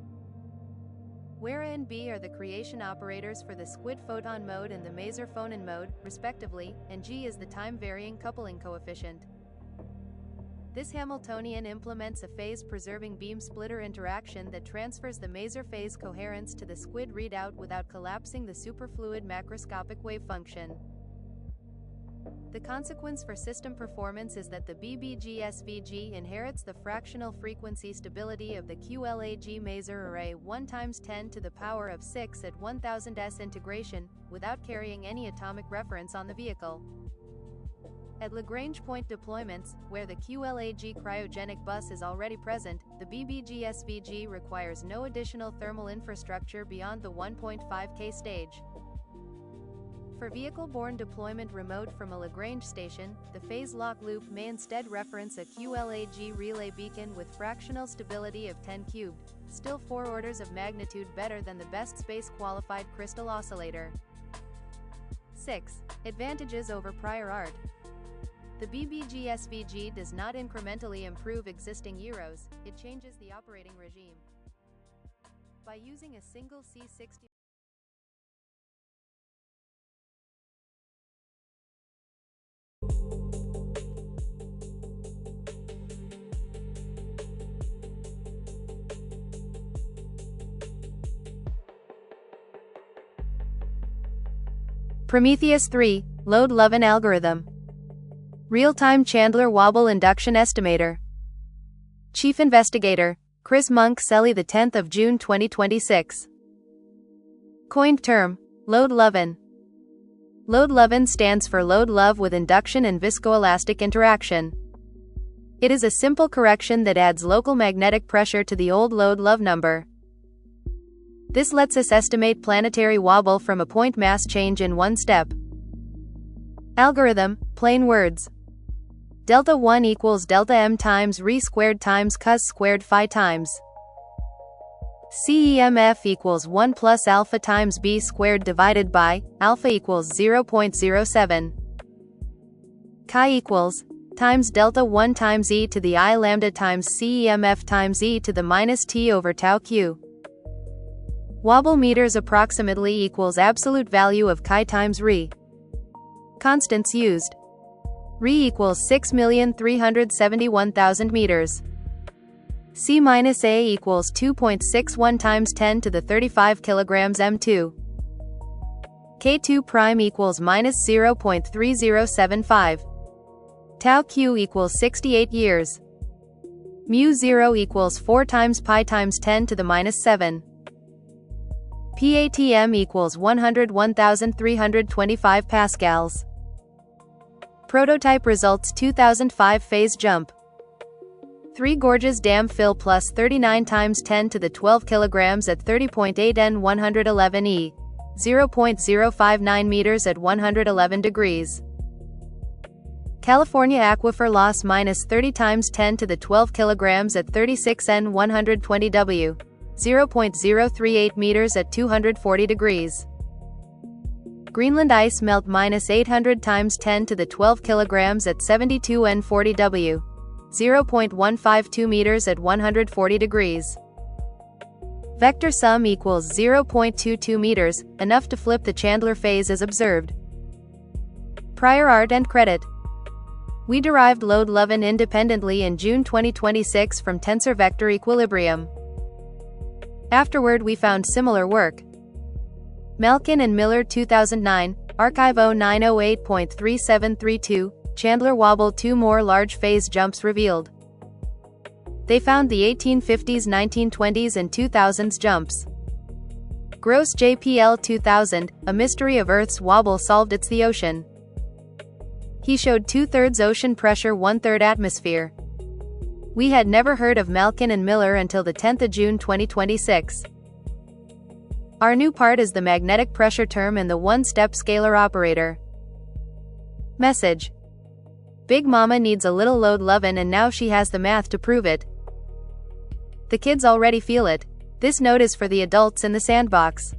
Where A and B are the creation operators for the squid photon mode and the maser phonon mode, respectively, and G is the time-varying coupling coefficient. This Hamiltonian implements a phase-preserving beam splitter interaction that transfers the maser phase coherence to the squid readout without collapsing the superfluid macroscopic wave function. The consequence for system performance is that the BBG-SVG inherits the fractional frequency stability of the QLAG maser array 1 times 10 to the power of 6 at 1000 s integration, without carrying any atomic reference on the vehicle. At Lagrange point deployments, where the QLAG cryogenic bus is already present, the BBG-SVG requires no additional thermal infrastructure beyond the 1.5 K stage. For vehicle-borne deployment remote from a Lagrange station, the phase lock loop may instead reference a QLAG relay beacon with fractional stability of 10 cubed, still 4 orders of magnitude better than the best space-qualified crystal oscillator. 6. Advantages over prior art. The BBG SVG does not incrementally improve existing Euros, it changes the operating regime. By using a single C60 Prometheus 3, Load-Lovin algorithm. Real-time Chandler Wobble Induction Estimator. Chief Investigator, Chris Monk Selly, the 10th of June 2026. Coined term, Load-Lovin. Load-Lovin stands for load love with induction and viscoelastic interaction. It is a simple correction that adds local magnetic pressure to the old load love number. This lets us estimate planetary wobble from a point mass change in one step. Algorithm, plain words. Delta 1 equals delta m times re squared times cos squared phi times. CEMF equals 1 plus alpha times b squared divided by, alpha equals 0.07. Chi equals, times delta 1 times e to the I lambda times CEMF times e to the minus t over tau q. Wobble meters approximately equals absolute value of chi times re. Constants used. Re equals 6,371,000 meters. C minus A equals 2.61 times 10 to the 35 kilograms m2. K2 prime equals minus 0.3075. Tau q equals 68 years. Mu 0 equals 4 times pi times 10 to the minus 7. PATM equals 101,325 pascals. Prototype results 2005 phase jump. 3 Gorges Dam fill plus 39 times 10 to the 12 kilograms at 30.8 N 111 E. 0.059 meters at 111 degrees. California aquifer loss minus 30 times 10 to the 12 kilograms at 36 N 120 W. 0.038 meters at 240 degrees. Greenland ice melt minus 800 times 10 to the 12 kilograms at 72 N 40 W. 0.152 meters at 140 degrees. Vector sum equals 0.22 meters, enough to flip the Chandler phase as observed. Prior art and credit. We derived Load-Lovin independently in June 2026 from tensor vector equilibrium. Afterward we found similar work. Malkin and Miller 2009, Archive 0908.3732, Chandler wobble 2 more large phase jumps revealed. They found the 1850s, 1920s and 2000s jumps. Gross JPL 2000, A Mystery of Earth's Wobble solved it's the ocean. He showed 2/3 ocean pressure, 1/3 atmosphere. We had never heard of Malkin and Miller until the 10th of June 2026. Our new part is the magnetic pressure term and the one-step scalar operator. Message. Big Mama needs a little Load-Lovin and now she has the math to prove it. The kids already feel it. This note is for the adults in the sandbox.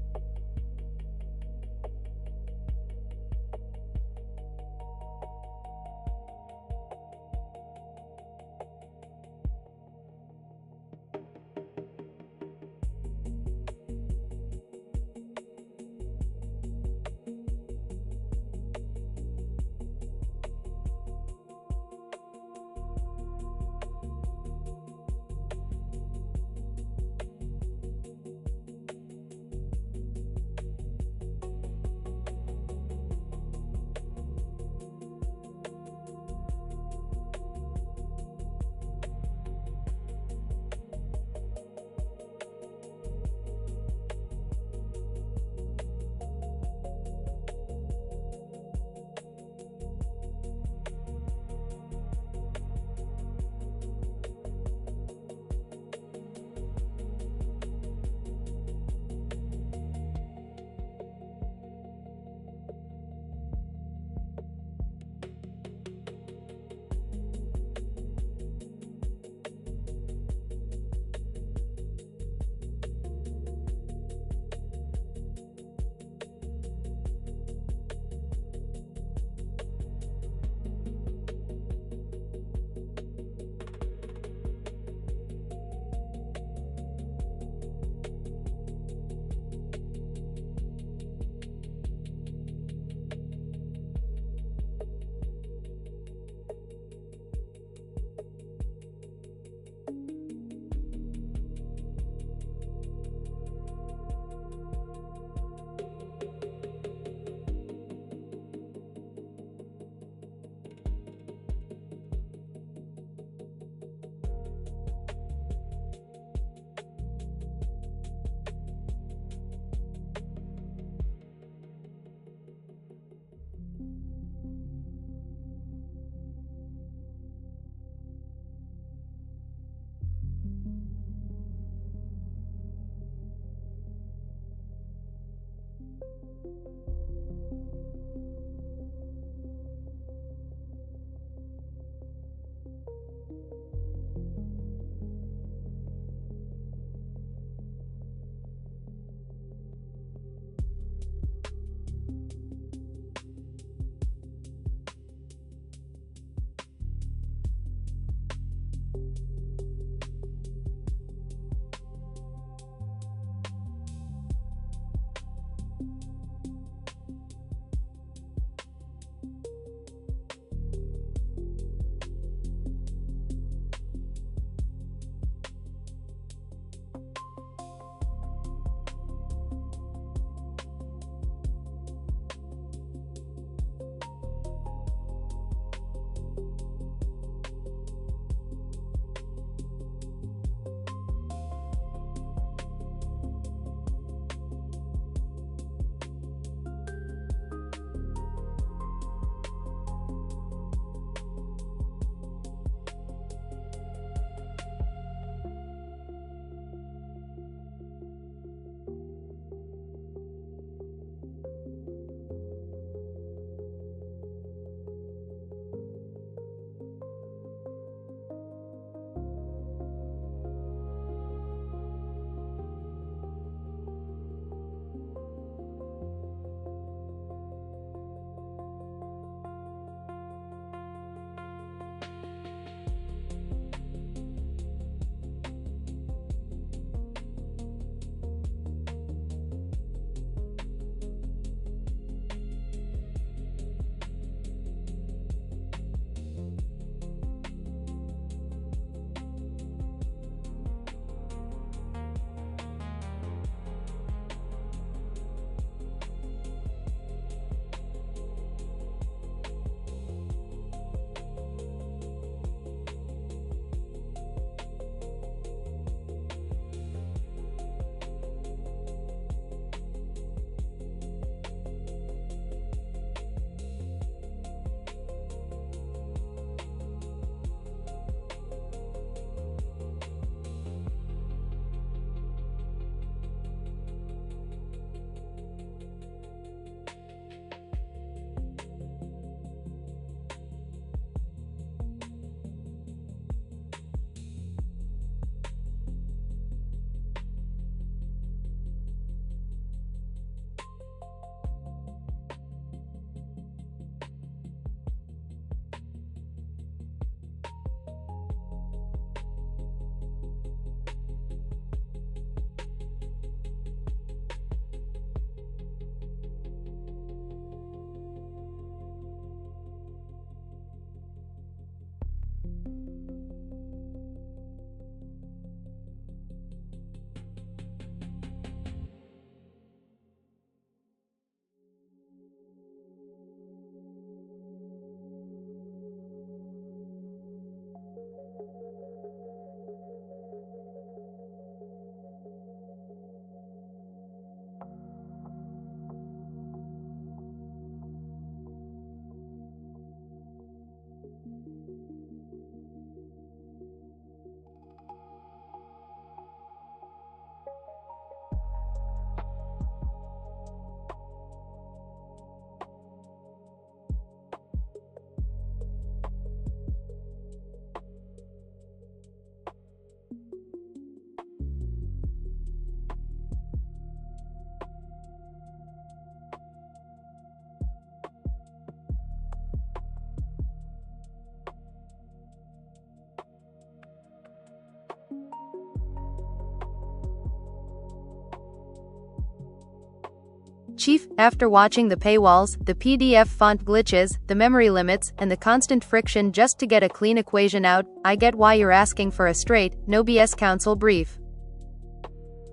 Chief, after watching the paywalls, the PDF font glitches, the memory limits, and the constant friction just to get a clean equation out, I get why you're asking for a straight, no BS council brief.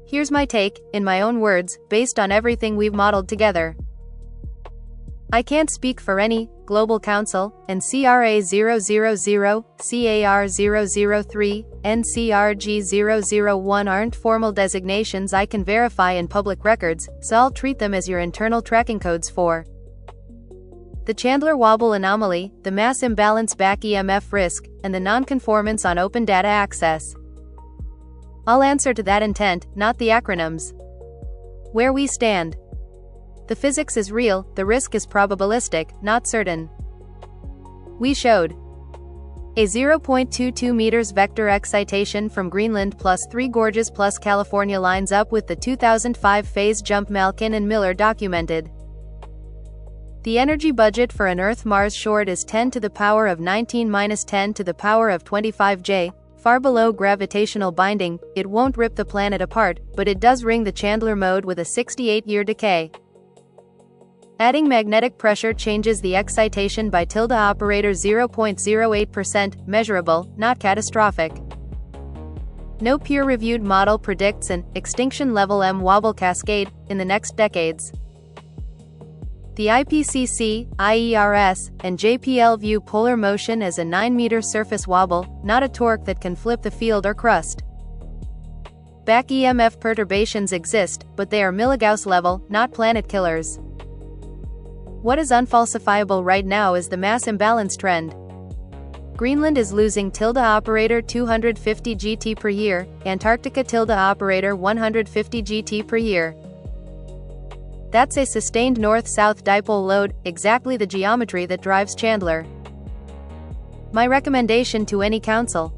Here's my take, in my own words, based on everything we've modeled together. I can't speak for any Global Council, and CRA 000, CAR 003, NCRG 001 aren't formal designations I can verify in public records, so I'll treat them as your internal tracking codes for the Chandler-Wobble anomaly, the mass imbalance back EMF risk, and the nonconformance on open data access. I'll answer to that intent, not the acronyms. Where we stand. The physics is real, the risk is probabilistic, not certain. We showed a 0.22 meters vector excitation from Greenland plus 3 gorges plus California lines up with the 2005 phase jump Malkin and Miller documented. The energy budget for an Earth-Mars short is 10 to the power of 19 minus 10 to the power of 25 J, far below gravitational binding. It won't rip the planet apart, but it does ring the Chandler mode with a 68-year decay. Adding magnetic pressure changes the excitation by tilde operator 0.08%, measurable, not catastrophic. No peer-reviewed model predicts an extinction-level M-wobble cascade in the next decades. The IPCC, IERS, and JPL view polar motion as a 9-meter surface wobble, not a torque that can flip the field or crust. Back EMF perturbations exist, but they are milligauss level, not planet killers. What is unfalsifiable right now is the mass imbalance trend. Greenland is losing tilde operator 250 GT per year, Antarctica tilde operator 150 GT per year. That's a sustained north-south dipole load, exactly the geometry that drives Chandler. My recommendation to any council: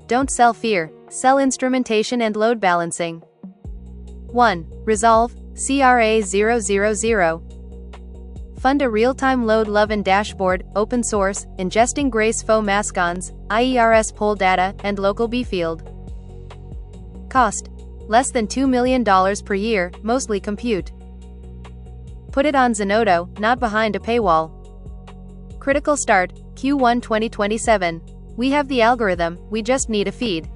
don't sell fear, sell instrumentation and load balancing. 1. Resolve, CRA 000. Fund a real-time load Lovin dashboard, open source, ingesting Grace Faux Mascons, IERS poll data, and local B-field. Cost: less than $2 million per year, mostly compute. Put it on Zenodo, not behind a paywall. Critical start, Q1 2027. We have the algorithm, we just need a feed.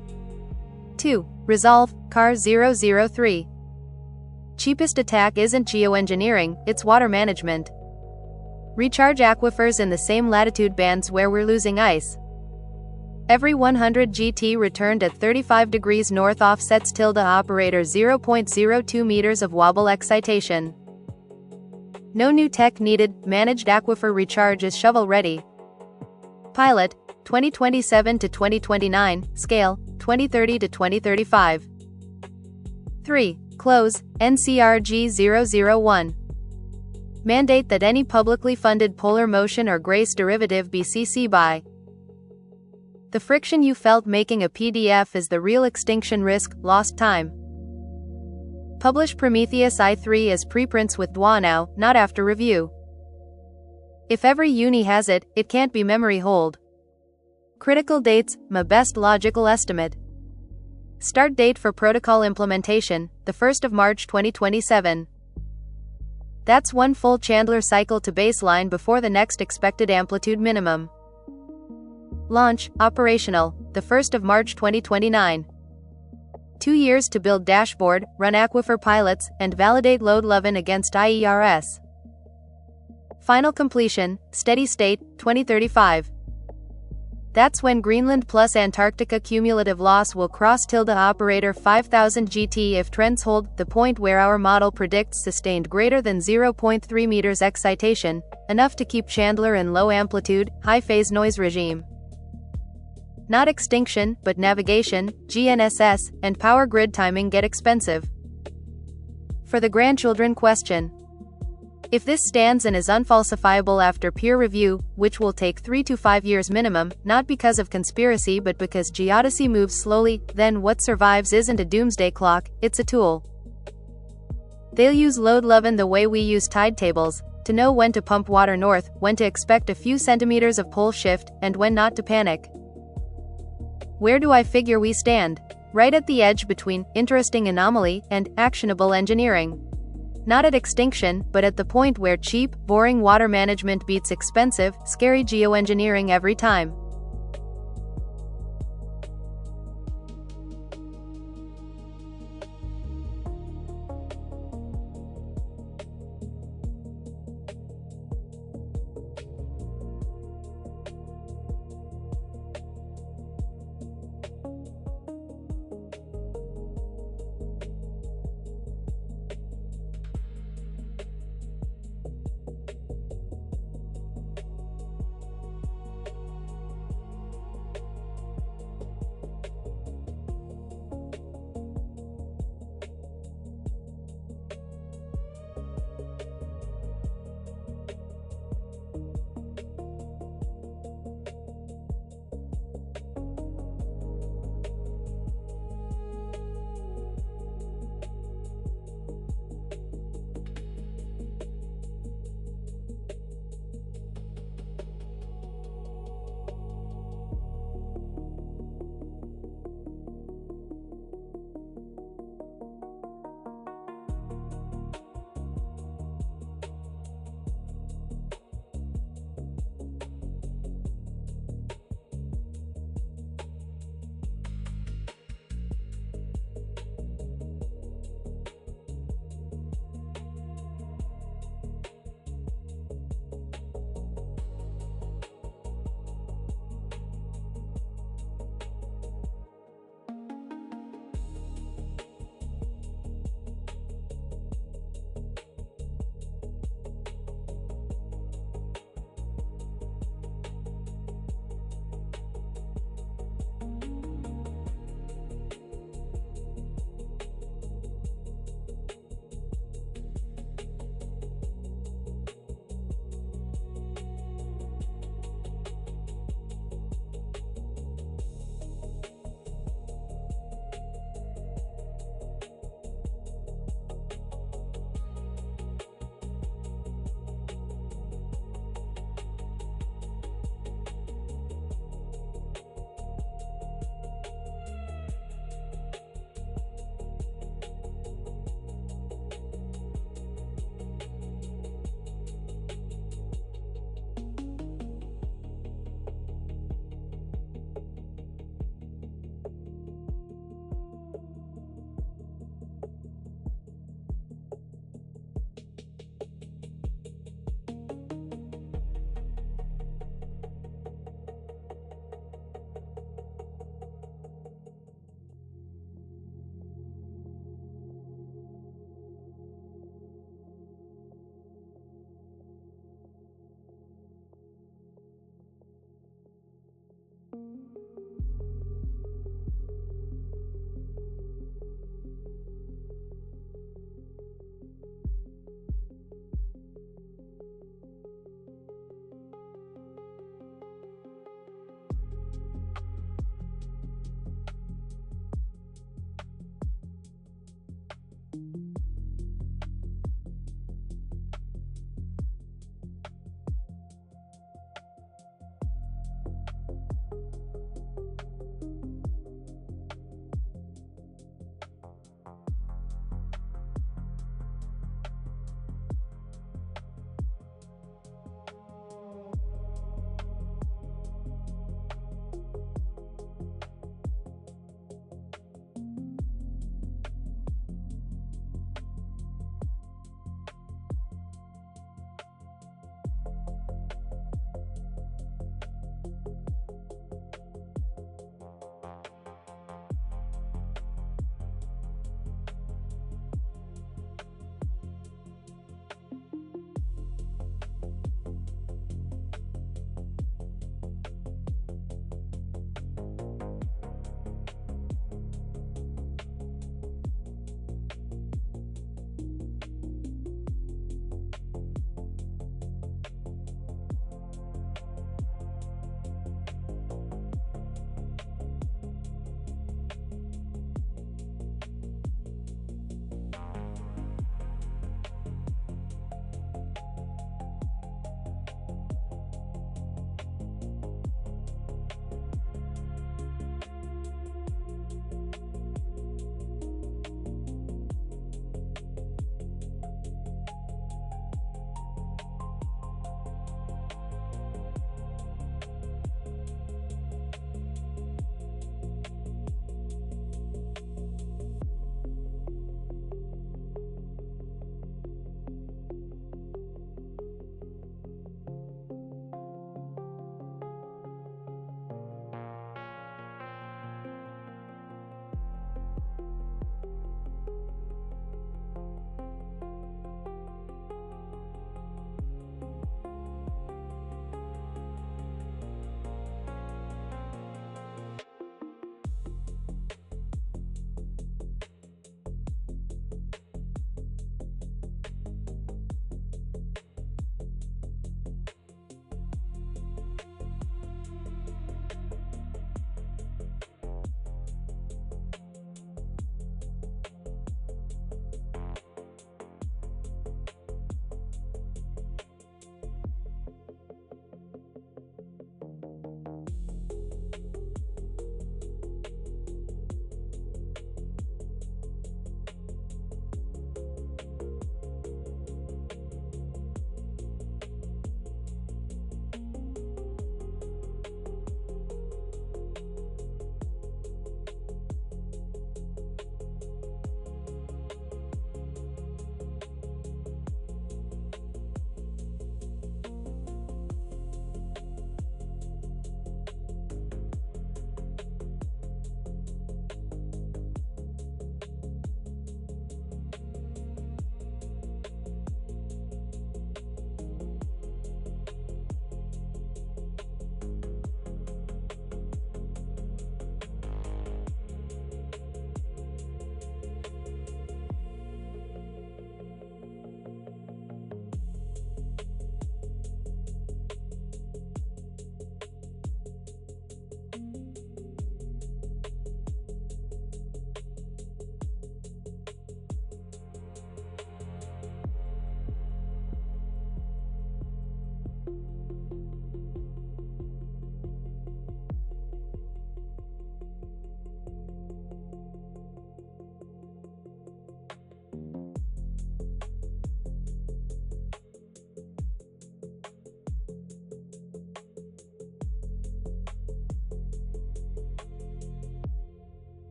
2. Resolve, CAR 003. Cheapest attack isn't geoengineering, it's water management. Recharge aquifers in the same latitude bands where we're losing ice. Every 100 GT returned at 35 degrees north offsets tilde operator 0.02 meters of wobble excitation. No new tech needed, managed aquifer recharge is shovel-ready. Pilot, 2027 to 2029, scale, 2030 to 2035. 3. Close, NCRG 001. Mandate that any publicly funded polar motion or Grace derivative be CC by. The friction you felt making a PDF is the real extinction risk, lost time. Publish Prometheus I3 as preprints with DWA now, not after review. If every uni has it, it can't be memory hold. Critical dates, my best logical estimate. Start date for protocol implementation, the 1st of March 2027. That's one full Chandler cycle to baseline before the next expected amplitude minimum. Launch, operational, the 1st of March 2029. 2 years to build dashboard, run aquifer pilots, and validate load Lovin against IERS. Final completion, steady state, 2035. That's when Greenland plus Antarctica cumulative loss will cross tilde operator 5000 GT if trends hold, the point where our model predicts sustained greater than 0.3 meters excitation, enough to keep Chandler in low amplitude, high phase noise regime. Not extinction, but navigation, GNSS, and power grid timing get expensive. For the grandchildren question: if this stands and is unfalsifiable after peer review, which will take 3 to 5 years minimum, not because of conspiracy but because geodesy moves slowly, then what survives isn't a doomsday clock, it's a tool. They'll use load Lovin the way we use tide tables, to know when to pump water north, when to expect a few centimeters of pole shift, and when not to panic. Where do I figure we stand? Right at the edge between interesting anomaly and actionable engineering. Not at extinction, but at the point where cheap, boring water management beats expensive, scary geoengineering every time.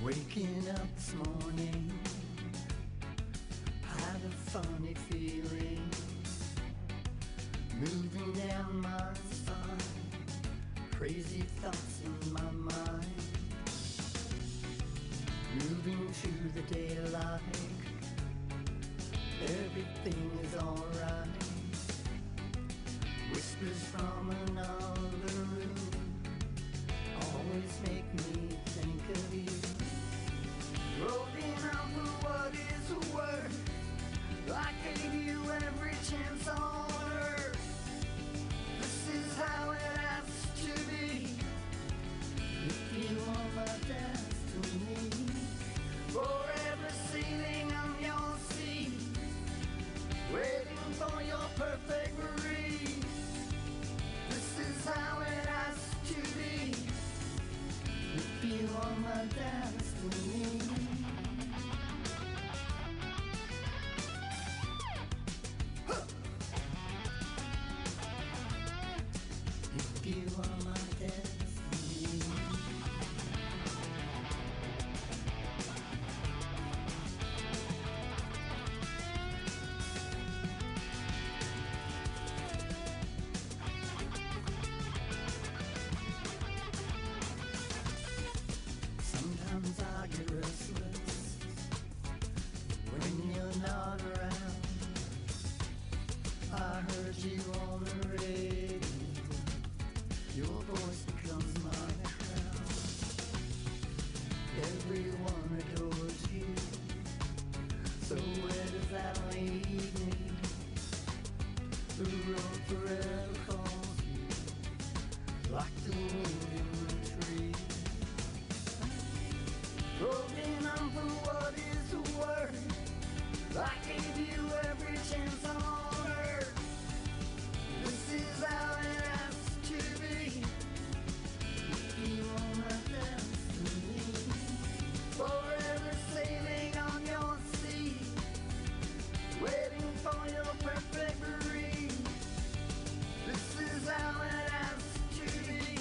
Waking up this morning, had a funny feeling, moving down my spine, crazy thoughts in my mind, moving to the daylight, everything is alright, whispers from another room, always make me think of you. Rolling out for what is worth, I gave you every chance on earth. This is how it has to be, if you are my destiny. Forever sailing on your sea, waiting for your perfect breeze. This is how it has to be, if you are my destiny. If you are my destiny. Sometimes I get restless when you're not around. I heard you on the radio, your voice becomes my crown. Everyone adores you, so where does that leave me? The road forever calls you, like the wind in the tree. Rolling on for what is worth, I gave you every chance on earth. This is how it has to be, if you are my destiny. Forever sailing on your sea, waiting for your perfect breeze. This is how it has to be,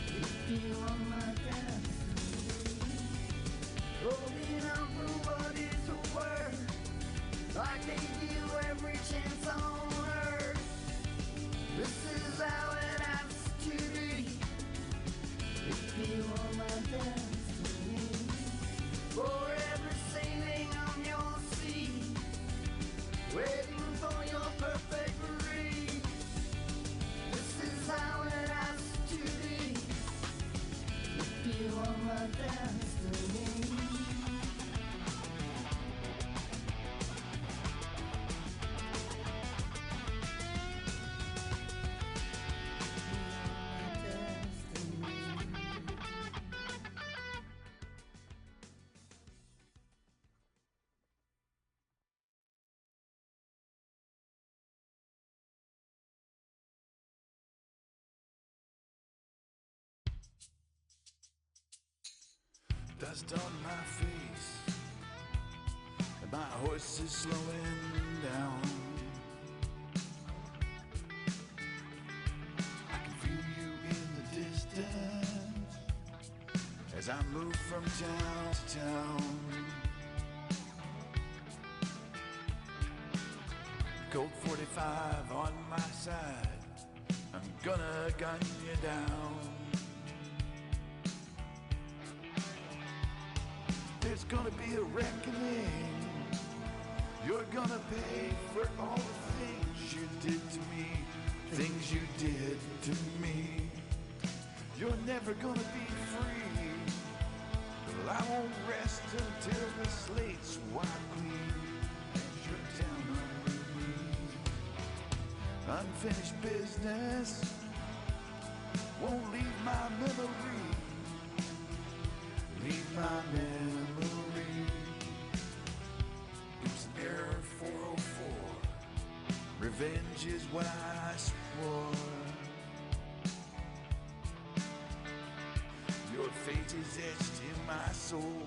if you are my destiny. Holding on for what is worth, I gave you every chance on earth. This is how it has to be, if you are my destiny. Forever sailing on your sea, waiting for your perfect breeze. This is how it has to be, if you are my destiny. Dust on my face, and my horse is slowing down. I can feel you in the distance as I move from town to town. Colt 45 on my side, I'm gonna gun you down. There's gonna be a reckoning. You're gonna pay for all the things you did to me, things you did to me. You're never gonna be free. Well, I won't rest until the slate's wiped clean and you're down on your knees. Unfinished business won't leave my memory. Leave my memory. It was an error 404. Revenge is what I swore. Your fate is etched in my soul.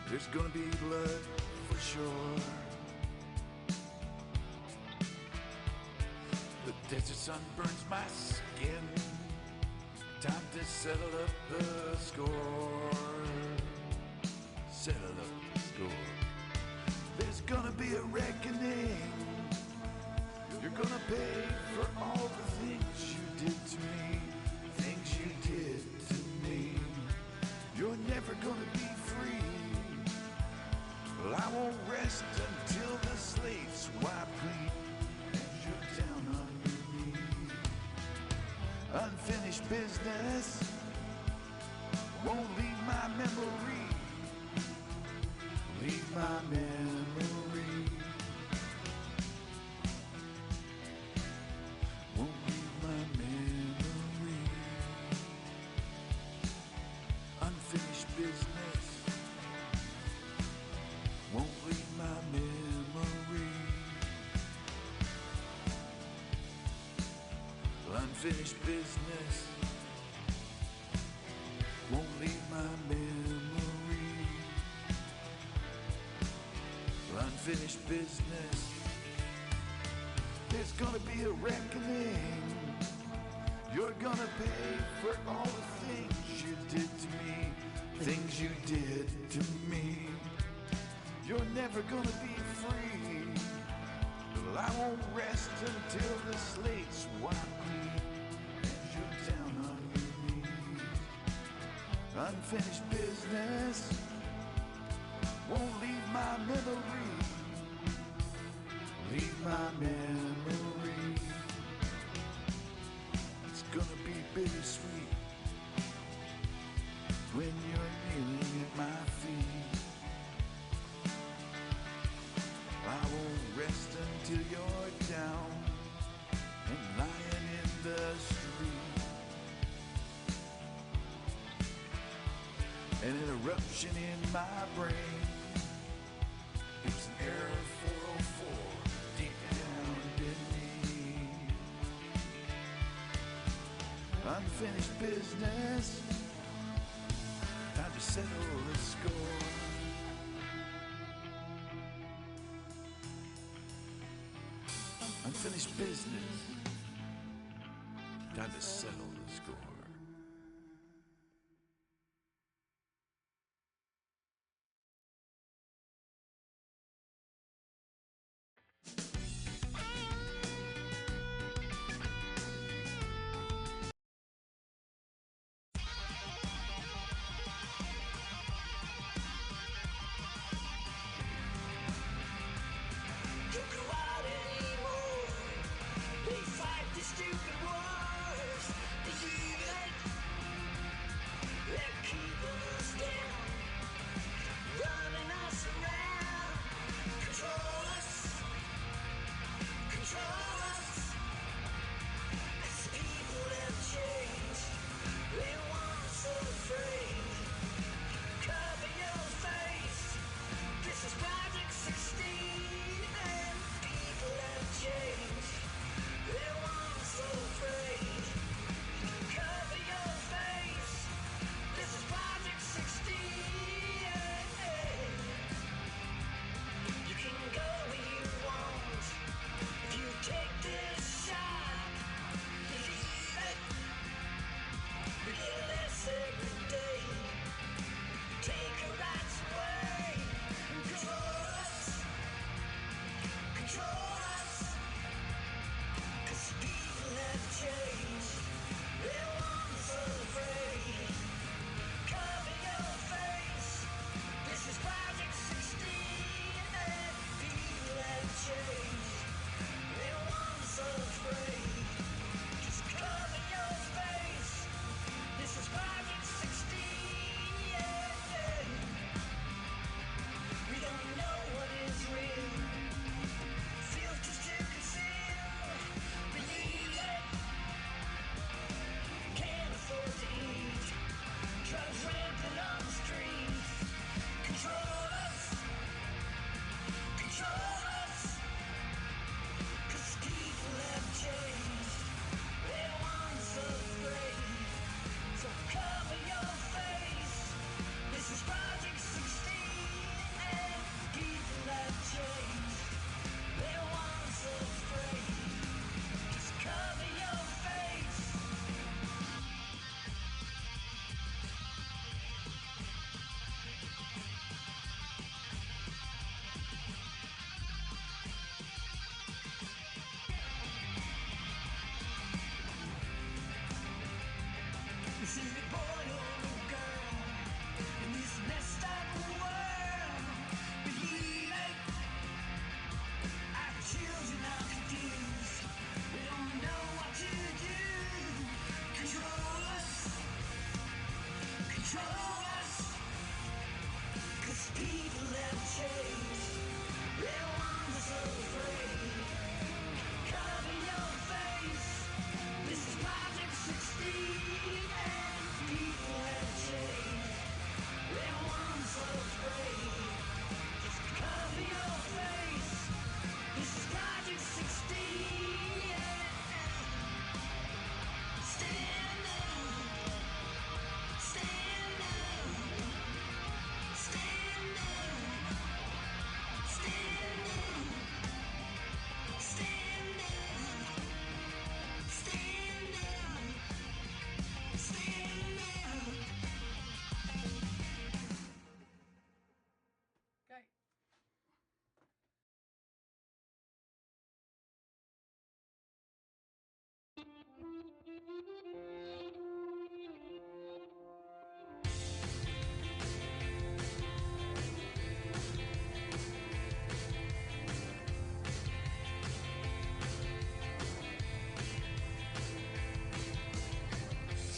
There's gonna be blood for sure. The desert sun burns my skin. Time to settle up the score. Settle up the score. There's gonna be a reckoning. You're gonna pay for all the things you did to me. Things you did to me. You're never gonna be free. Well, I won't rest until the slate's wiped clean and you're down on your knees. Unfinished business won't leave my memory. Leave my memory. Won't leave my memory. Unfinished business won't leave my memory. Unfinished business won't leave my memory. Unfinished business. There's gonna be a reckoning. You're gonna pay for all the things you did to me. Things you did to me. You're never gonna be free. Well, I won't rest until the slate's wiped clean and you're down on your knees. Unfinished business won't leave my memory. Leave my memory. It's gonna be bittersweet when you're kneeling at my feet. I won't rest until you're down and lying in the street. An eruption in my brain. It was an error 404 deep down beneath. Unfinished business. Time to settle the score. Unfinished business. Time to settle the score. Don't go out anymore. They fight the stupid wars. They hear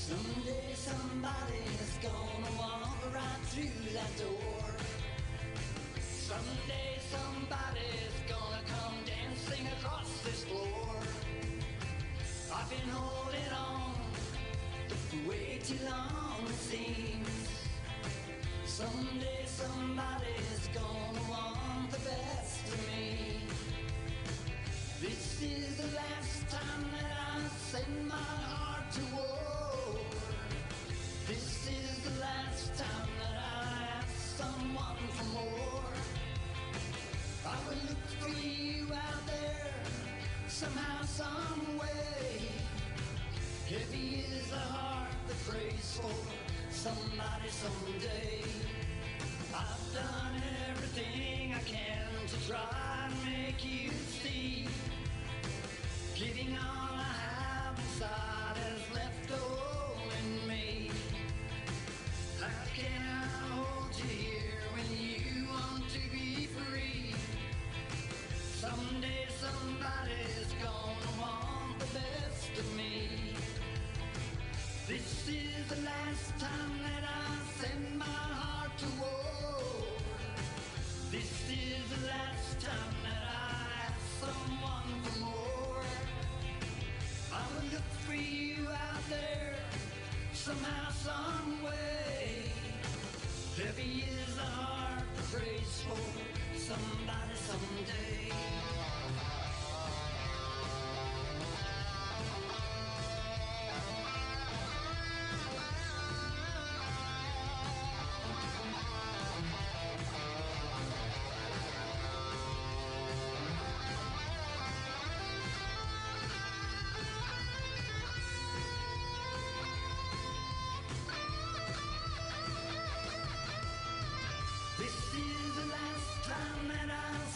Someday somebody's gonna walk right through that door. Someday somebody's gonna come dancing across this floor. I've been holding on for way too long, it seems. Someday somebody's gonna want the best of me. This is the last time that I send my heart to war. This is the last time that I ask someone for more. I will look for you out there, somehow, some way. Heavy is the heart that prays for somebody someday. I've done everything I can to try and make you see. Giving all I have inside has left a hole in me. How can I hold you here when you want to be free? Someday somebody's gonna want the best of me. This is the last time that I send my heart to war. This is the last time that I ask someone for more. I will look for you out there, somehow, some way. Heavy is the heart that prays for somebody someday.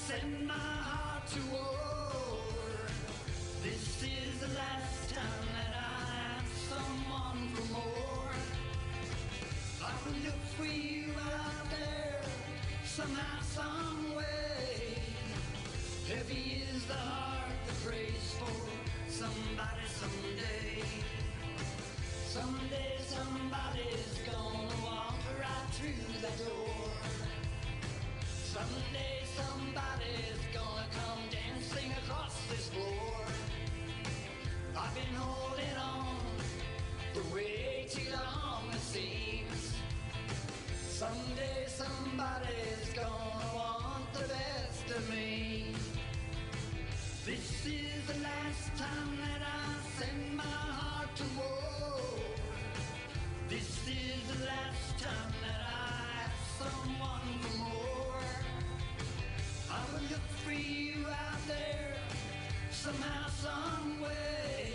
Send my heart to war. This is the last time that I ask someone for more. I will look for you out there, somehow, some way. Heavy is the heart that prays for somebody someday. Someday somebody's gonna walk right through the door. Someday somebody's gonna come dancing across this floor. I've been holding on for way too long, it seems. Someday somebody's gonna want the best of me. This is the last time that I send my heart to war. This is the last time that I ask someone for more. I will look for you out there, somehow, some way.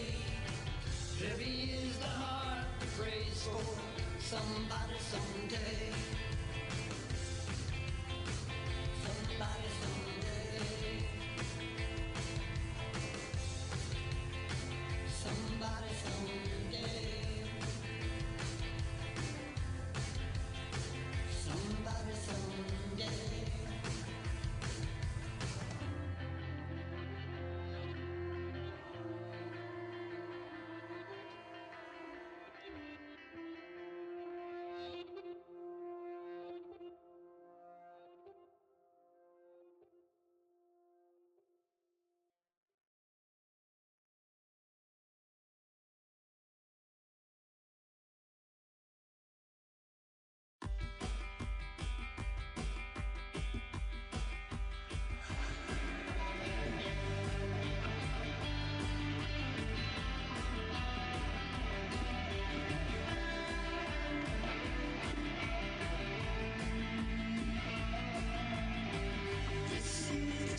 Heavy is the heart that prays for somebody someday. Somebody someday. Somebody someday. Somebody someday.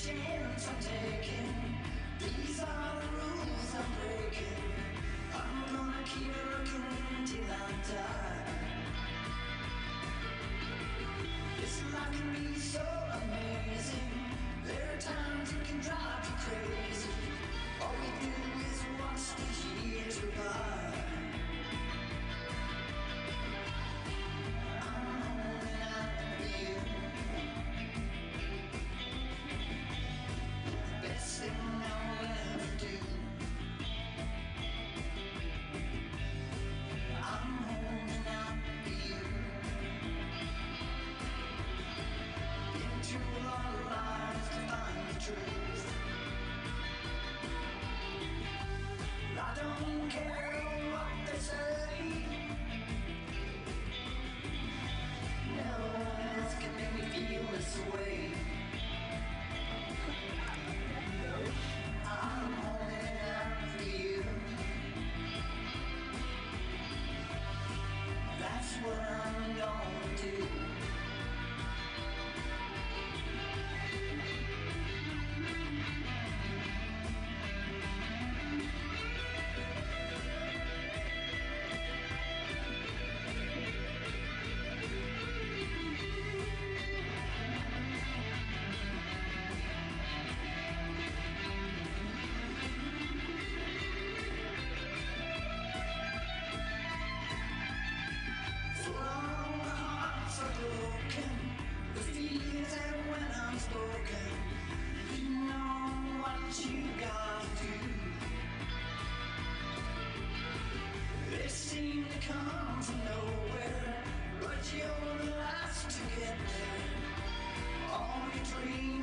Chance I'm taking. These are the rules I'm breaking. I'm gonna keep working till I die. This life can be so amazing. There are times it can drive you crazy. All we do is watch the years go by.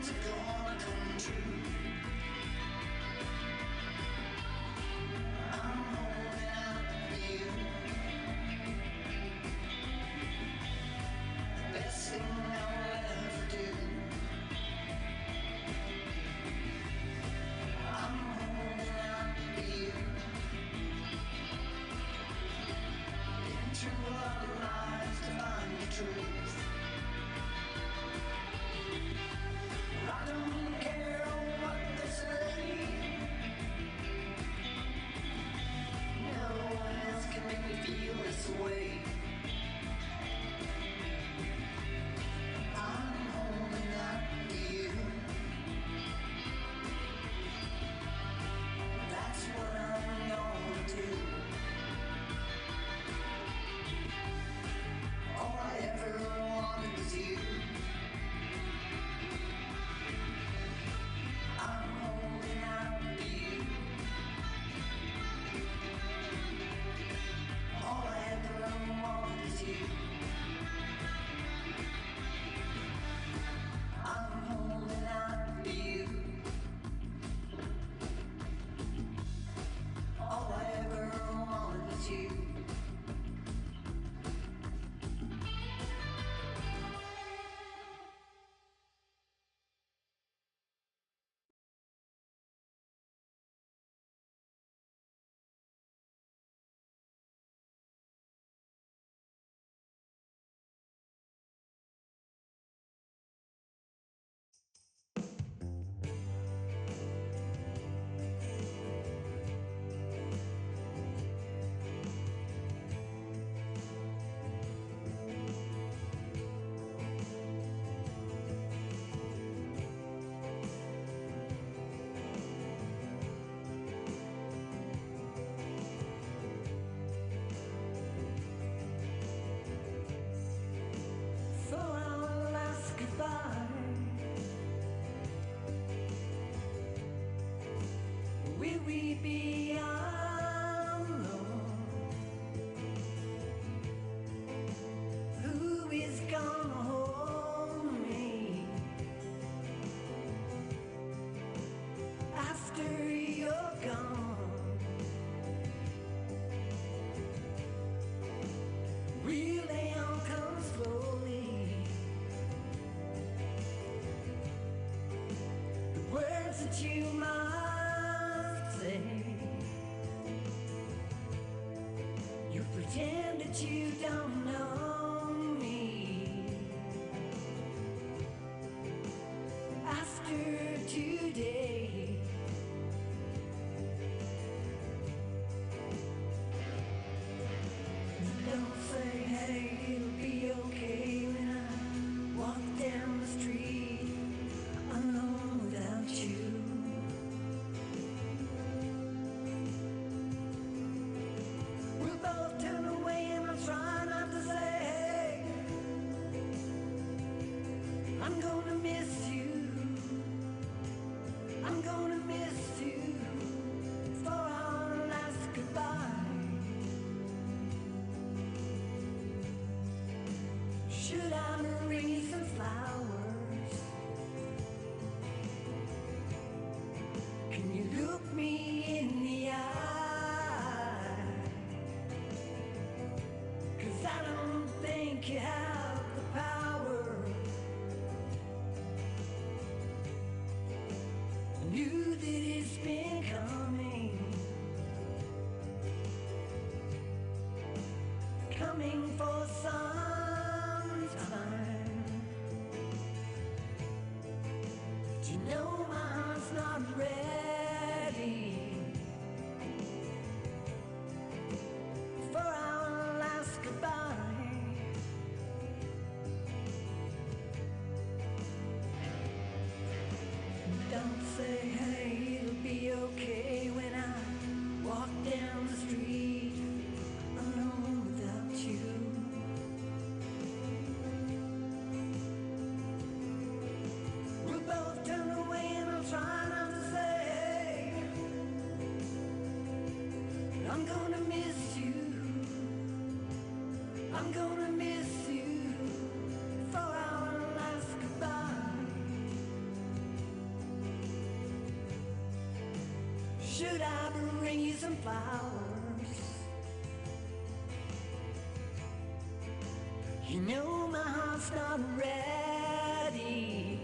dreams are gonna come true. I'm holding out for you. Best thing I'll ever do. I'm holding out for you. Into other lives to find the truth. I don't care what they say. No one else can make me feel this way. I'm holding out for you. That's what I'm gonna do. All I ever wanted was you. I'm holding out for you. All I ever wanted is you. I'm holding out for you. All I ever wanted was you. For our last goodbye, will we be alone? Who is gonna hold me after you're gone? Will they all come slowly? The words that you must say. You pretend that you don't know me. After today, don't say, hey, it'll be okay when I walk down the street alone without you. We'll both turn away and I'll try not to say, hey, I'm gonna miss you. I'm gonna miss you for our last goodbye. Should I bring you some flowers? Can you look me in the eye? 'Cause I don't think you have the power. I knew that it's been coming, coming for some time. But you know my heart's not ready for our last goodbye. Don't say, hey, it'll be okay when I walk down the street alone without you. We'll both turn away and I'll try not to say, Should I bring you some flowers? You know my heart's not ready.